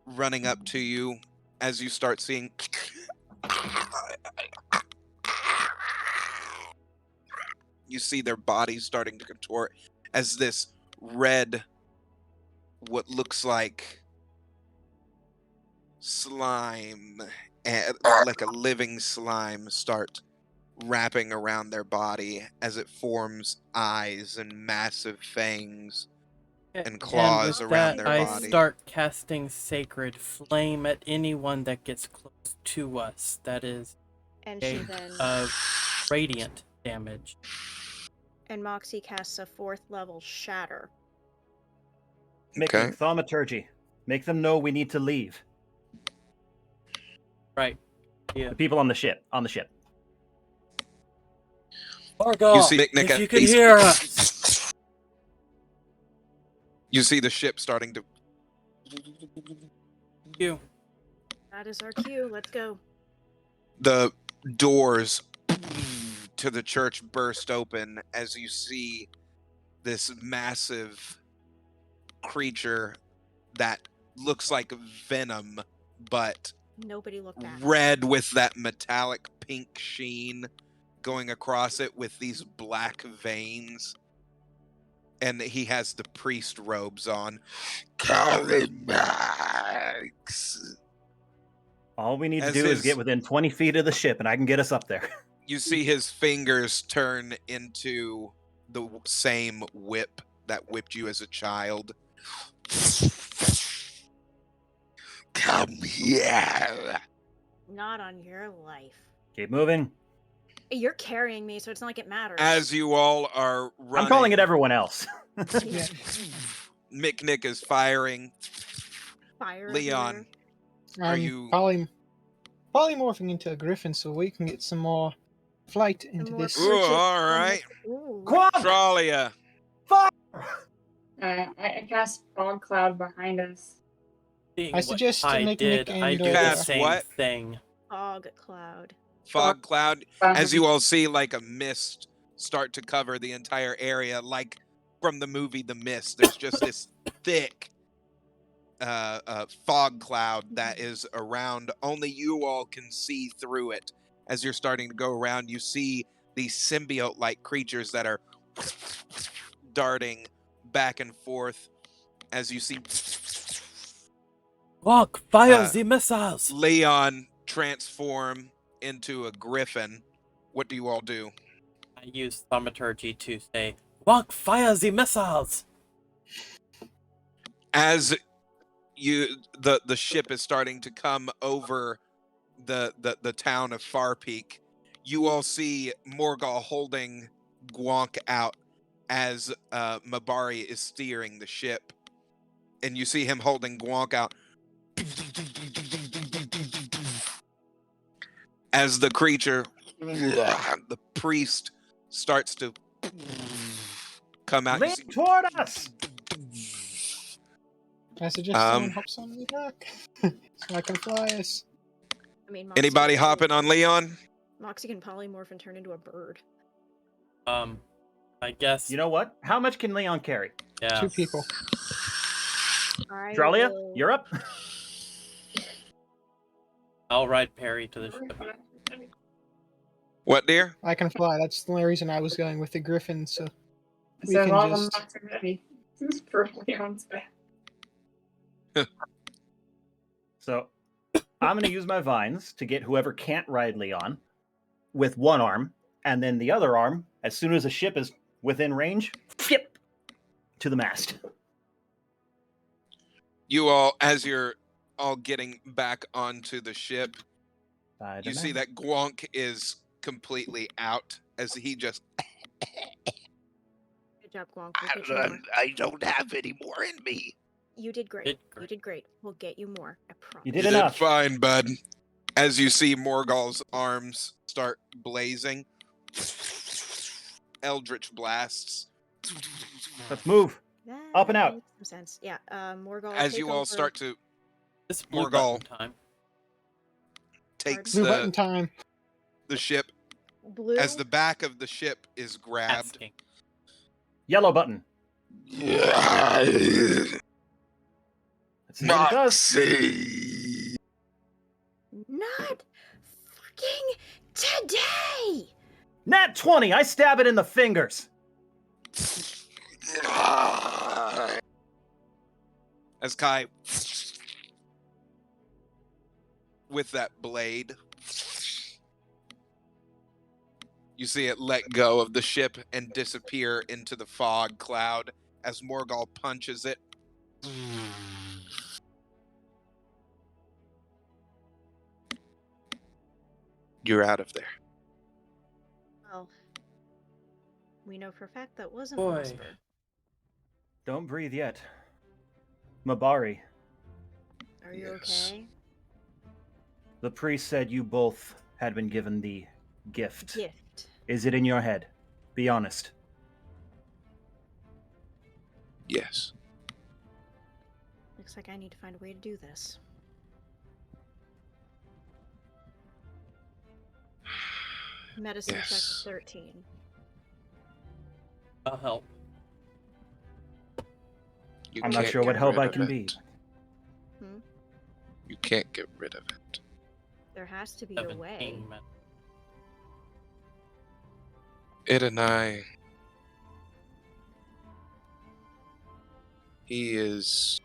running up to you. As you start seeing you see their bodies starting to contort as this red, what looks like slime, like a living slime, start wrapping around their body as it forms eyes and massive fangs and claws with around that, their I body. start casting Sacred Flame at anyone that gets close to us. That is And she a then. radiant damage. And Moxie casts a 4th level shatter. Making Okay. thaumaturgy. Make them know we need to leave. Right. Yeah. The people on the ship. On the ship. Argal, You see Nick if at you can least- hear us. You see the ship starting to. You. That is our cue. Let's go. The doors to the church burst open as you see this massive creature that looks like venom, but Nobody look back. red with that metallic pink sheen going across it with these black veins. And he has the priest robes on. Calvin Max. All we need to As do is his- get within 20 feet of the ship, and I can get us up there. You see his fingers turn into the same whip that whipped you as a child. Come here. Not on your life. Keep moving. You're carrying me, so it's not like it matters. As you all are running, I'm calling it everyone else. Yeah. Mick Nick is firing. Fire Leon, everywhere. are you? Polymorphing into a griffin so we can get some more flight into more this. Ooh, all right. Ooh. Quack! Tralia. Fire! I cast fog cloud behind us. Seeing I what suggest I Nick did, I and, do the Cast same what? thing. Fog cloud. Fog cloud. Behind As you all see, like a mist start to cover the entire area, like from the movie The Mist. There's just this thick fog cloud that is around. Only you all can see through it. As you're starting to go around, you see these symbiote-like creatures that are darting back and forth. As you see Walk, fire Uh, the missiles! Leon transform into a griffin, what do you all do? I use thaumaturgy to say, Walk, fire the missiles! As the ship is starting to come over the town of Far Peak, you all see Morgal holding Gwonk out as Mabari is steering the ship, and you see him holding Gwonk out as the creature, the priest, starts to come out. Lean toward us! I suggest someone hops on the back so I can fly us. I mean, Moxie Anybody can hopping on Leon? Moxie can polymorph and turn into a bird. I guess, You know what? How much can Leon carry? yeah. 2 people. I Dralia, will... you're up. I'll ride Perry to the ship. What, dear? I can fly. That's the only reason I was going with the griffin. So we So can all just. the knocks are ready. This is for Leon's back. So I'm going to use my vines to get whoever can't ride Leon with one arm, and then the other arm, as soon as the ship is within range, flip to the mast. You all, as you're all getting back onto the ship, you see that Gwonk is completely out as he just. Good job, Gwonk. We'll get you more. I don't have any more in me. You did great. Did You great. did great. We'll get you more. I promise. You did You enough. did fine, bud. As you see Morgal's arms start blazing, eldritch blasts. Let's move. That Up and out. makes some sense. Yeah. Morgal. As take you all over. start to This blue Morgal. button time. takes Blue button time. the ship Blue. as the back of the ship is grabbed. Asking. Yellow button. Let's see what it does. Moxie. Not fucking today. Nat 20. I stab it in the fingers. As Kai, with that blade, you see it let go of the ship and disappear into the fog cloud as Morgal punches it. You're out of there. Well, we know for a fact that wasn't Boy. Whisper. Don't breathe yet. Mabari, Are you Yes. okay? the priest said you both had been given the gift. Gift. Is it in your head? Be honest. Yes. Looks like I need to find a way to do this. Medicine check Yes. 13. I'll help. You I'm not can't sure what get help rid I of can it. be. You can't get rid of it. There has to be a way. 17 men. It and I. He is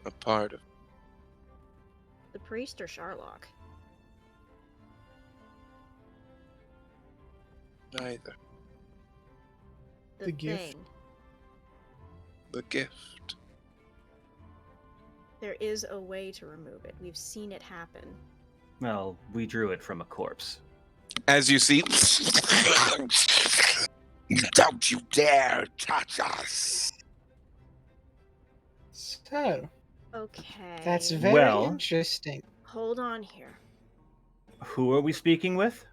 a part of The priest or Sharlock? neither. The The gift. thing. The gift. There is a way to remove it. We've seen it happen. Well, we drew it from a corpse. As you see, don't you dare touch us. So, Okay. that's very Well- interesting. Hold on here. Who are we speaking with?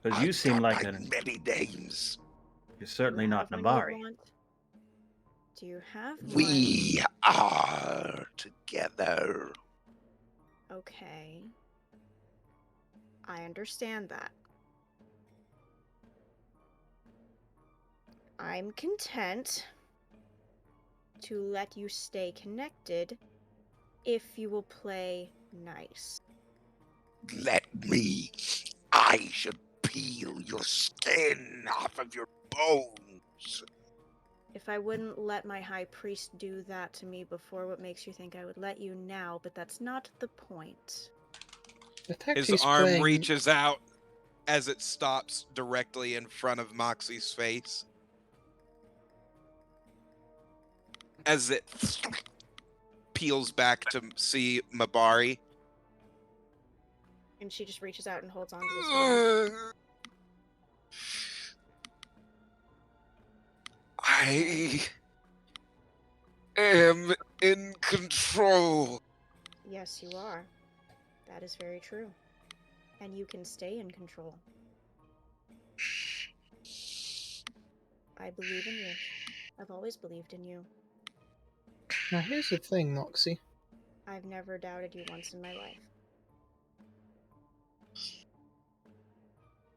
Because you seem like by an. many names. You're certainly Do you not have one you Nabari. want? Do you have one? We are together. Okay. I understand that. I'm content to let you stay connected if you will play nice. Let me. I should peel your skin off of your bones. If I wouldn't let my high priest do that to me before, what makes you think I would let you now? But that's not the point. The fact His he's arm playing, reaches out as it stops directly in front of Moxie's face. As it peels back to see Mabari. And she just reaches out and holds onto his hand. I am in control. Yes, you are. That is very true. And you can stay in control. I believe in you. I've always believed in you. now here's the thing, Moxie. I've never doubted you once in my life.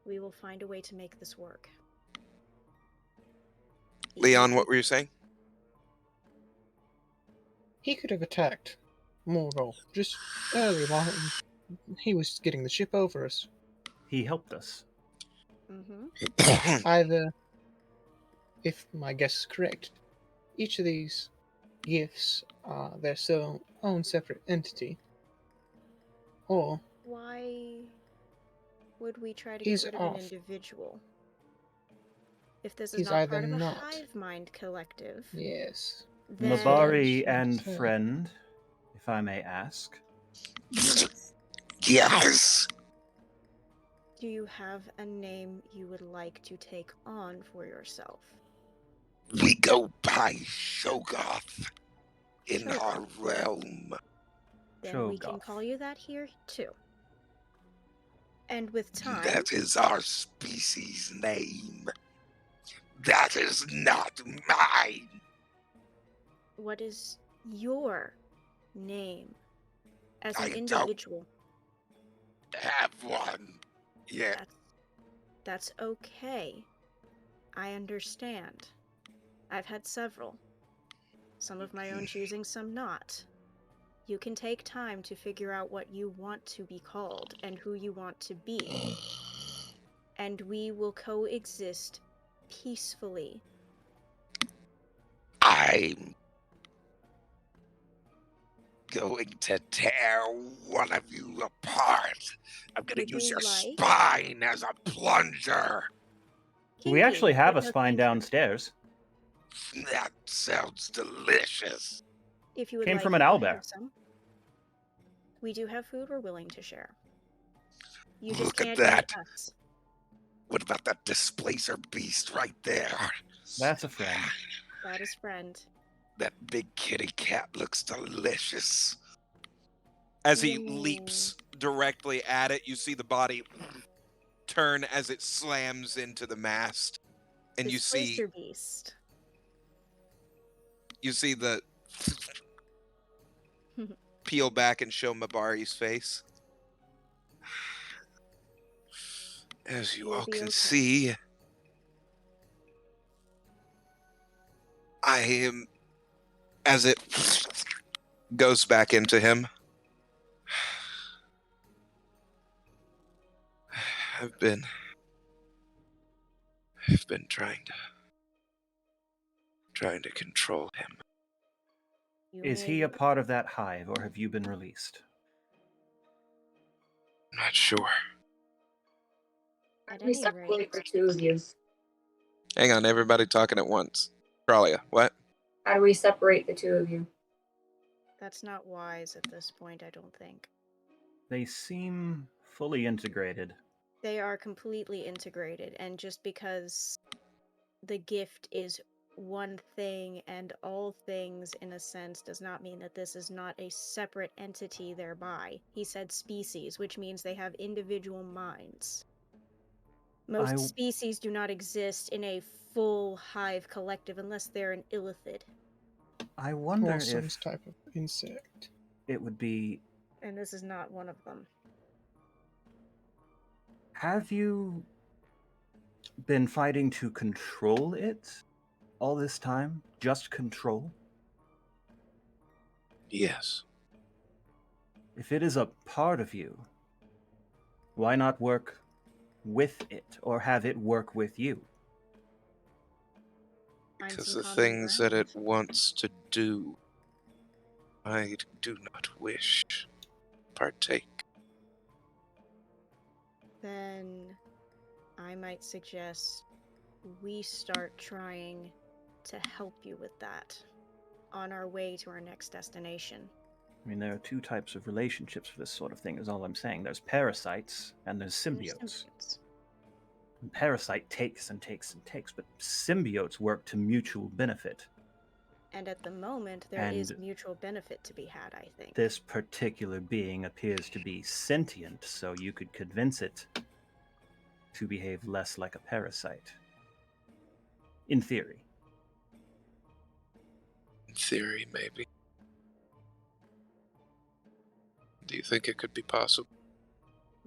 We will find a way to make this work. Leon, what were you saying? He could have attacked Morgul just earlier while he was getting the ship over us. He helped us. Mm-hmm. Either, if my guess is correct, each of these gifts are their own separate entity, or Why would we try to he's get rid of an off. individual? If this is He's not either part of a not. hive mind collective, Yes. then That's what I was Mabari trying to and say. friend, if I may ask. Yes. do you have a name you would like to take on for yourself? We go by Shogoth in Shogoth. our realm. Then we can Shogoth. call you that here too. And with time, That is our species name. That is not mine. what is your name as an I don't individual? have one yet. That's okay. I understand. I've had several. Some of my own choosing, some not. You can take time to figure out what you want to be called and who you want to be. And we will coexist peacefully. I'm going to tear one of you apart. I'm going Would to use you your like- spine as a plunger. We actually have a but no, spine thank you. downstairs. That sounds delicious. If you would Came like, from an you can owlbear. have some. We do have food we're willing to share. You just Look at can't that. eat us. What about that displacer beast right there? That's a friend. That is friend. That big kitty cat looks delicious. As he Yummy. leaps directly at it, you see the body turn as it slams into the mast. And you see Displacer beast. the peel back and show Mabari's face. As you You'll all be can okay. see, I am, as it goes back into him, I've been trying to control him. You Is may he a part of that hive, or have you been released? I'm not sure. At We any separate rate, the two of you. Hang on, everybody talking at once. Kralia, what? How do we separate the two of you? that's not wise at this point, I don't think. They seem fully integrated. They are completely integrated, and just because the gift is one thing and all things in a sense does not mean that this is not a separate entity thereby. He said species, which means they have individual minds. Most species do not exist in a full hive collective unless they're an illithid. I wonder Or some if type of insect. it would be. And this is not one of them. Have you been fighting to control it all this time? Just control? Yes. If it is a part of you, why not work with it or have it work with you? Find Because some the common things that ground. it wants to do, I do not wish partake. Then I might suggest we start trying to help you with that on our way to our next destination. I mean, there are two types of relationships for this sort of thing, is all I'm saying. There's parasites and there's And they're symbiotes. symbiotes. And parasite takes and takes and takes, but symbiotes work to mutual benefit. And at the moment, there is And mutual benefit to be had, I think. this particular being appears to be sentient, so you could convince it to behave less like a parasite. In theory. In theory, maybe. Do you think it could be possible?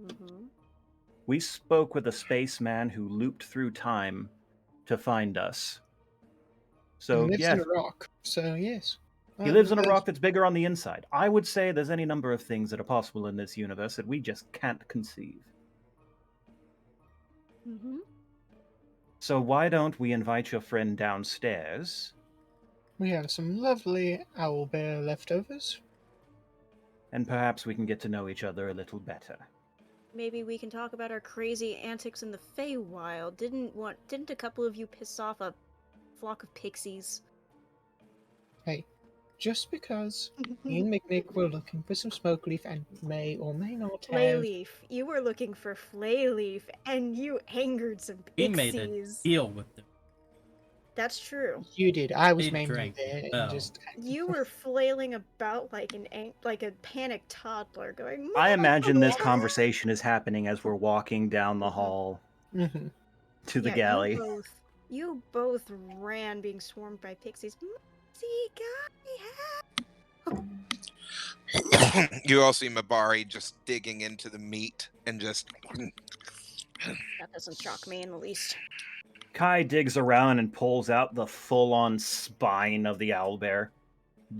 Mm-hmm. We spoke with a spaceman who looped through time to find us. So, He lives yeah, in a rock, so yes. he lives in a rock that's bigger on the inside. I would say there's any number of things that are possible in this universe that we just can't conceive. Mm-hmm. So why don't we invite your friend downstairs, We have some lovely owlbear leftovers. and perhaps we can get to know each other a little better. Maybe we can talk about our crazy antics in the Feywild. Didn't a couple of you piss off a flock of pixies? Hey, just because me and McNick were looking for some smoke leaf and may or may not have... Flayleaf. You were looking for Flayleaf, and you angered some He made a pixies. deal with them. That's true. You did. I was He mainly drank there well. and just... You were flailing about like a panicked toddler, going. I imagine this "Mama!" conversation is happening as we're walking down the hall Mhm. to the Yeah, galley. You both ran being swarmed by pixies. You all see Mabari just digging into the meat and just. That doesn't shock me in the least. Kai digs around and pulls out the full-on spine of the owlbear,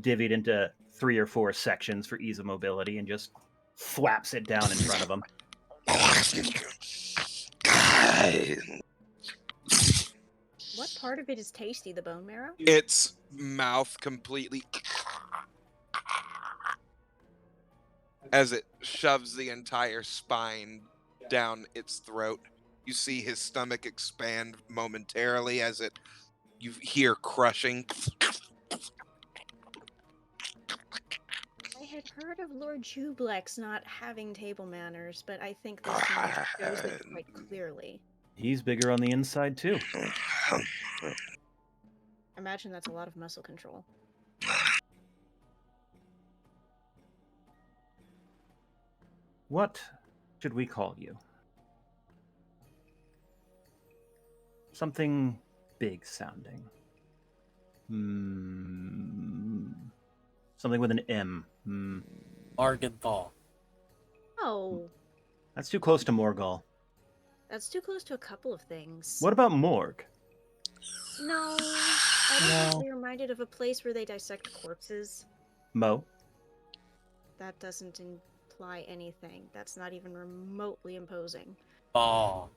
divvied into 3 or 4 sections for ease of mobility, and just thwaps it down in front of him. What part of it is tasty? The bone marrow? Its mouth completely. As it shoves the entire spine down its throat. You see his stomach expand momentarily as you hear crushing. I had heard of Lord Jublex not having table manners, but I think this one shows it quite clearly. He's bigger on the inside, too. Imagine that's a lot of muscle control. What should we call you? Something big sounding. Something with an M. Argenthal. Oh, That's too close to Morgul. that's too close to a couple of things. What about Morg? No, I don't No. be reminded of a place where they dissect corpses. Mo? That doesn't imply anything. That's not even remotely imposing. Ball.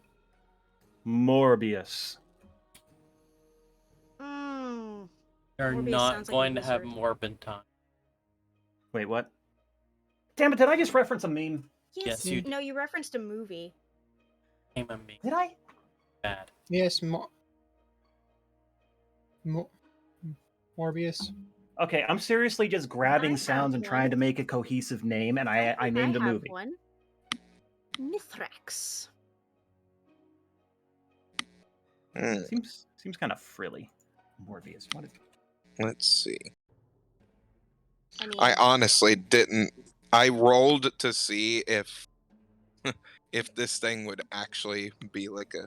Morbius. Mmm. You're Morbius not sounds like a going to have wizard. Morbid time. Wait, what? Damn it, did I just reference a meme? Yes, you did. No, you referenced a movie. Name of me. Did I? Bad. Yes, Morbius. Okay, I'm seriously just grabbing I have sounds and trying one. to make a cohesive name, and I named a have movie. one. Mithrax. Seems kind of frilly. Morbius. What is... Let's see. I mean, I honestly didn't. I rolled to see if this thing would actually be like a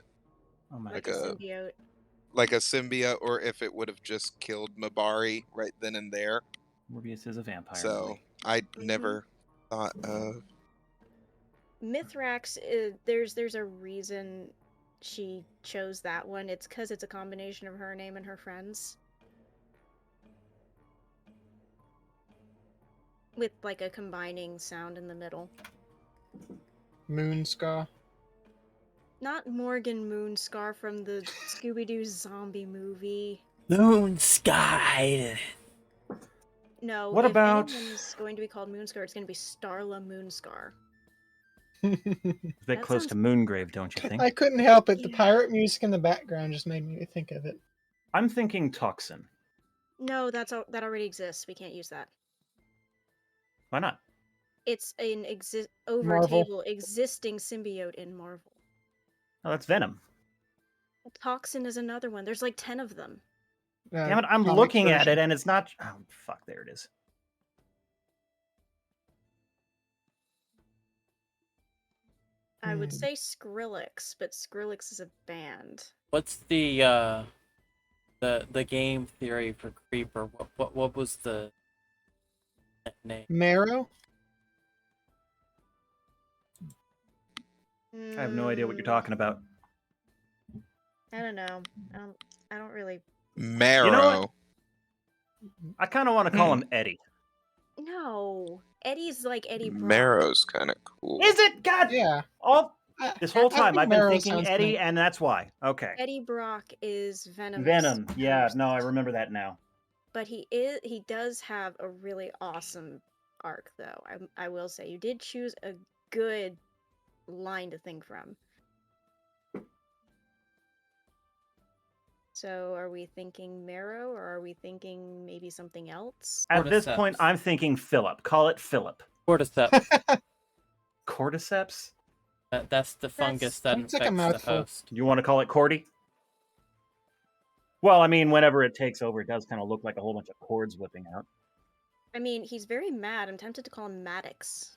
Oh my Like Like a god. symbiote. like a symbiote, or if it would have just killed Mabari right then and there. Morbius is a vampire So movie. I Mhm. never thought of. Mithrax, there's a reason she chose that one. It's because it's a combination of her name and her friends. With like a combining sound in the middle. Moonscar. Not Morgan Moonscar from the Scooby-Doo zombie movie. Moon Sky. No, What if about- anyone's going to be called Moonscar, it's going to be Starla Moonscar. A bit That close sounds- to Moongrave, don't you think? I couldn't help it. The Yeah. pirate music in the background just made me think of it. I'm thinking Toxin. No, that already exists. We can't use that. Why not? It's an over Marvel. table existing symbiote in Marvel. Oh, that's Venom. Toxin is another one. There's like 10 of them. Damn it, I'm comic looking at version. it and it's not. Oh, fuck, there it is. I would Hmm. say Skrillex, but Skrillex is a band. What's the game theory for Creeper? What was the name? Marrow? I have no idea what you're talking about. I don't know. I don't really. Marrow. You know what? I kind of want to call him Eddie. No, Eddie's like Eddie Brock. Marrow's kind of cool. Is it? God! Yeah. All this whole I time think I've been Marrow thinking sounds Eddie, neat. and that's why. Okay. Eddie Brock is Venom's Venom. Yeah, ghost, no, I remember that now. but he does have a really awesome arc, though. I will say you did choose a good line to think from. So, are we thinking Marrow, or are we thinking maybe something else? At this Cordyceps. point, I'm thinking Philip. Call it Philip. Cordyceps. Cordyceps? That's the fungus that That's like a infects the mouthful. host. You want to call it Cordy? Well, I mean, whenever it takes over, it does kind of look like a whole bunch of cords whipping out. I mean, he's very mad. I'm tempted to call him Maddox.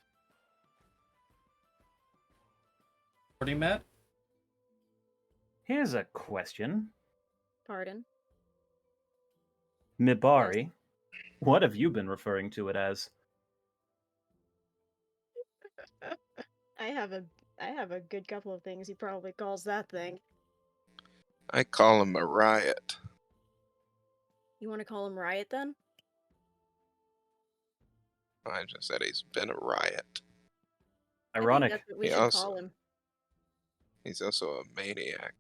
Cordy Matt? Here's a question. Pardon. Mibari, what have you been referring to it as? I have a good couple of things he probably calls that thing. I call him a riot. You want to call him Riot then? I just said he's been a riot. I think Ironic. that's what we He should also- call him. He's also a maniac.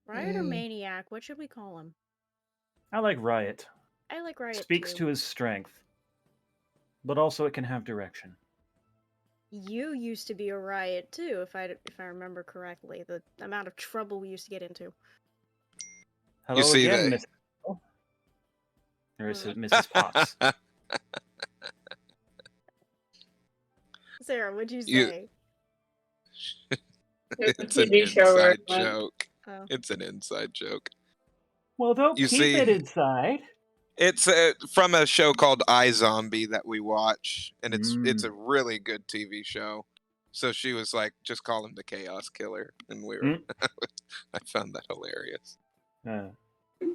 Riot or Maniac? What should we call him? I like Riot. I like Riot Speaks too. to his strength, but also it can have direction. You used to be a Riot too, if I remember correctly. The amount of trouble we used to get into. Hello see again, that- Miss. Or is it Mrs. Potts? Sarah, what'd you You- say? There's a It's an TV show where inside it went. joke. Oh. It's an inside joke. Well, don't You keep see- it inside. It's from a show called iZombie that we watch, and it's a really good TV show. So she was like, "Just call him the Chaos Killer," and we were. I found that hilarious.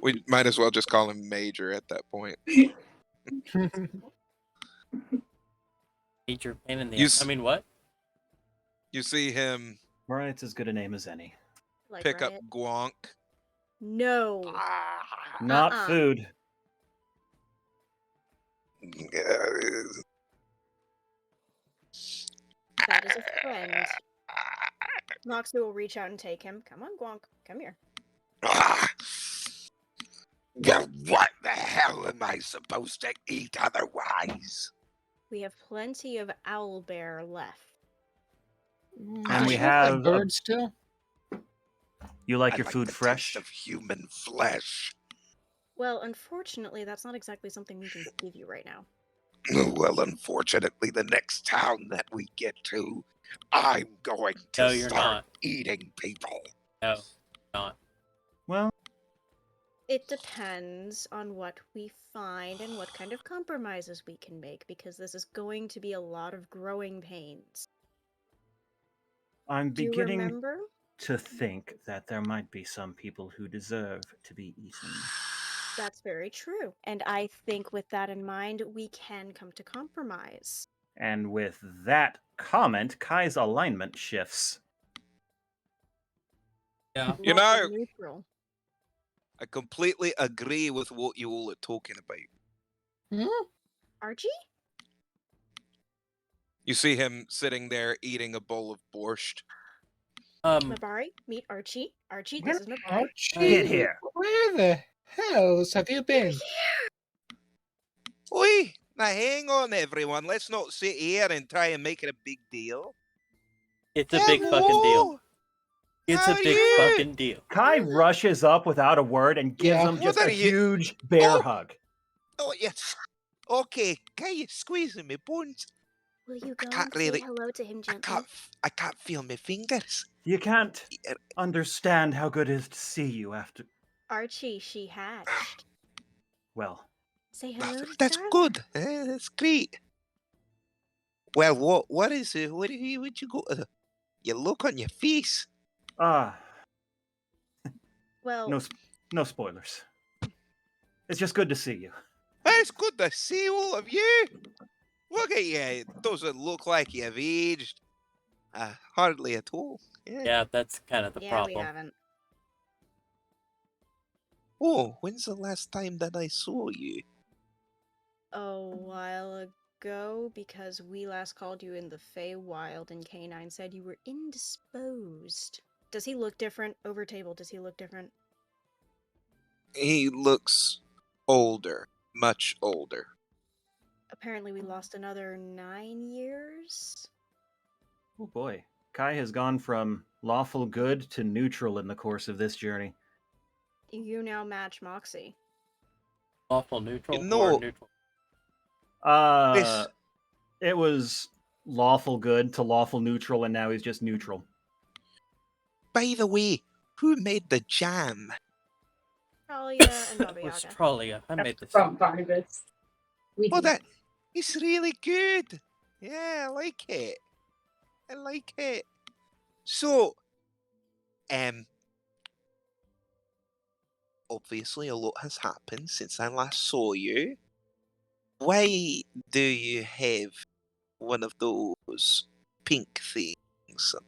We might as well just call him Major at that point. Major pain in the You ass. I s- mean, what? You see him Riot's as good a name as any. Like pick Riot? up Gwonk. No. Not Uh-uh. food. That is a friend. Moxie will reach out and take him. Come on, Gwonk. Come here. Yeah, what the hell am I supposed to eat otherwise? We have plenty of owlbear left. And we Does she look have like bird still. You like I your food the fresh? taste of human flesh. Well, unfortunately, that's not exactly something we can give you right now. Well, unfortunately, the next town that we get to, I'm going to No, you're start not. eating people. No, not. Well, It depends on what we find and what kind of compromises we can make, because this is going to be a lot of growing pains. I'm Do you beginning. remember to think that there might be some people who deserve to be eaten. That's very true. And I think with that in mind, we can come to compromise. And with that comment, Kai's alignment shifts. Yeah. You Lawful know- neutral. I completely agree with what you all are talking about. Archie? You see him sitting there eating a bowl of borscht. Mabari, meet Archie. Archie, this is Mabari. Archie, Get here. where the hells have you been? Oi! Now hang on, everyone. Let's not sit here and try and make it a big deal. It's a big fucking deal. It's How a are big you? fucking deal. Kai rushes up without a word and gives Yeah. him just What a are you- huge bear Oh! hug. Oh, yes. Okay, Guy, you're squeezing my bones. Will you go can't and say really- hello to him gently? I can't feel my fingers. You can't Yeah. understand how good it is to see you after. Archie, she hatched. Well, Say hello to That's Darla. good. That's great. Well, what is it? Where'd you go to? You look on your face. Well, no spoilers. It's just good to see you. It's good to see all of you. Look at you. It doesn't look like you've aged. Hardly at all. Yeah, that's kind of the yeah, problem. we haven't. Oh, when's the last time that I saw you? A while ago, because we last called you in the Feywild and K9 said you were indisposed. Does he look different? Over table, does he look different? He looks older. Much older. Apparently we lost another 9 years? Oh boy. Kai has gone from lawful good to neutral in the course of this journey. You now match Moxie. Awful neutral No. or neutral? This- It was lawful good to lawful neutral, and now he's just neutral. By the way, who made the jam? Talia and Baba It was Yaga. Trollia. I made this. From Barnabas. We Oh, did. that it's really good. Yeah, I like it. I like it. So, obviously a lot has happened since I last saw you. Why do you have one of those pink things? So,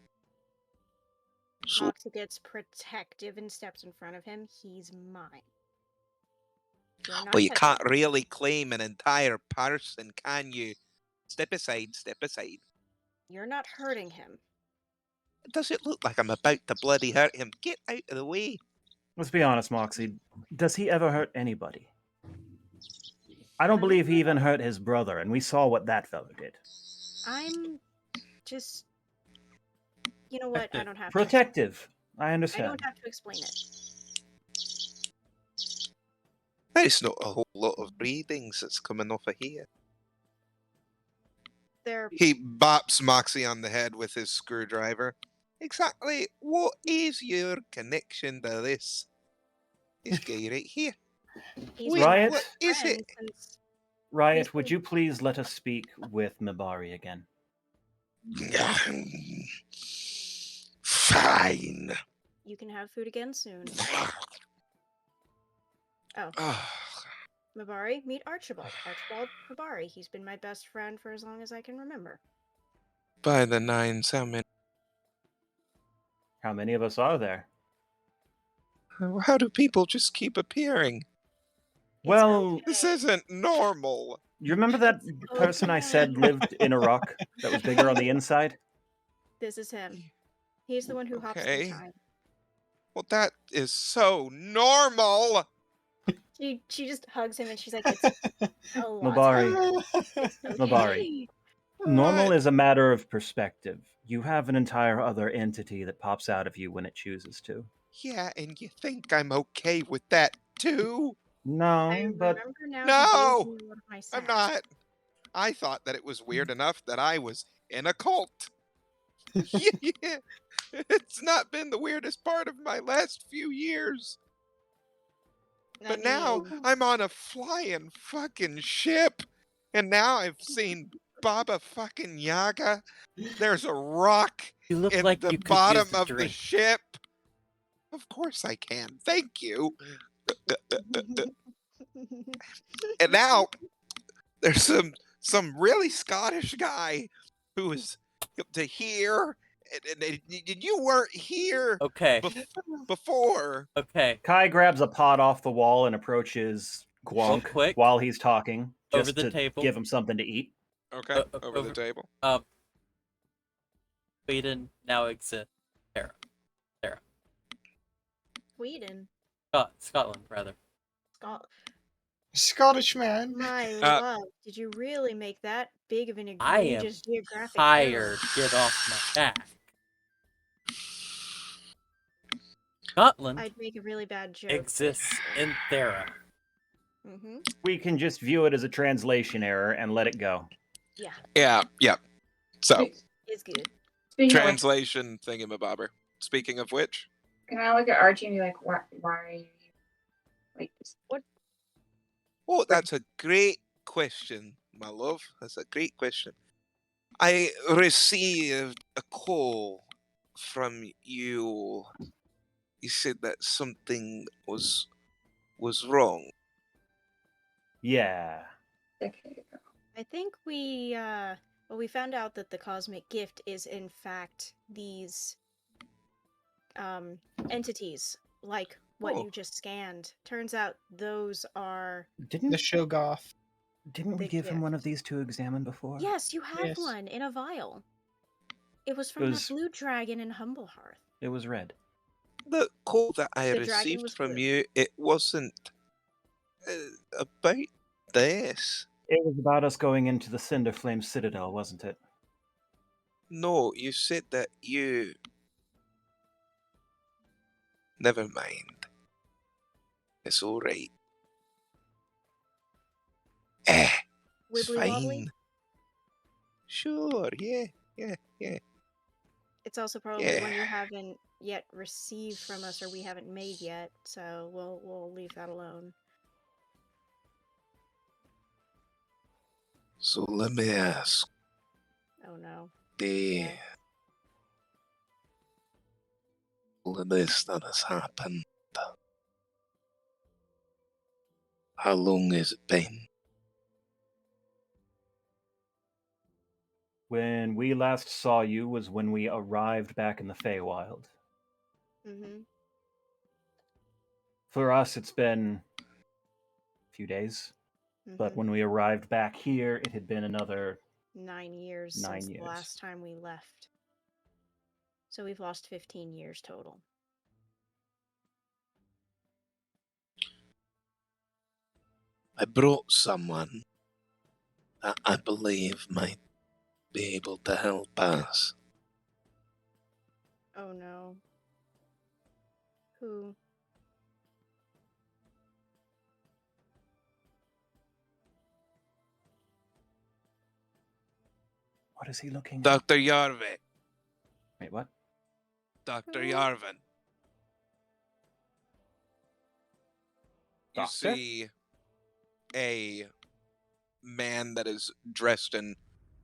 Moxie gets protective and steps in front of him. He's mine. You're not but you touching can't him. really claim an entire person, can you? Step aside, step aside. You're not hurting him. Does it look like I'm about to bloody hurt him? Get out of the way. Let's be honest, Moxie. Does he ever hurt anybody? I don't believe he even hurt his brother, and we saw what that fellow did. I'm just. You know what? I don't have Protective. I to. I understand. don't have to explain it. There's not a whole lot of breathings that's coming off of here. They're He bops Moxie on the head with his screwdriver. Exactly what is your connection to this guy right here? he's Wait, been my Riot? what best is friend it? since Riot, would you please let us speak with Mabari again? Fine. you can have food again soon. Oh, Ah, Mabari, meet Archibald. Archibald Mabari. He's been my best friend for as long as I can remember. by the nines, how many? How many of us are there? How do people just keep appearing? Well, This isn't normal. you remember that person I said lived in a rock that was bigger on the inside? This is him. He's the one who hops Okay. through time. Well, that is so normal. She just hugs him and she's like, "It's a lot." Mabari, Okay. Mabari. Normal What? is a matter of perspective. You have an entire other entity that pops out of you when it chooses to. Yeah, and you think I'm okay with that too? No, I but remember now. No! He gave me one of my I'm sacks. not. I thought that it was weird enough that I was in a cult. Yeah. It's not been the weirdest part of my last few years. But now I'm on a flying fucking ship. And now I've seen Baba fucking Yaga. There's a rock You look in like the you could bottom use a of the drink. ship? Of course I can. Thank you. And now there's some really Scottish guy who is to here, and you weren't here Okay. before. Okay. Kai grabs a pot off the wall and approaches Real Gwonk quick. while he's talking, Over just the to table. give him something to eat. Okay, over the table. Sweden now exists. Sarah. Sweden. Scotland, rather. Scottish man. My Uh, love, did you really make that big of an I am egregious geographic Tired. error? Get off my back. Scotland I'd make a really bad joke. exists in Thera. Mm-hmm. We can just view it as a translation error and let it go. Yeah, yeah. So, it's good. Speaking of translation thingamabobber. Speaking of which, which, can I look at Archie and be like, why are you like this? oh, that's a great question, my love. That's a great question. I received a call from you. You said that something was wrong. Yeah. Okay. I think we found out that the cosmic gift is in fact these entities like what Oh. you just scanned. Turns out those are The Didn't Shogoth. we the give him one of gift. these to examine before? Yes, you have Yes. one in a vial. It was from It that was- blue dragon in Humblehearth. It was red. The call that I The dragon received was from blue. you, it wasn't about this. It was about us going into the Cinderflame Citadel, wasn't it? No, you said that you. Never mind. It's all right. It's Wibbly wobbly. fine. Sure, yeah. It's also probably one you Yeah. haven't yet received from us or we haven't made yet, so we'll leave that alone. So let me ask. Oh no. The all of this that has happened. How long has it been? When we last saw you was when we arrived back in the Feywild. Mm-hmm. For us, it's been a few days. But when we arrived back here, it had been another 9 years 9 since years. the last time we left. So we've lost 15 years total. I brought someone that I believe might be able to help us. Oh no. Who? What is he looking at? Dr. Yarvik. Wait, what? Dr. Who? Yarvin. You Doctor? see a man that is dressed in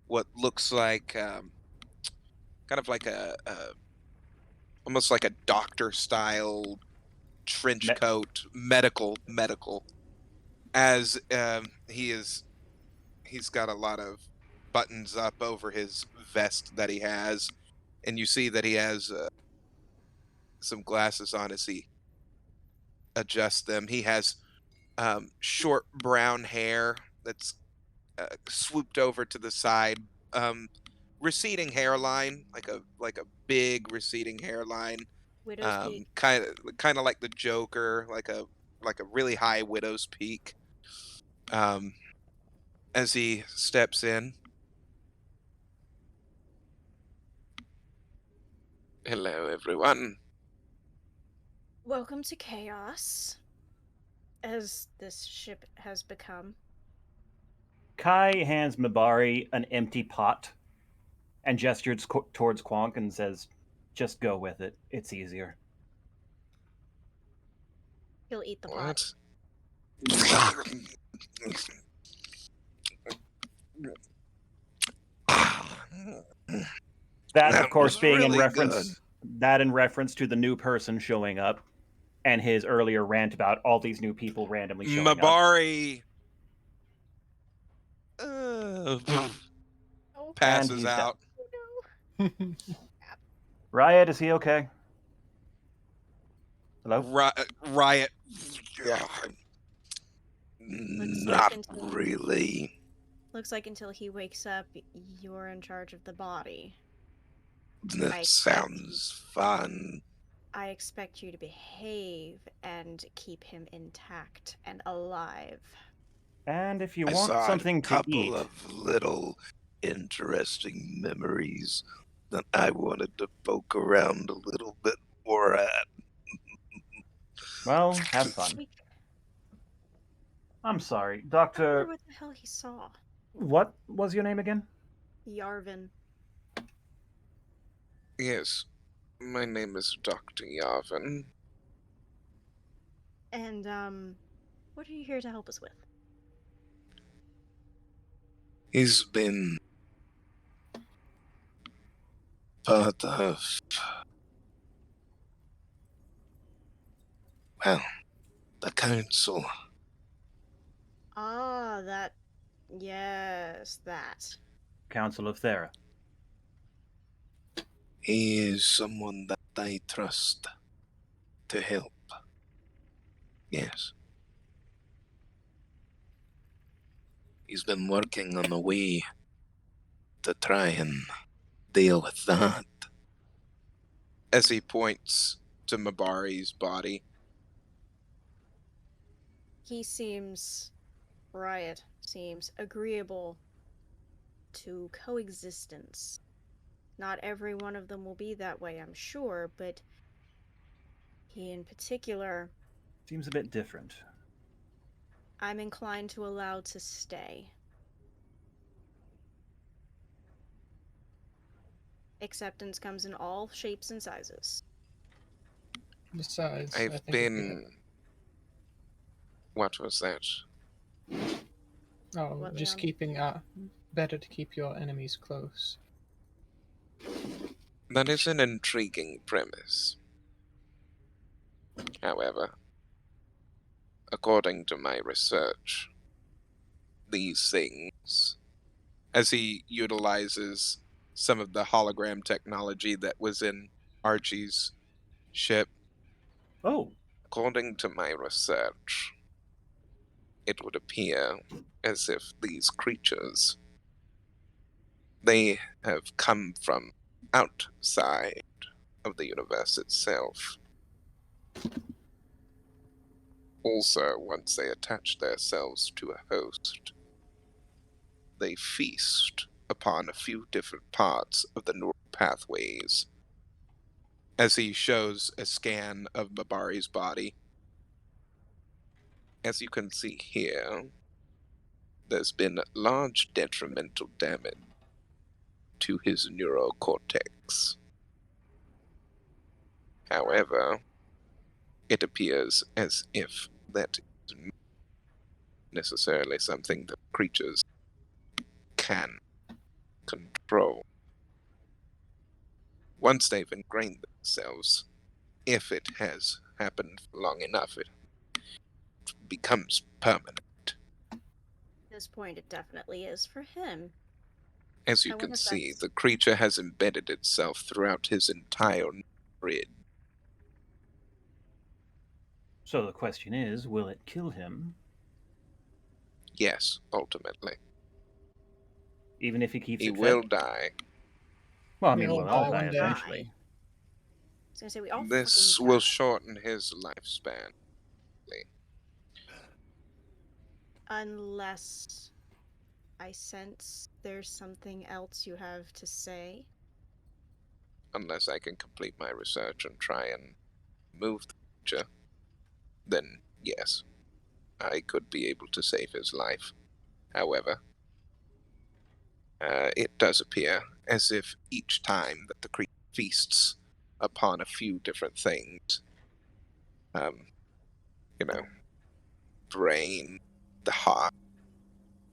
what looks like kind of like a almost like a doctor style trench Me- coat, medical, as he's got a lot of buttons up over his vest that he has, and you see that he has some glasses on as he adjusts them. He has short brown hair that's swooped over to the side, receding hairline, like a big receding hairline, Widow's Peak. kind of like the Joker, like a really high widow's peak. As he steps in. Hello, everyone. Welcome to Chaos, as this ship has become. Kai hands Mibari an empty pot and gestures towards Quonk and says, "Just go with it. It's easier." He'll eat the pot. What? That, That of course, was being in really reference to the new person showing up, and his earlier rant about all these new people randomly showing up. Mabari Oh, passes he's out. no. Riot, is he okay? Hello? Riot. Looks Not like until really. looks like until he wakes up, you're in charge of the body. That sounds fun. I expect you to behave and keep him intact and alive. And if you I want saw something a to couple eat, of little interesting memories that I wanted to poke around a little bit more at. well, have fun. We I'm sorry, I wonder Doctor. what the hell he saw. What was your name again? Yarvin. Yes, my name is Dr. Yavin. And what are you here to help us with? He's been part of, well, the council. Ah, that. Yes, that. Council of Thera. He is someone that I trust to help. Yes. He's been working on a way to try and deal with that. As he points to Mabari's body. He seems. Riot seems agreeable to coexistence. Not every one of them will be that way, I'm sure, but he in particular, Seems a bit different. I'm inclined to allow to stay. Acceptance comes in all shapes and sizes. Besides, I I've think it'd be been... What was that? oh, What, just Leon? keeping better to keep your enemies close. That is an intriguing premise. However, according to my research, these things, as he utilizes some of the hologram technology that was in Archie's ship, Oh, according to my research, it would appear as if these creatures, they have come from outside of the universe itself. Also, once they attach themselves to a host, they feast upon a few different parts of the neural pathways. As he shows a scan of Mabari's body, as you can see here, there's been large detrimental damage to his neurocortex. However, it appears as if that isn't necessarily something that creatures can control. Once they've ingrained themselves, if it has happened long enough, it becomes permanent. At this point, it definitely is for him. As you I can wonder if see, that's- the creature has embedded itself throughout his entire grid. so the question is, will it kill him, Yes, ultimately. even if he keeps He it will fed? die. Well, I We mean, all we'll all die die one day. eventually. I was gonna say we all This fucking will die. shorten his lifespan. Unless I sense there's something else you have to say. Unless I can complete my research and try and move the creature, then yes, I could be able to save his life. However, it does appear as if each time that the creature feasts upon a few different things, you know, brain, the heart,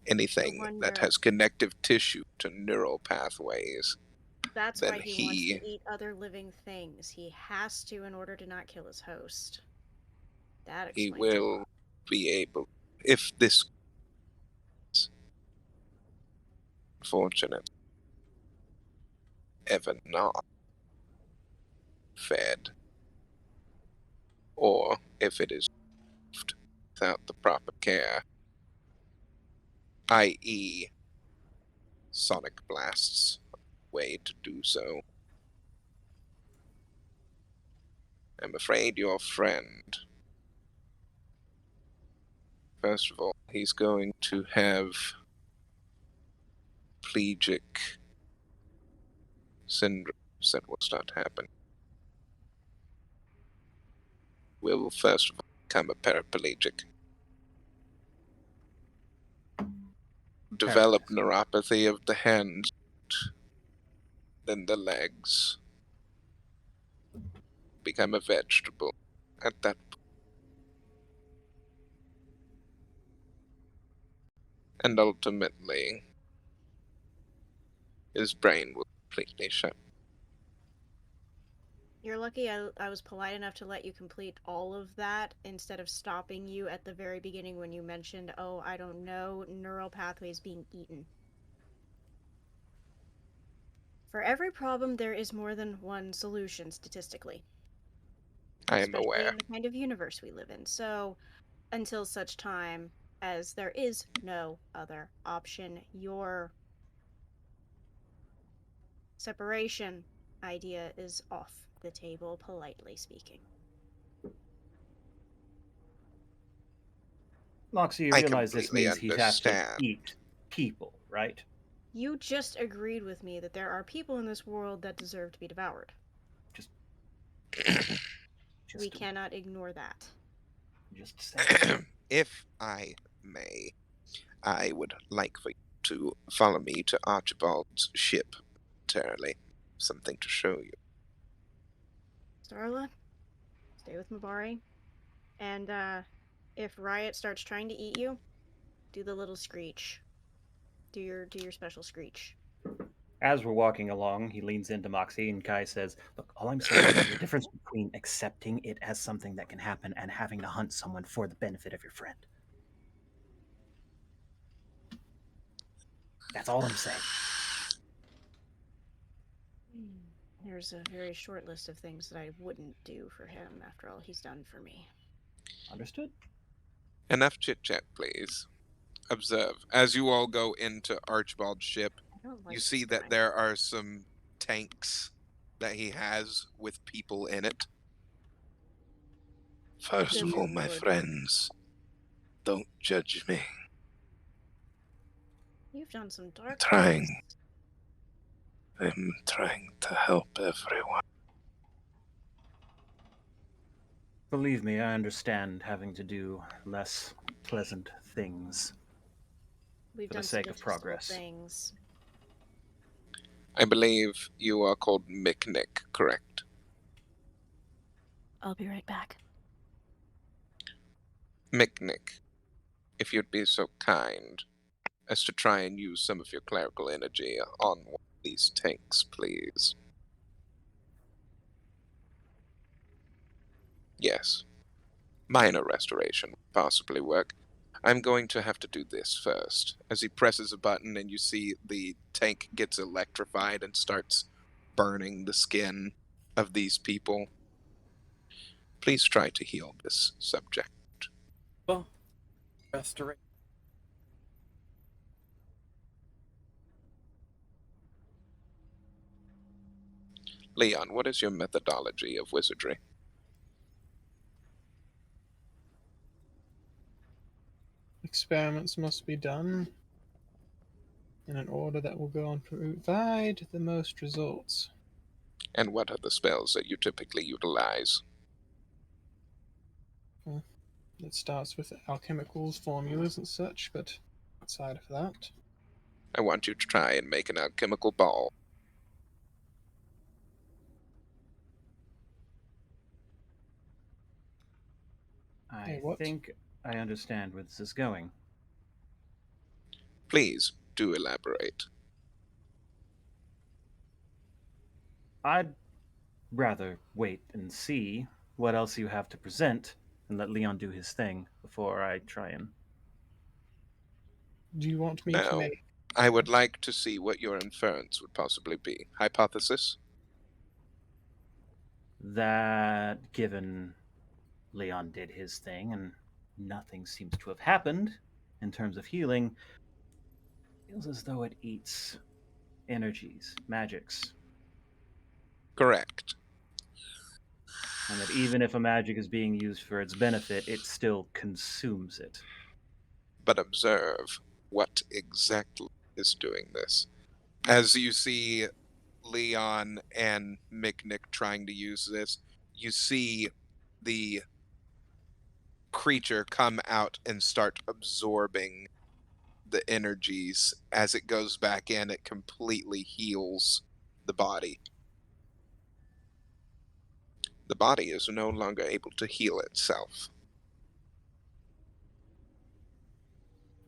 anything that wonder- has connective tissue to neural pathways, That's then why he wants to eat other living things. He has to in order to not kill his host. That he explains a will lot. be able, if this is unfortunate, ever not fed, or if it is left without the proper care, i.e., sonic blasts, way to do so. I'm afraid your friend, first of all, he's going to have plegic syndromes that will start happening. Will first of all become a paraplegic. Develop Paralyzed. neuropathy of the hands, then the legs. Become a vegetable at that point. And ultimately, his brain will completely shut. You're lucky I was polite enough to let you complete all of that instead of stopping you at the very beginning when you mentioned, oh, I don't know, neural pathways being eaten. For every problem, there is more than one solution statistically. I am Especially aware. in the kind of universe we live in. So, until such time as there is no other option, your separation idea is off the table, politely speaking. Moxie, you I realize this completely means he'd have to understand. eat people, right? You just agreed with me that there are people in this world that deserve to be devoured. Just, We just, cannot ignore that. just saying. If I may, I would like for you to follow me to Archibald's ship momentarily. Something to show you. Starla, stay with Mabari. And, if Riot starts trying to eat you, do the little screech. Do your special screech. As we're walking along, he leans into Moxie and Kai says, "Look, all I'm saying is there's a difference between accepting it as something that can happen and having to hunt someone for the benefit of your friend. That's all I'm saying." There's a very short list of things that I wouldn't do for him after all he's done for me. Understood? Enough chit chat, please. Observe. As you all go into Archibald's ship, I don't like you see this that guy. there are some tanks that he has with people in it. First of Good all, my lord. friends, don't judge me. You've done some dark Trying. things. I'm trying to help everyone. Believe me, I understand having to do less pleasant things We've for the done some sake of detestable progress. things. I believe you are called Micknick, correct? I'll be right back. Micknick, if you'd be so kind as to try and use some of your clerical energy on one of these tanks, please. Yes. Minor restoration would possibly work. I'm going to have to do this first. As he presses a button and you see the tank gets electrified and starts burning the skin of these people. Please try to heal this subject. Well, restoration. Leon, what is your methodology of wizardry? Experiments must be done in an order that will go on to provide the most results. And what are the spells that you typically utilize? It starts with alchemicals, formulas, and such, but outside of that, I want you to try and make an alchemical ball. I what? think I understand where this is going. Please do elaborate. I'd rather wait and see what else you have to present and let Leon do his thing before I try and. Do you want me to Now, make? I would like to see what your inference would possibly be. Hypothesis? That given Leon did his thing and nothing seems to have happened in terms of healing, feels as though it eats energies, magics, Correct. and that even if a magic is being used for its benefit, it still consumes it. But observe what exactly is doing this. As you see Leon and Miknik trying to use this, you see the creature come out and start absorbing the energies. As it goes back in, it completely heals the body. The body is no longer able to heal itself.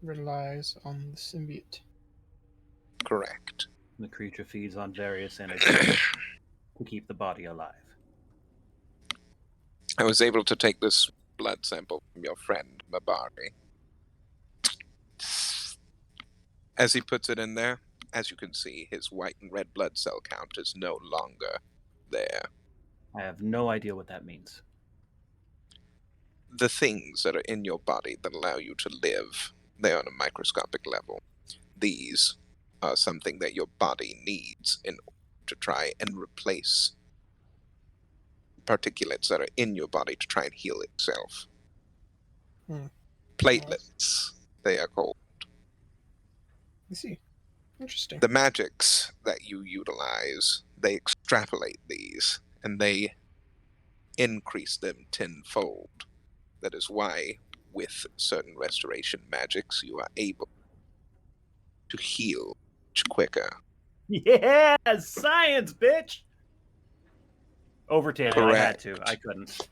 Relies on the symbiote. Correct. The creature feeds on various energies to keep the body alive. I was able to take this blood sample from your friend, Mabari. As he puts it in there, as you can see, his white and red blood cell count is no longer there. I have no idea what that means. The things that are in your body that allow you to live, they're on a microscopic level. These are something that your body needs in order to try and replace particulates that are in your body to try and heal itself. Hmm. Platelets, they are called. I see. Interesting. The magics that you utilize, they extrapolate these, and they increase them tenfold. That is why, with certain restoration magics, you are able to heal much quicker. Yeah, science, bitch! Overtake. I had to. Correct. I couldn't.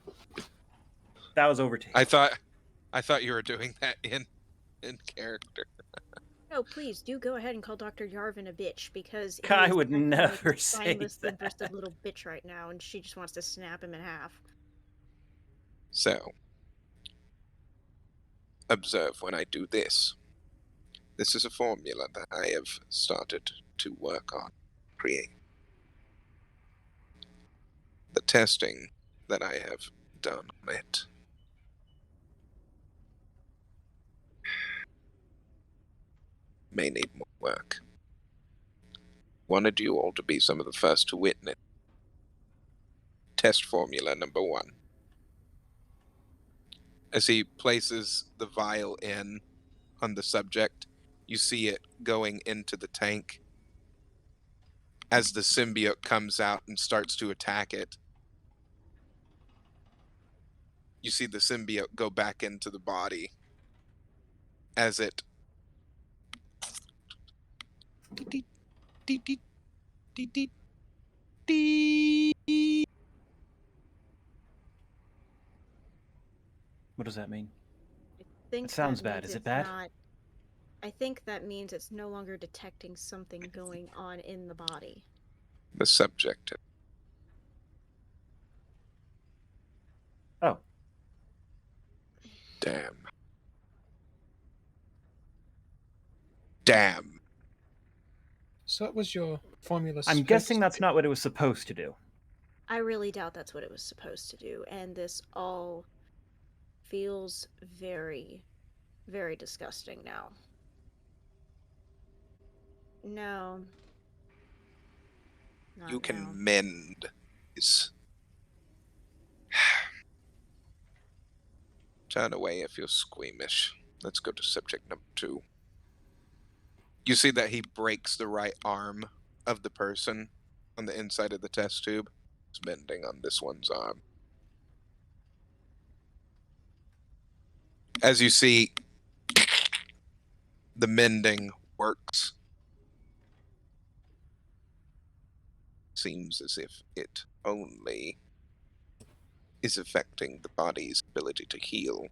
That was overtake. I thought you were doing that in character. No, please do go ahead and call Dr. Yarvin a bitch because he Kai is would acting like never a say spineless, that. limp-wristed little bitch right now, and she just wants to snap him in half. So, observe when I do this. This is a formula that I have started to work on, create. The testing that I have done on it. May need more work. Wanted you all to be some of the first to witness. Test formula number 1. As he places the vial in on the subject, you see it going into the tank. As the symbiote comes out and starts to attack it, you see the symbiote go back into the body as it What does that mean? I think It sounds that bad. means Is it it's bad? not. I think that means it's no longer detecting something going on in the body. the subject. Oh, Damn. Damn. So what was your formula? I'm supposed guessing to that's do? not what it was supposed to do. I really doubt that's what it was supposed to do, and this all feels very, very disgusting now. No. Not You can now. mend these. Turn away if you're squeamish. Let's go to subject number 2. You see that he breaks the right arm of the person on the inside of the test tube. He's bending on this one's arm. As you see, the mending works. Seems as if it only is affecting the body's ability to heal.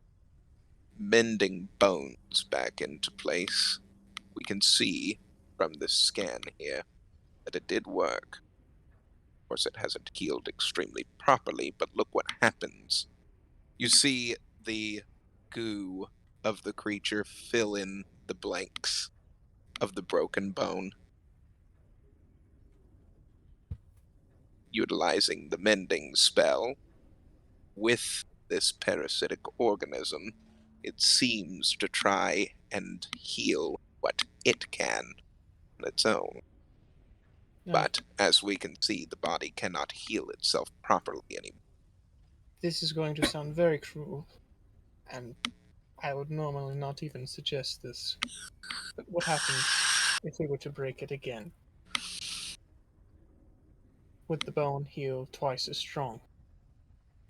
Mending bones back into place. We can see from this scan here that it did work. Of course, it hasn't healed extremely properly, but look what happens. You see the goo of the creature fill in the blanks of the broken bone. Utilizing the mending spell with this parasitic organism, it seems to try and heal what it can on its own. But as we can see, the body cannot heal itself properly anymore. This is going to sound very cruel, and I would normally not even suggest this. But what happens if we were to break it again? Would the bone heal twice as strong?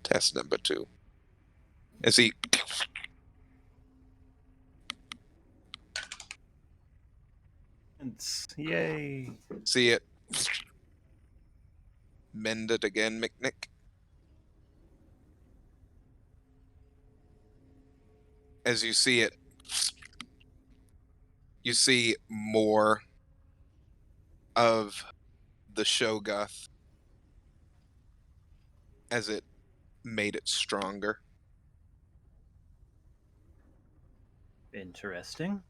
Test number 2. As he Yay. see it mend it again, McNick. As you see it, you see more of the Shogoth as it made it stronger. Interesting.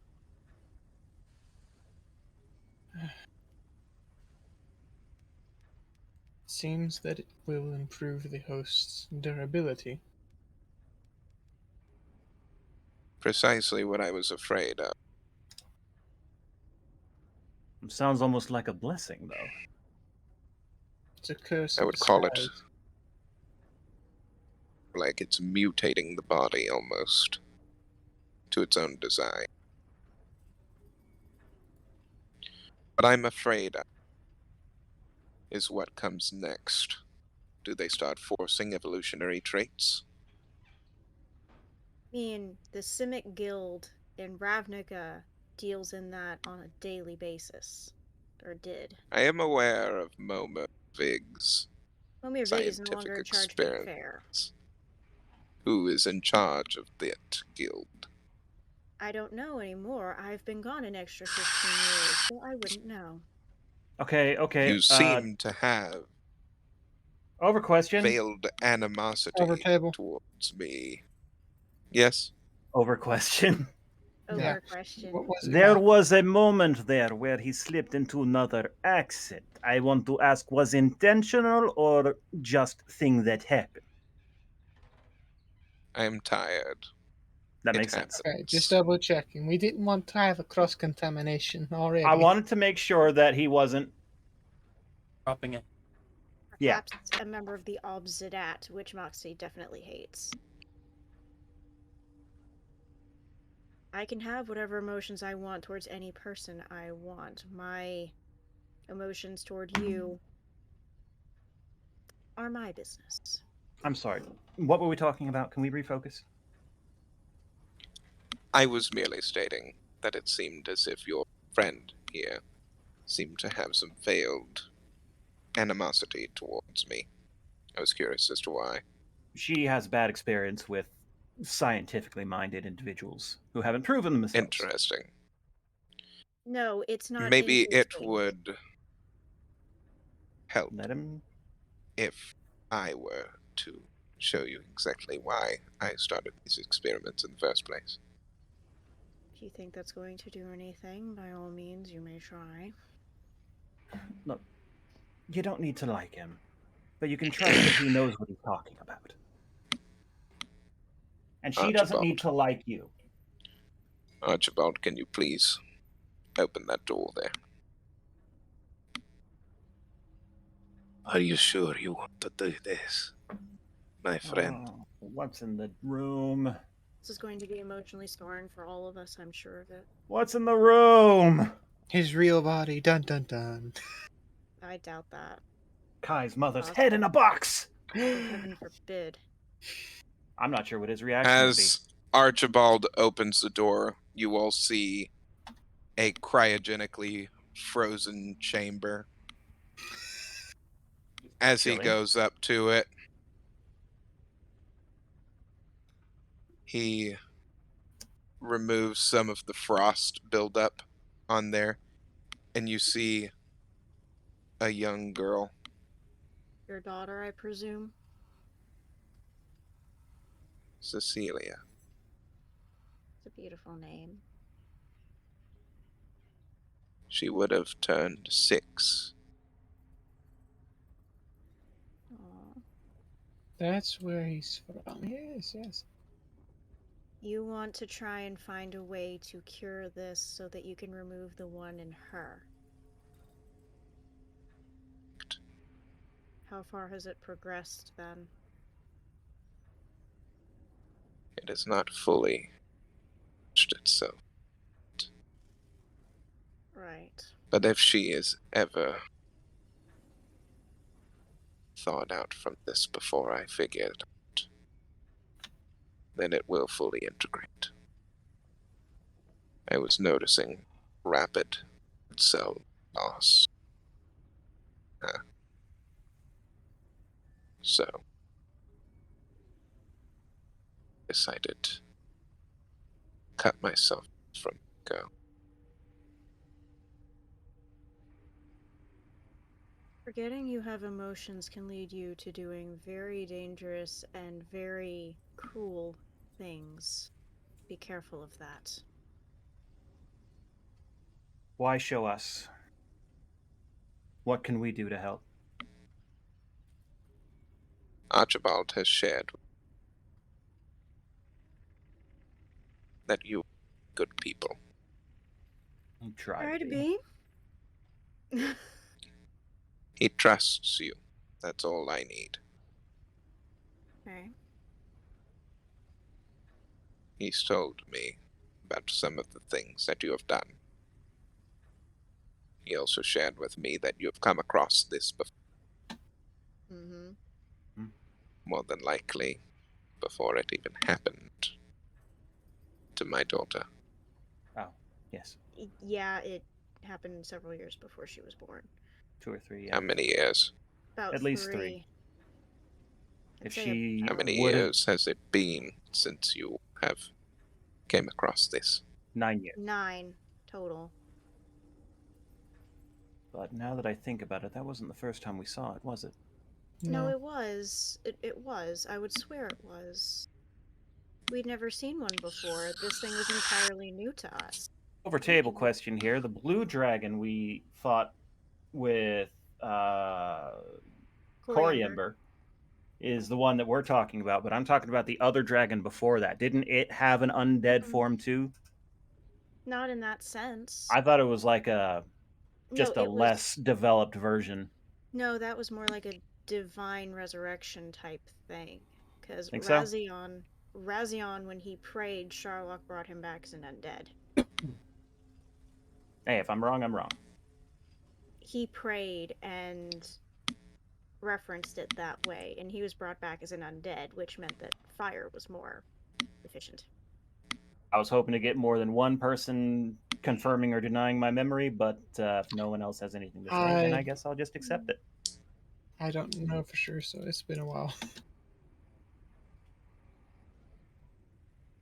Seems that it will improve the host's durability. Precisely what I was afraid of. Sounds almost like a blessing, though. It's a curse I in would call it disguise. like it's mutating the body almost to its own design. But I'm afraid is what comes next. Do they start forcing evolutionary traits? I mean, the Simic Guild in Ravnica deals in that on a daily basis. Or did. I am aware of Momo Vig's Momir Vig is no scientific longer in charge of the fair. experiments. Who is in charge of that guild? I don't know anymore. I've been gone an extra 15 years, so I wouldn't know. Okay. You seem to have Over question. veiled animosity Over table. towards me. Yes? Over question. Over Yeah. question. What was it, There Matt? was a moment there where he slipped into another accent. I want to ask, was intentional or just thing that happened? I am tired. That It makes sense. Okay, just happens. double checking. We didn't want to have a cross contamination already. I wanted to make sure that he wasn't. Dropping it. Yeah. Perhaps a member of the Obsidat, which Moxie definitely hates. I can have whatever emotions I want towards any person I want. My emotions toward you are my business. I'm sorry. What were we talking about? Can we refocus? I was merely stating that it seemed as if your friend here seemed to have some veiled animosity towards me. I was curious as to why. She has bad experience with scientifically minded individuals who haven't proven themselves. Interesting. No, it's not Maybe it interesting. would help Let him. if I were to show you exactly why I started these experiments in the first place. If you think that's going to do anything, by all means, you may try. Look, you don't need to like him, but you can trust that he knows what he's talking about. And she doesn't need to like you. Archibald, can you please open that door there? Are you sure you want to do this, my friend? Oh, what's in the room? This is going to be emotionally scarring for all of us, I'm sure of it. What's in the room? His real body. Dun dun dun. I doubt that. Kai's mother's head in a box! Oh, heaven forbid. I'm not sure what his reaction would be. As Archibald opens the door, you all see a cryogenically frozen chamber. As he Chilling. goes up to it, he removes some of the frost buildup on there, and you see a young girl Your daughter, I presume? Cecilia. It's a beautiful name. She would have turned 6. Aw. That's where he's from. Yes, yes. You want to try and find a way to cure this so that you can remove the one in her. How far has it progressed then? It has not fully touched itself. Right. But if she is ever thawed out from this before I figure it out, then it will fully integrate. I was noticing rapid cell loss. So, decided to cut myself from go. Forgetting you have emotions can lead you to doing very dangerous and very cruel things. Be careful of that. Why show us? What can we do to help? Archibald has shared that you are good people. Try to be. He trusts you. That's all I need. Okay. He's told me about some of the things that you have done. He also shared with me that you have come across this before, Mm-hmm. more than likely before it even happened to my daughter. Oh, yes. Yeah, it happened several years before she was born. 2 or 3, yeah. How many years? About At least 3. 3. I'd If say she How many would have years has it been since you have came across this? 9 years. 9 total. But now that I think about it, that wasn't the first time we saw it, was it? No, it was. It was. I would swear it was. We'd never seen one before. This thing was entirely new to us. Over table question here. The blue dragon we fought with Coriander is the one that we're talking about, but I'm talking about the other dragon before that. Didn't it have an undead form too? Not in that sense. I thought it was like No, just a it was. less developed version. No, that was more like a divine resurrection type thing. Because Think so? Razion, when he prayed, Sharlock brought him back as an undead. Hey, if I'm wrong, I'm wrong. He prayed and referenced it that way, and he was brought back as an undead, which meant that fire was more efficient. I was hoping to get more than one person confirming or denying my memory, but if no one else has anything to say, then I guess I'll just accept it. I don't know for sure, so it's been a while.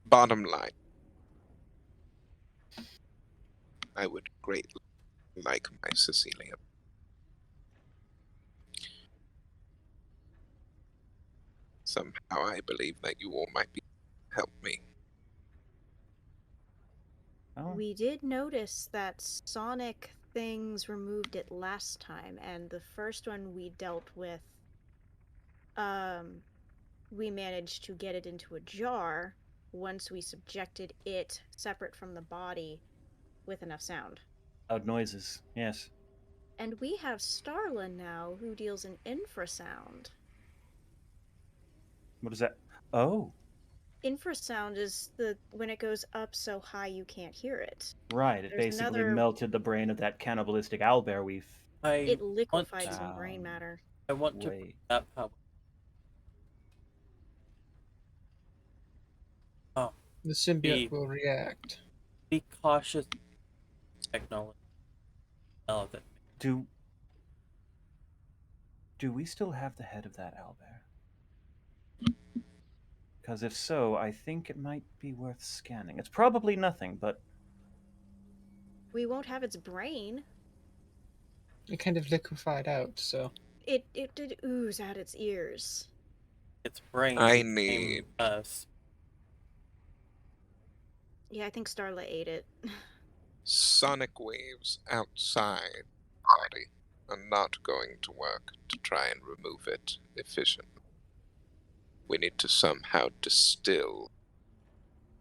Bottom line, I would greatly like my Cecilia. Somehow I believe that you all might be able to help me. Oh, We did notice that Sonic things removed it last time, and the first one we dealt with, we managed to get it into a jar once we subjected it separate from the body with enough sound. loud noises. Yes. And we have Starla now, who deals in infrasound. What is that? Oh, Infrasound is the when it goes up so high you can't hear it. right. It There's basically another. melted the brain of that cannibalistic owlbear we've. It want liquefied some brain Um, matter. I want to bring Wait. that power. Oh, The symbiote will react. be cautious. Technology. Oh, that Do we still have the head of that owlbear? Because if so, I think it might be worth scanning. It's probably nothing, but We won't have its brain. It kind of liquefied out, so It did ooze out its ears. Its brain I became need Yeah, I think Starla ate it. sonic waves outside the body are not going to work to try and remove it efficiently. We need to somehow distill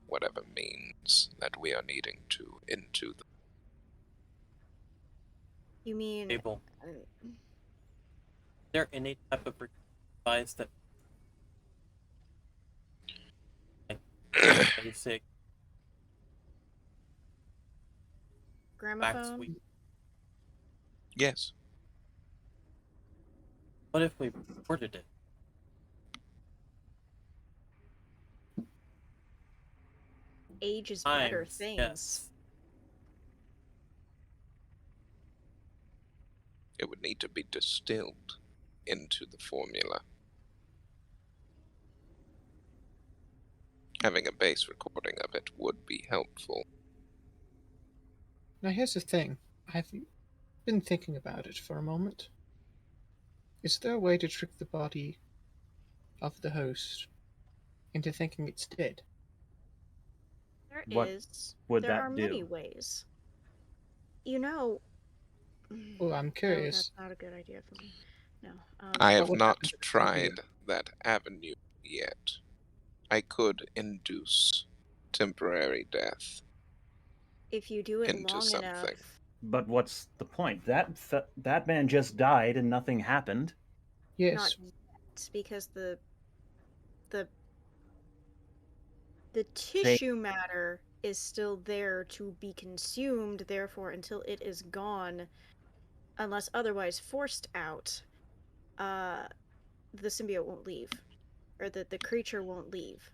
whatever means that we are needing to into the. You mean table. uh, Is there any type of device that, like, basic wax gramophone? we? Yes, What if we recorded it? Ages better Times, things. yes. it would need to be distilled into the formula. Having a base recording of it would be helpful. Now, here's the thing. I've been thinking about it for a moment. Is there a way to trick the body of the host into thinking it's dead? There What is. would There that are many do? ways. You know. Oh, I'm No, curious. that's not a good idea for me. No. I What have would not happen to the tried symbiote? that avenue yet. I could induce temporary death If you do it into long something. enough, But what's the point? That man just died and nothing happened. not Yes, yet, because the the They tissue matter is still there to be consumed. Therefore, until it is gone, unless otherwise forced out, uh, the symbiote won't leave, or the creature won't leave.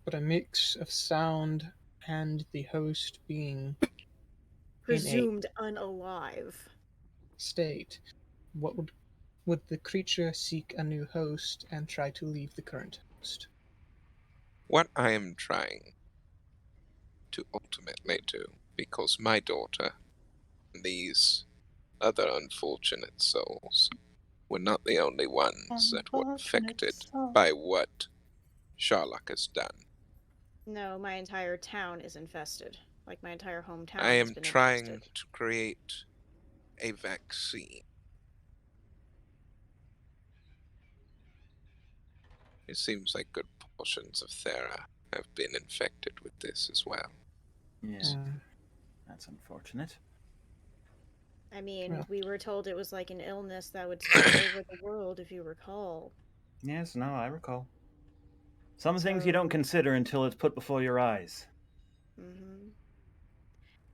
but a mix of sound and the host being in a Presumed unalive. state, what would the creature seek a new host and try to leave the current host? What I am trying to ultimately do, because my daughter and these other unfortunate souls were not the only ones that were unfortunate affected soul. by what Sherlock has done. No, my entire town is infested. Like my entire I hometown has am been trying infested. to create a vaccine. It seems like good portions of Thera have been infected with this as well. Yeah, Hmm. that's unfortunate. I mean, Well, we were told it was like an illness that would spread over the world, if you recall. Yes, no, I recall. Some things you don't So, consider until it's put before your eyes. hmm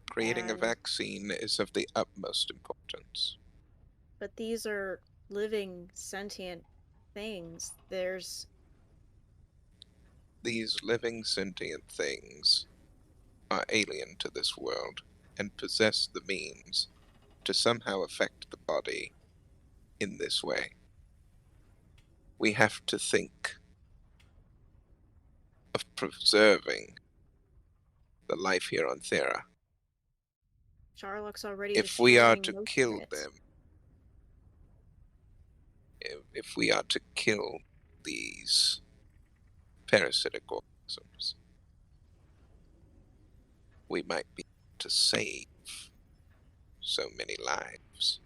Creating a and vaccine is of the utmost importance. but these are living sentient things. There's These living sentient things are alien to this world and possess the means to somehow affect the body in this way. We have to think of preserving the life here on Thera. Sharlock's already If we are destroying to most of kill it. them, if we are to kill these parasitic organisms, we might be able to save so many lives.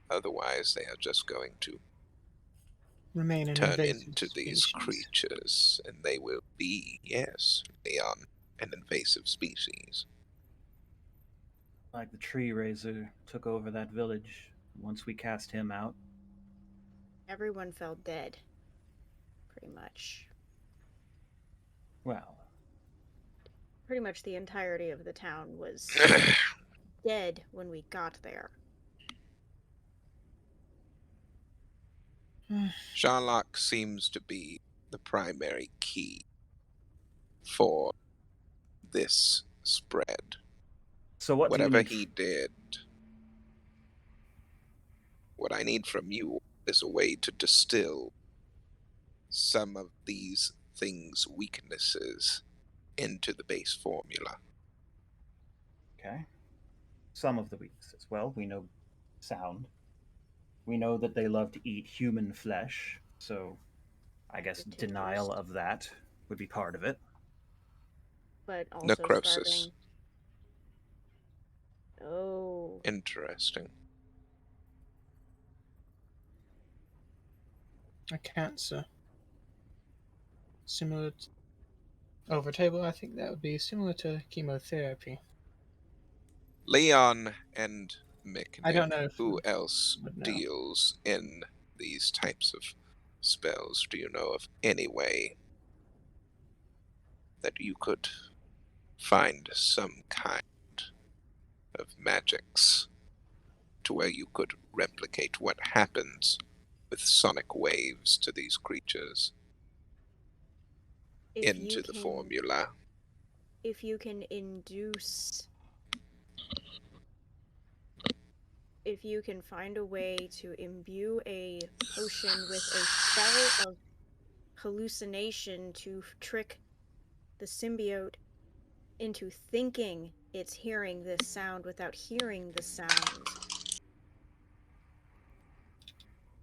Otherwise, they are just going to remain an turn invasive into these species. creatures, and they will be, yes, Leon, an invasive species. Like the tree raiser took over that village. Once we cast him out, Everyone fell dead, pretty much. well, Pretty much the entirety of the town was dead when we got there. Sherlock seems to be the primary key for this spread. so what do you Whatever need? he did, what I need from you is a way to distill some of these things' weaknesses into the base formula. Okay. Some of the weaknesses. Well, we know sound. We know that they love to eat human flesh, so I guess Good denial takers. of that would be part of it. But also Necrosis. starving. Oh. Interesting. A cancer. Similar to over table, I think that would be similar to chemotherapy. Leon and I don't Mick, know if who else would know. deals in these types of spells? Do you know of any way that you could find some kind of magics to where you could replicate what happens with sonic waves to these creatures If you into the can formula? if you can induce if you can find a way to imbue a potion with a spell of hallucination to trick the symbiote into thinking it's hearing this sound without hearing the sound.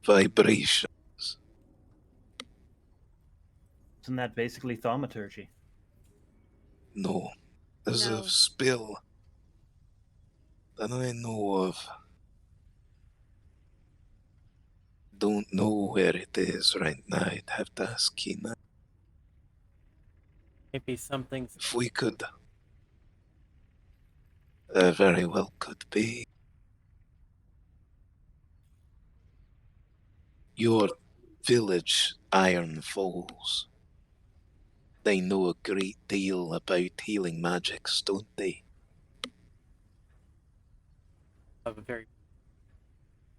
Vibrations. Isn't that basically thaumaturgy? No. There's a No. spell that I know of. Don't know where it is right now. I'd have to ask Kina. Maybe something's If we could, there very well could be. Your village, Iron Falls, they know a great deal about healing magics, don't they? of a very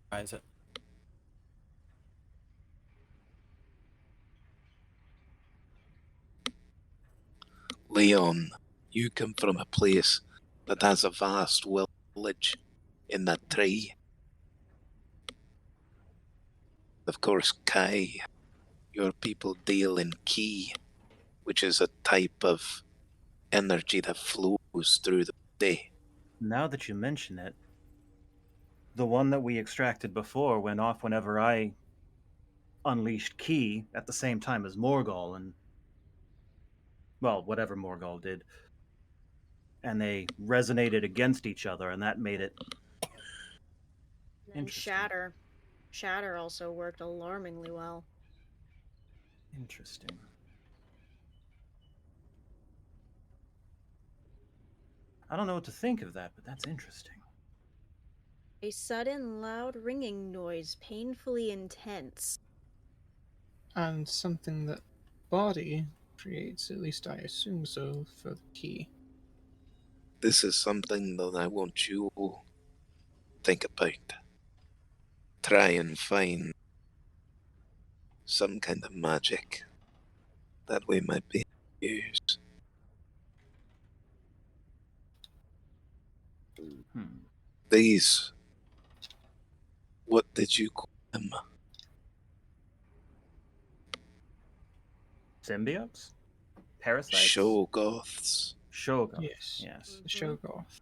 surprise. Leon, you come from a place that has a vast village in that tree. Of course, Kai, your people deal in ki, which is a type of energy that flows through the day. Now that you mention it, the one that we extracted before went off whenever I unleashed Ki at the same time as Morgul, and well, whatever Morgul did, and they resonated against each other, and that made it And interesting. Shatter also worked alarmingly well. Interesting. I don't know what to think of that, but that's interesting. A sudden loud ringing noise, painfully intense. And something that body creates, at least I assume so, for the key. This is something that I want you to think about. Try and find some kind of magic that we might be able to use. These, what did you call them? Symbiotes? Parasites? Shoggoths. Shogoths, Yes. yes. The Shoggoth.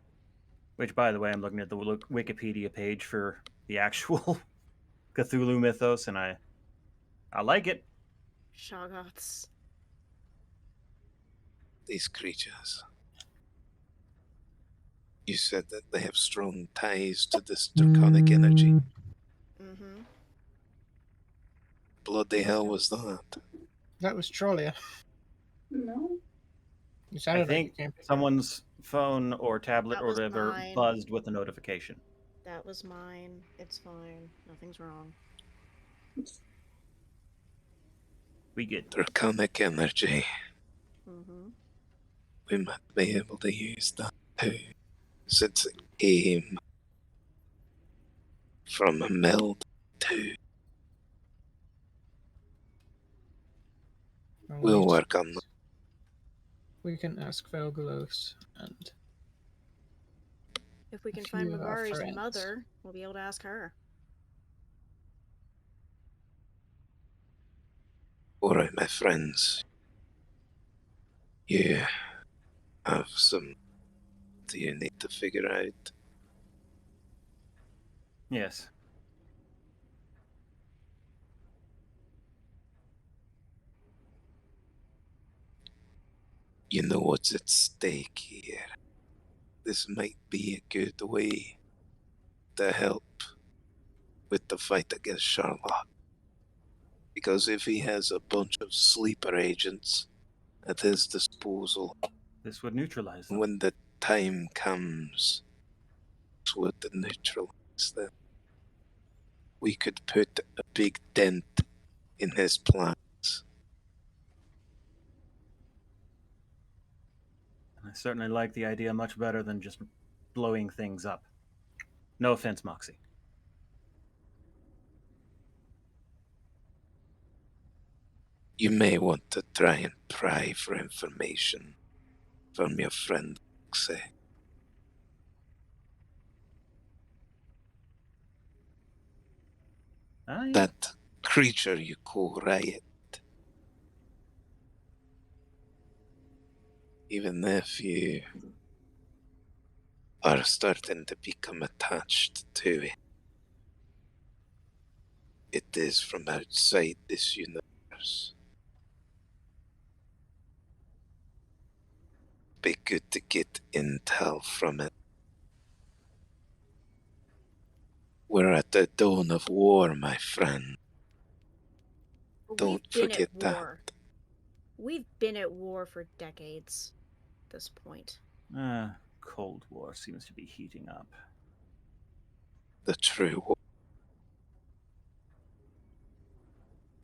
Which, by the way, I'm looking at the Wikipedia page for the actual Cthulhu mythos, and I like it. Shoggoths. These creatures. You said that they have strong ties to this draconic energy. Mm-hmm. Bloody hell was that? That was Trollia. No. It I sounded like think it came. someone's phone or tablet That or was whatever mine. buzzed with a notification. That was mine. It's fine. Nothing's wrong. We get Draconic energy. Mm-hmm. We might be able to use that too, since it came from a meld too. We'll work on that. We can ask Velgalos and If we can a find few of our Magari's friends. mother, we'll be able to ask her. Alright, my friends. You have some that you need to figure out. yes. You know what's at stake here. This might be a good way to help with the fight against Sherlock. Because if he has a bunch of sleeper agents at his disposal, This would neutralize them. when the time comes to neutralize them, we could put a big dent in his plans. I certainly like the idea much better than just blowing things up. No offense, Moxie. You may want to try and pry for information from your friend, say. That creature you call Riot. Even if you are starting to become attached to it, it is from outside this universe. Be good to get intel from it. We're at the dawn of war, my friend. Don't forget that. We've been at war for decades at this point. Cold War seems to be heating up. The true war.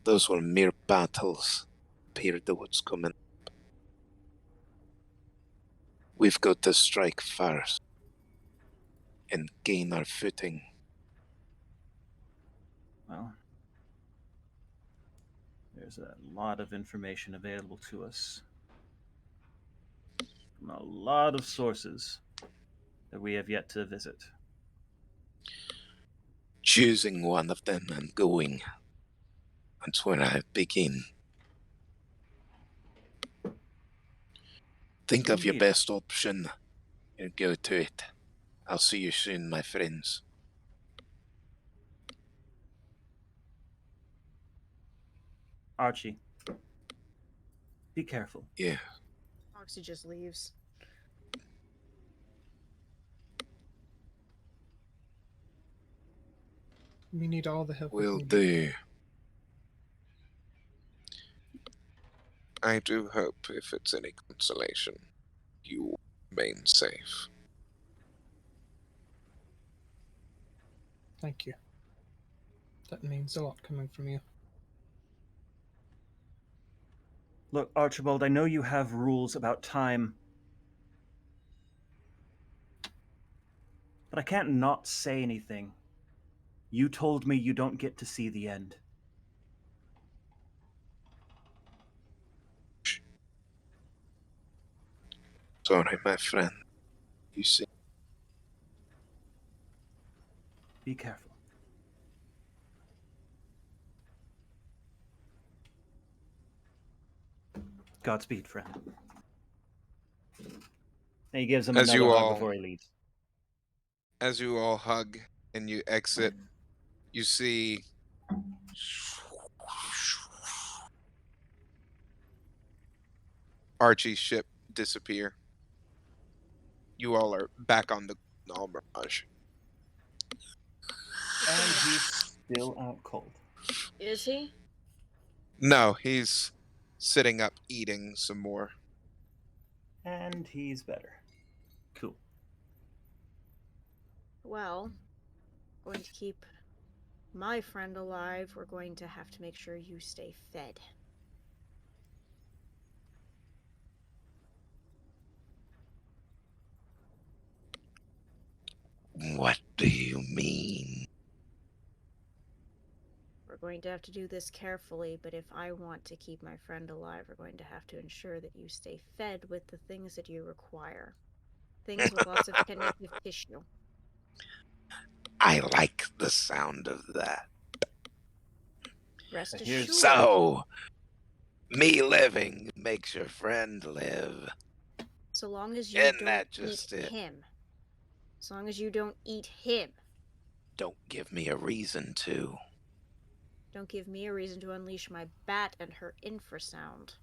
Those were mere battles compared to what's coming. We've got to strike first and gain our footing. Well, there's a lot of information available to us from a lot of sources that we have yet to visit. Choosing one of them and going. That's where I begin. Think of your Indeed. best option and go to it. I'll see you soon, my friends. Archie, be careful. Yeah. Moxie just leaves. We need all the help we Will can get. do. I do hope, if it's any consolation, you remain safe. Thank you. That means a lot coming from you. Look, Archibald, I know you have rules about time, but I can't not say anything. You told me you don't get to see the end. Sorry, my friend. You see. Be careful. Godspeed, friend. And he gives him As another you hug all- before he leaves. As you all hug and you exit, you see Archie's ship disappear. You all are back on the Almirage. And he's still out cold. Is he? No, he's sitting up eating some more. And he's better. Cool. Well, going to keep my friend alive, we're going to have to make sure you stay fed. What do you mean? We're going to have to do this carefully, but if I want to keep my friend alive, we're going to have to ensure that you stay fed with the things that you require. Things with lots of connective tissue. I like the sound of that. Rest But here's- assured. So, me living makes your friend live. So long as you Isn't don't that just eat it? him. As long as you don't eat him. Don't give me a reason to. Don't give me a reason to unleash my bat and her infrasound.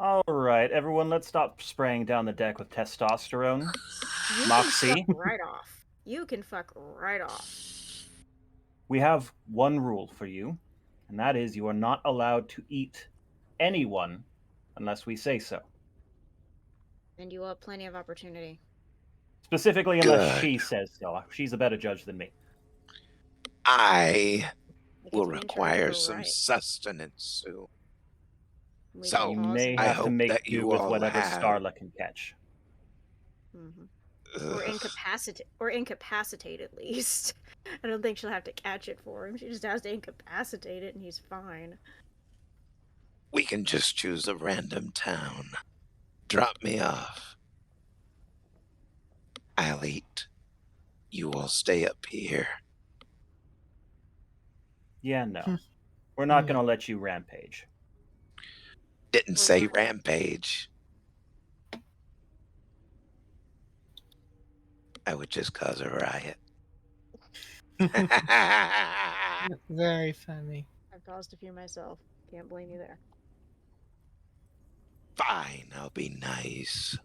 All right, everyone, let's stop spraying down the deck with testosterone. You Moxie, can fuck right off. You can fuck right off. we have one rule for you, and that is you are not allowed to eat anyone unless we say so. And you will have plenty of opportunity. Specifically, unless Good. she says so. She's a better judge than me. I Like, will it's being charged require for some right. sustenance soon. We So, can You pause may I have to hope make that do you with all whatever have. Starla can catch. Mm-hmm. Ugh. Or incapacitate at least. I don't think she'll have to catch it for him. She just has to incapacitate it and he's fine. We can just choose a random town. Drop me off. I'll eat. You all stay up here. Yeah, Hmm. no. We're not Hmm. going to let you rampage. Didn't say rampage. I would just cause a riot. Very funny. I've caused a few myself. Can't blame you there. Fine, I'll be nice.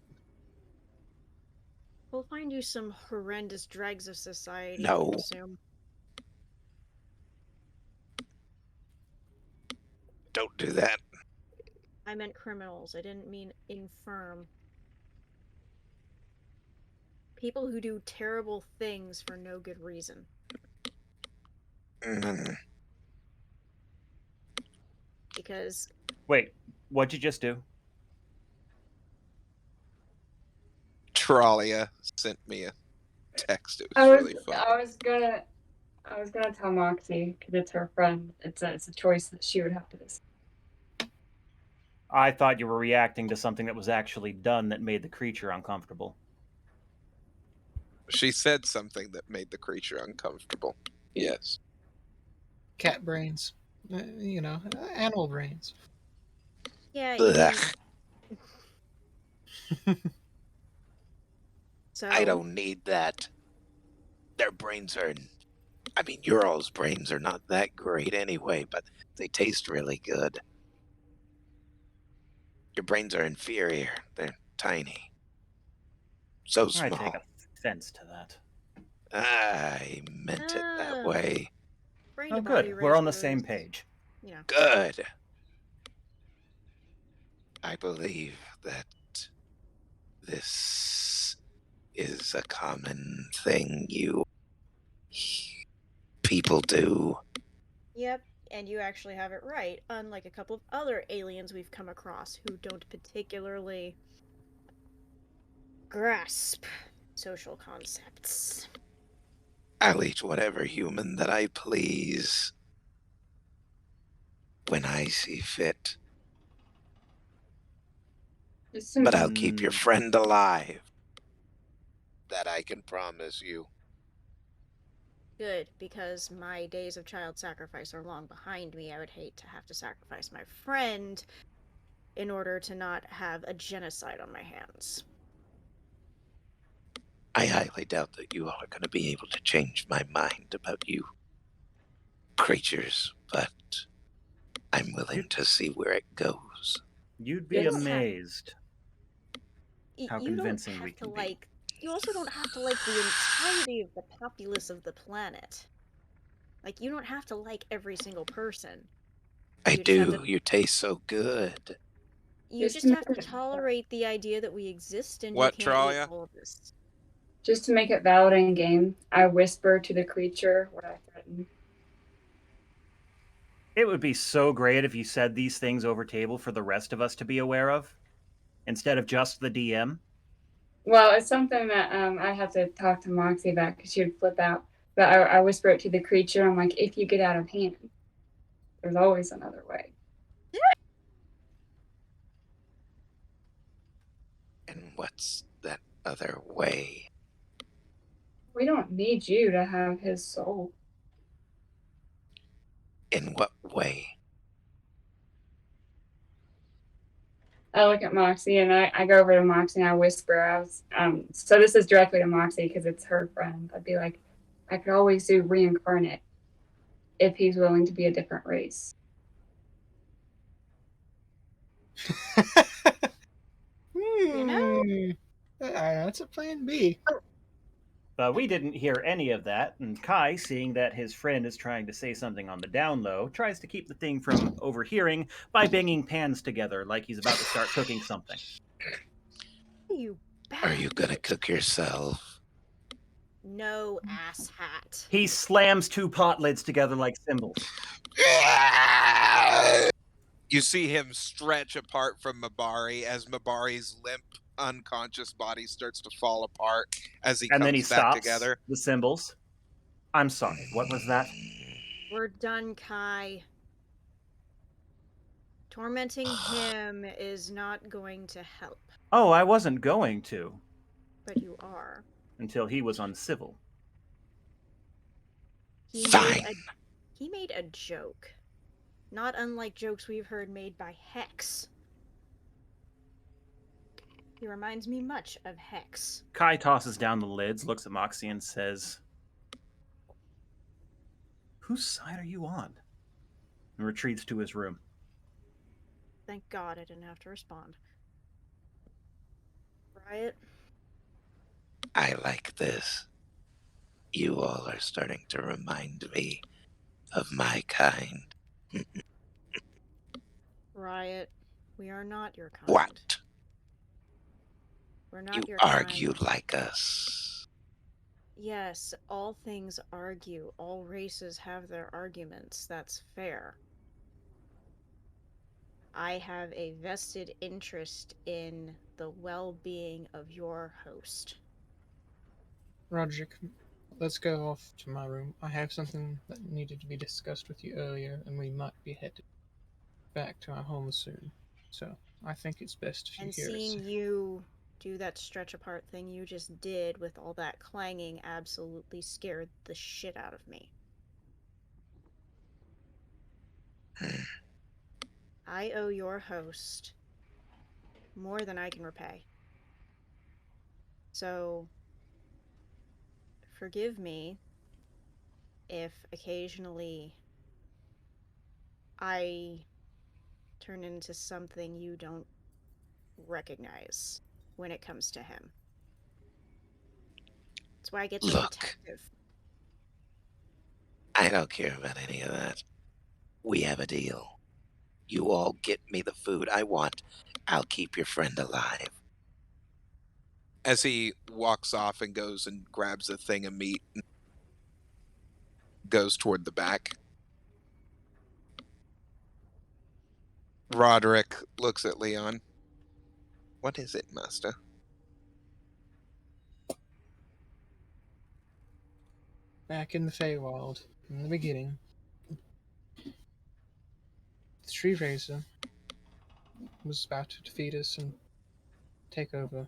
We'll find you some horrendous dregs of society, I No. would assume. Don't do that. I meant criminals. I didn't mean infirm. People who do terrible things for no good reason. Mm. Because Wait, what'd you just do? Tralia sent me a text. It was I was really fun. I was gonna tell Moxie because it's her friend. It's a choice that she would have to decide. I thought you were reacting to something that was actually done that made the creature uncomfortable. She said something that made the creature uncomfortable. Yes. Cat brains. Animal brains. yeah, you mean Ugh, so I don't need that. Their brains are. I mean, your all's brains are not that great anyway, but they taste really good. Your brains are inferior. They're tiny. So I small. take offense to that. I meant it that way. brain Oh, to body good. We're on the ratio same is, page. you know. Good. I believe that this is a common thing you people do. Yep, and you actually have it right, unlike a couple of other aliens we've come across who don't particularly grasp social concepts. I'll eat whatever human that I please when I see fit. Just But some, I'll keep your friend alive. That I can promise you. Good, because my days of child sacrifice are long behind me. I would hate to have to sacrifice my friend in order to not have a genocide on my hands. I highly doubt that you all are going to be able to change my mind about you creatures, but I'm willing to see where it goes. You'd be Yes. amazed how You don't convincing we have to can be. you also don't have to like the entirety of the populace of the planet. Like, you don't have to like every single person. I You just have do. to- You taste so good. You Just just to have to make it- tolerate the idea that we exist and What, you can't eat Tralia? all of this. just to make it valid in game, I whisper to the creature what I threaten. It would be so great if you said these things over table for the rest of us to be aware of, instead of just the DM. Well, it's something that I have to talk to Moxie about because she would flip out. But I whisper it to the creature. I'm like, if you get out of hand, there's always another way. And what's that other way? We don't need you to have his soul. In what way? I look at Moxie and I go over to Moxie and I whisper. So this is directly to Moxie because it's her friend. I'd be like, I could always do reincarnate if he's willing to be a different race. know? That's a plan B. But we didn't hear any of that, and Kai, seeing that his friend is trying to say something on the down low, tries to keep the thing from overhearing by banging pans together like he's about to start cooking something. You Are you gonna bastard. cook yourself? No, asshat. He slams two pot lids together like cymbals. You see him stretch apart from Mabari as Mabari's limp, unconscious body starts to fall apart as he And then he comes back stops together. the cymbals. I'm sorry, what was that? We're done, Kai. Tormenting him is not going to help, Oh, I wasn't going to, but you are. until he was uncivil. Fine. He made a joke. Not unlike jokes we've heard made by Hex. He reminds me much of Hex. Kai tosses down the lids, looks at Moxie, and says, "Whose side are you on?" and retreats to his room. Thank God I didn't have to respond. Riot? I like this. You all are starting to remind me of my kind. Riot, we are not your kind. What? We're not You your argue kind. like us. Yes, all things argue. All races have their arguments. That's fair. I have a vested interest in the well-being of your host. Roderick, let's go off to my room. I have something that needed to be discussed with you earlier, and we might be headed back to our home soon. So I think it's best if you And hear seeing us. you do that stretch apart thing you just did with all that clanging absolutely scared the shit out of me. I owe your host more than I can repay. So, forgive me if occasionally I turn into something you don't recognize when it comes to him. That's why I get so Look. detective. I don't care about any of that. We have a deal. You all get me the food I want. I'll keep your friend alive. As he walks off and goes and grabs a thing of meat and goes toward the back. Roderick looks at Leon. What is it, master? Back in the Feywild, in the beginning, the Tree Raiser was about to defeat us and take over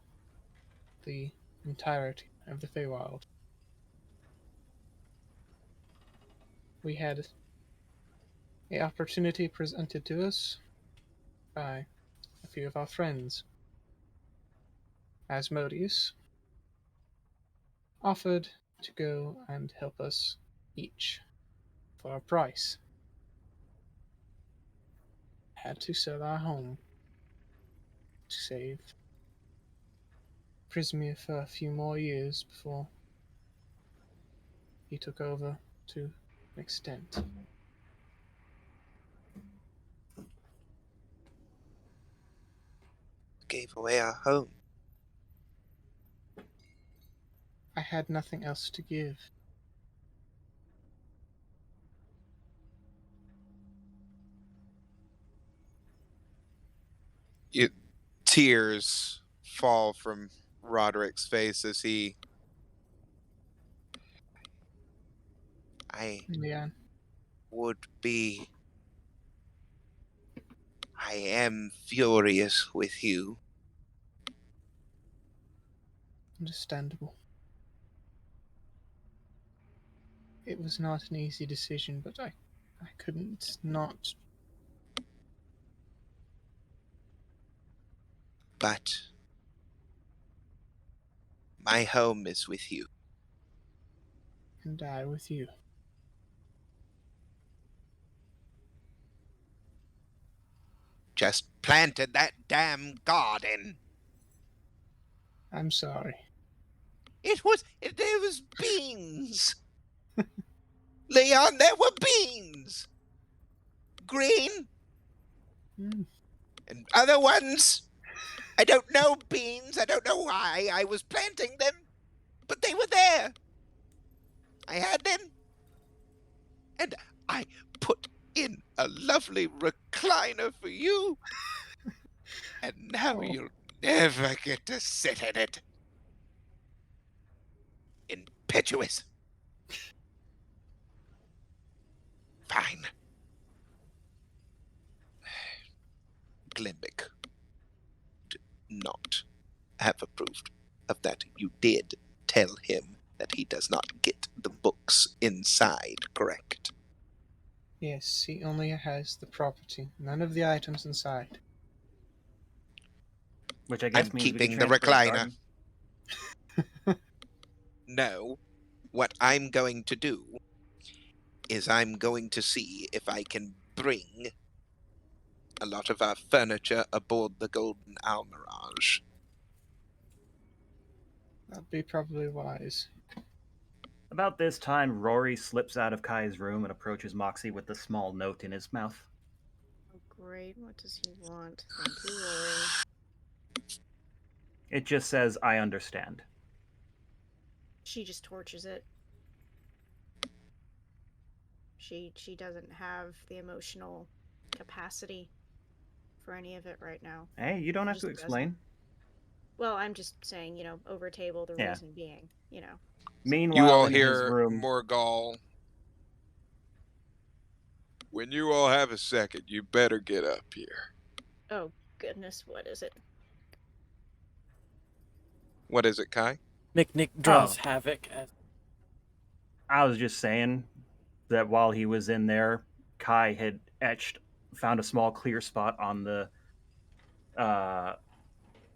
the entirety of the Feywild. We had the opportunity presented to us by a few of our friends. Asmodeus offered to go and help us each for a price. Had to sell our home to save Prismia for a few more years before he took over to an extent. Gave away our home. I had nothing else to give. Tears fall from Roderick's face as he... I Yeah, would be... I am furious with you. understandable. It was not an easy decision, but I couldn't not. But my home is with you. And die with you. just planted that damn garden. I'm sorry. There was beans. Leon, there were beans. Green Hmm. and other ones. I don't know beans. I don't know why I was planting them, but they were there. I had them, and I put in a lovely recliner for you, and now Oh. you'll never get to sit in it. Impetuous. Fine. Glenbick did not have approved of that. You did tell him that he does not get the books inside, correct? Yes, he only has the property, none of the items inside. Which I guess I'm means we keeping could the transfer the recliner. garden. No. What I'm going to do is I'm going to see if I can bring a lot of our furniture aboard the Golden Almirage. That'd be probably wise. About this time, Rory slips out of Kai's room and approaches Moxie with the small note in his mouth. Oh, great. What does he want? Thank you, Rory. It just says, I understand. She just torches it. She doesn't have the emotional capacity for any of it right now. Hey, you don't have to Just explain. Well, I'm just saying, over table, the Yeah. reason being, Meanwhile, You all in his hear room, Morgal. When you all have a second, you better get up here. Oh, goodness, what is it? What is it, Kai? Nick draws havoc as I was just saying that while he was in there, Kai had found a small clear spot on the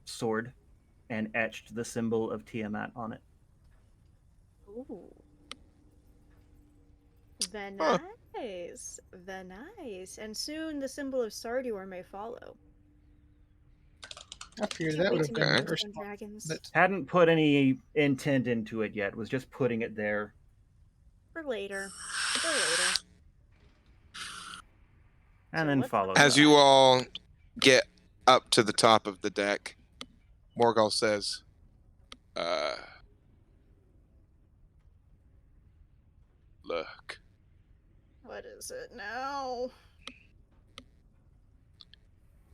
sword and etched the symbol of Tiamat on it. Ooh. Very Huh. nice. Very nice. And soon the symbol of Sardior may follow. I figured Can't that wait would to have meet been the Okay. first and one. dragons But Hadn't put any intent into it yet, was just putting it there. for later. For later. And So then what's follows As up. you all get up to the top of the deck, Morgal says, look. What is it now?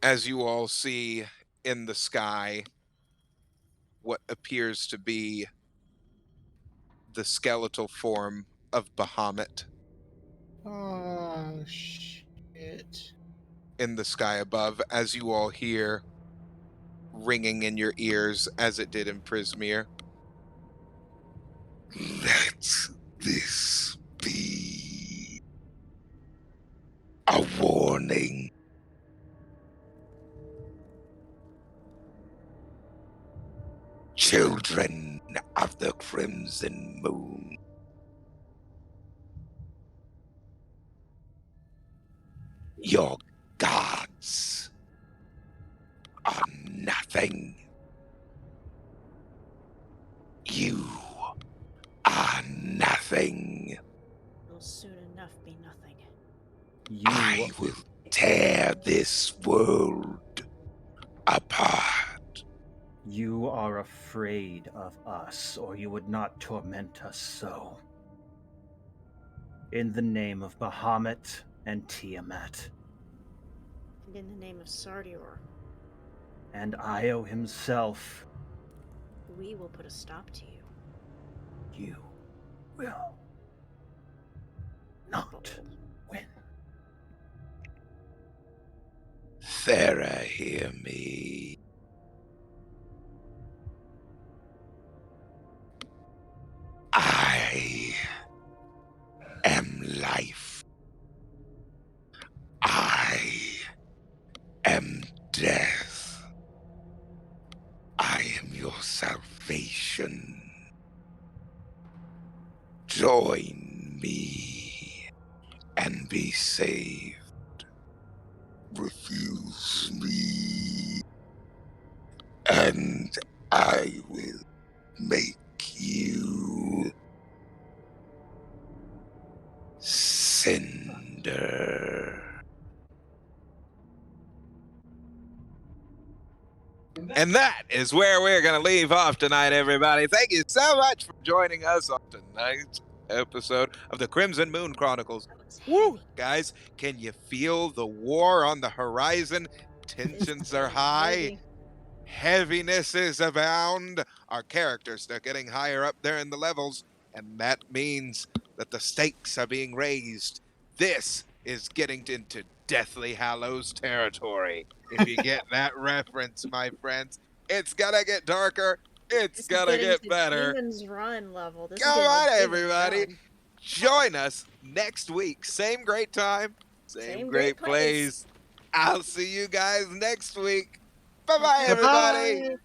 As you all see in the sky what appears to be the skeletal form of Bahamut oh shit. in the sky above, as you all hear ringing in your ears as it did in Prismere. Let this be a warning. Children of the Crimson Moon, your gods are nothing. You are nothing. Will soon enough be nothing. I will tear this world apart. You are afraid of us, or you would not torment us so. In the name of Bahamut and Tiamat, And in the name of Sardior, and Io himself, we will put a stop to you. you will not Bold. win. Thera, hear me. I am life. I am death. I am your salvation. Join me and be saved. Refuse I will make you cinder. And that is where we're going to leave off tonight, everybody. Thank you so much for joining us on tonight's episode of the Crimson Moon Chronicles. Woo! Guys, can you feel the war on the horizon? Tensions are high. Heavinesses abound. Our characters are getting higher up there in the levels, and that means that the stakes are being raised. This is getting into Deathly Hallows territory. If you get that reference, my friends, it's gonna get darker. It's This is gonna getting get to better. Demon's Run level. This is Come getting to on, Demon's everybody. Run. Join us next week. Same great time, same great great place. plays. I'll see you guys next week. Bye bye, Bye-bye. everybody.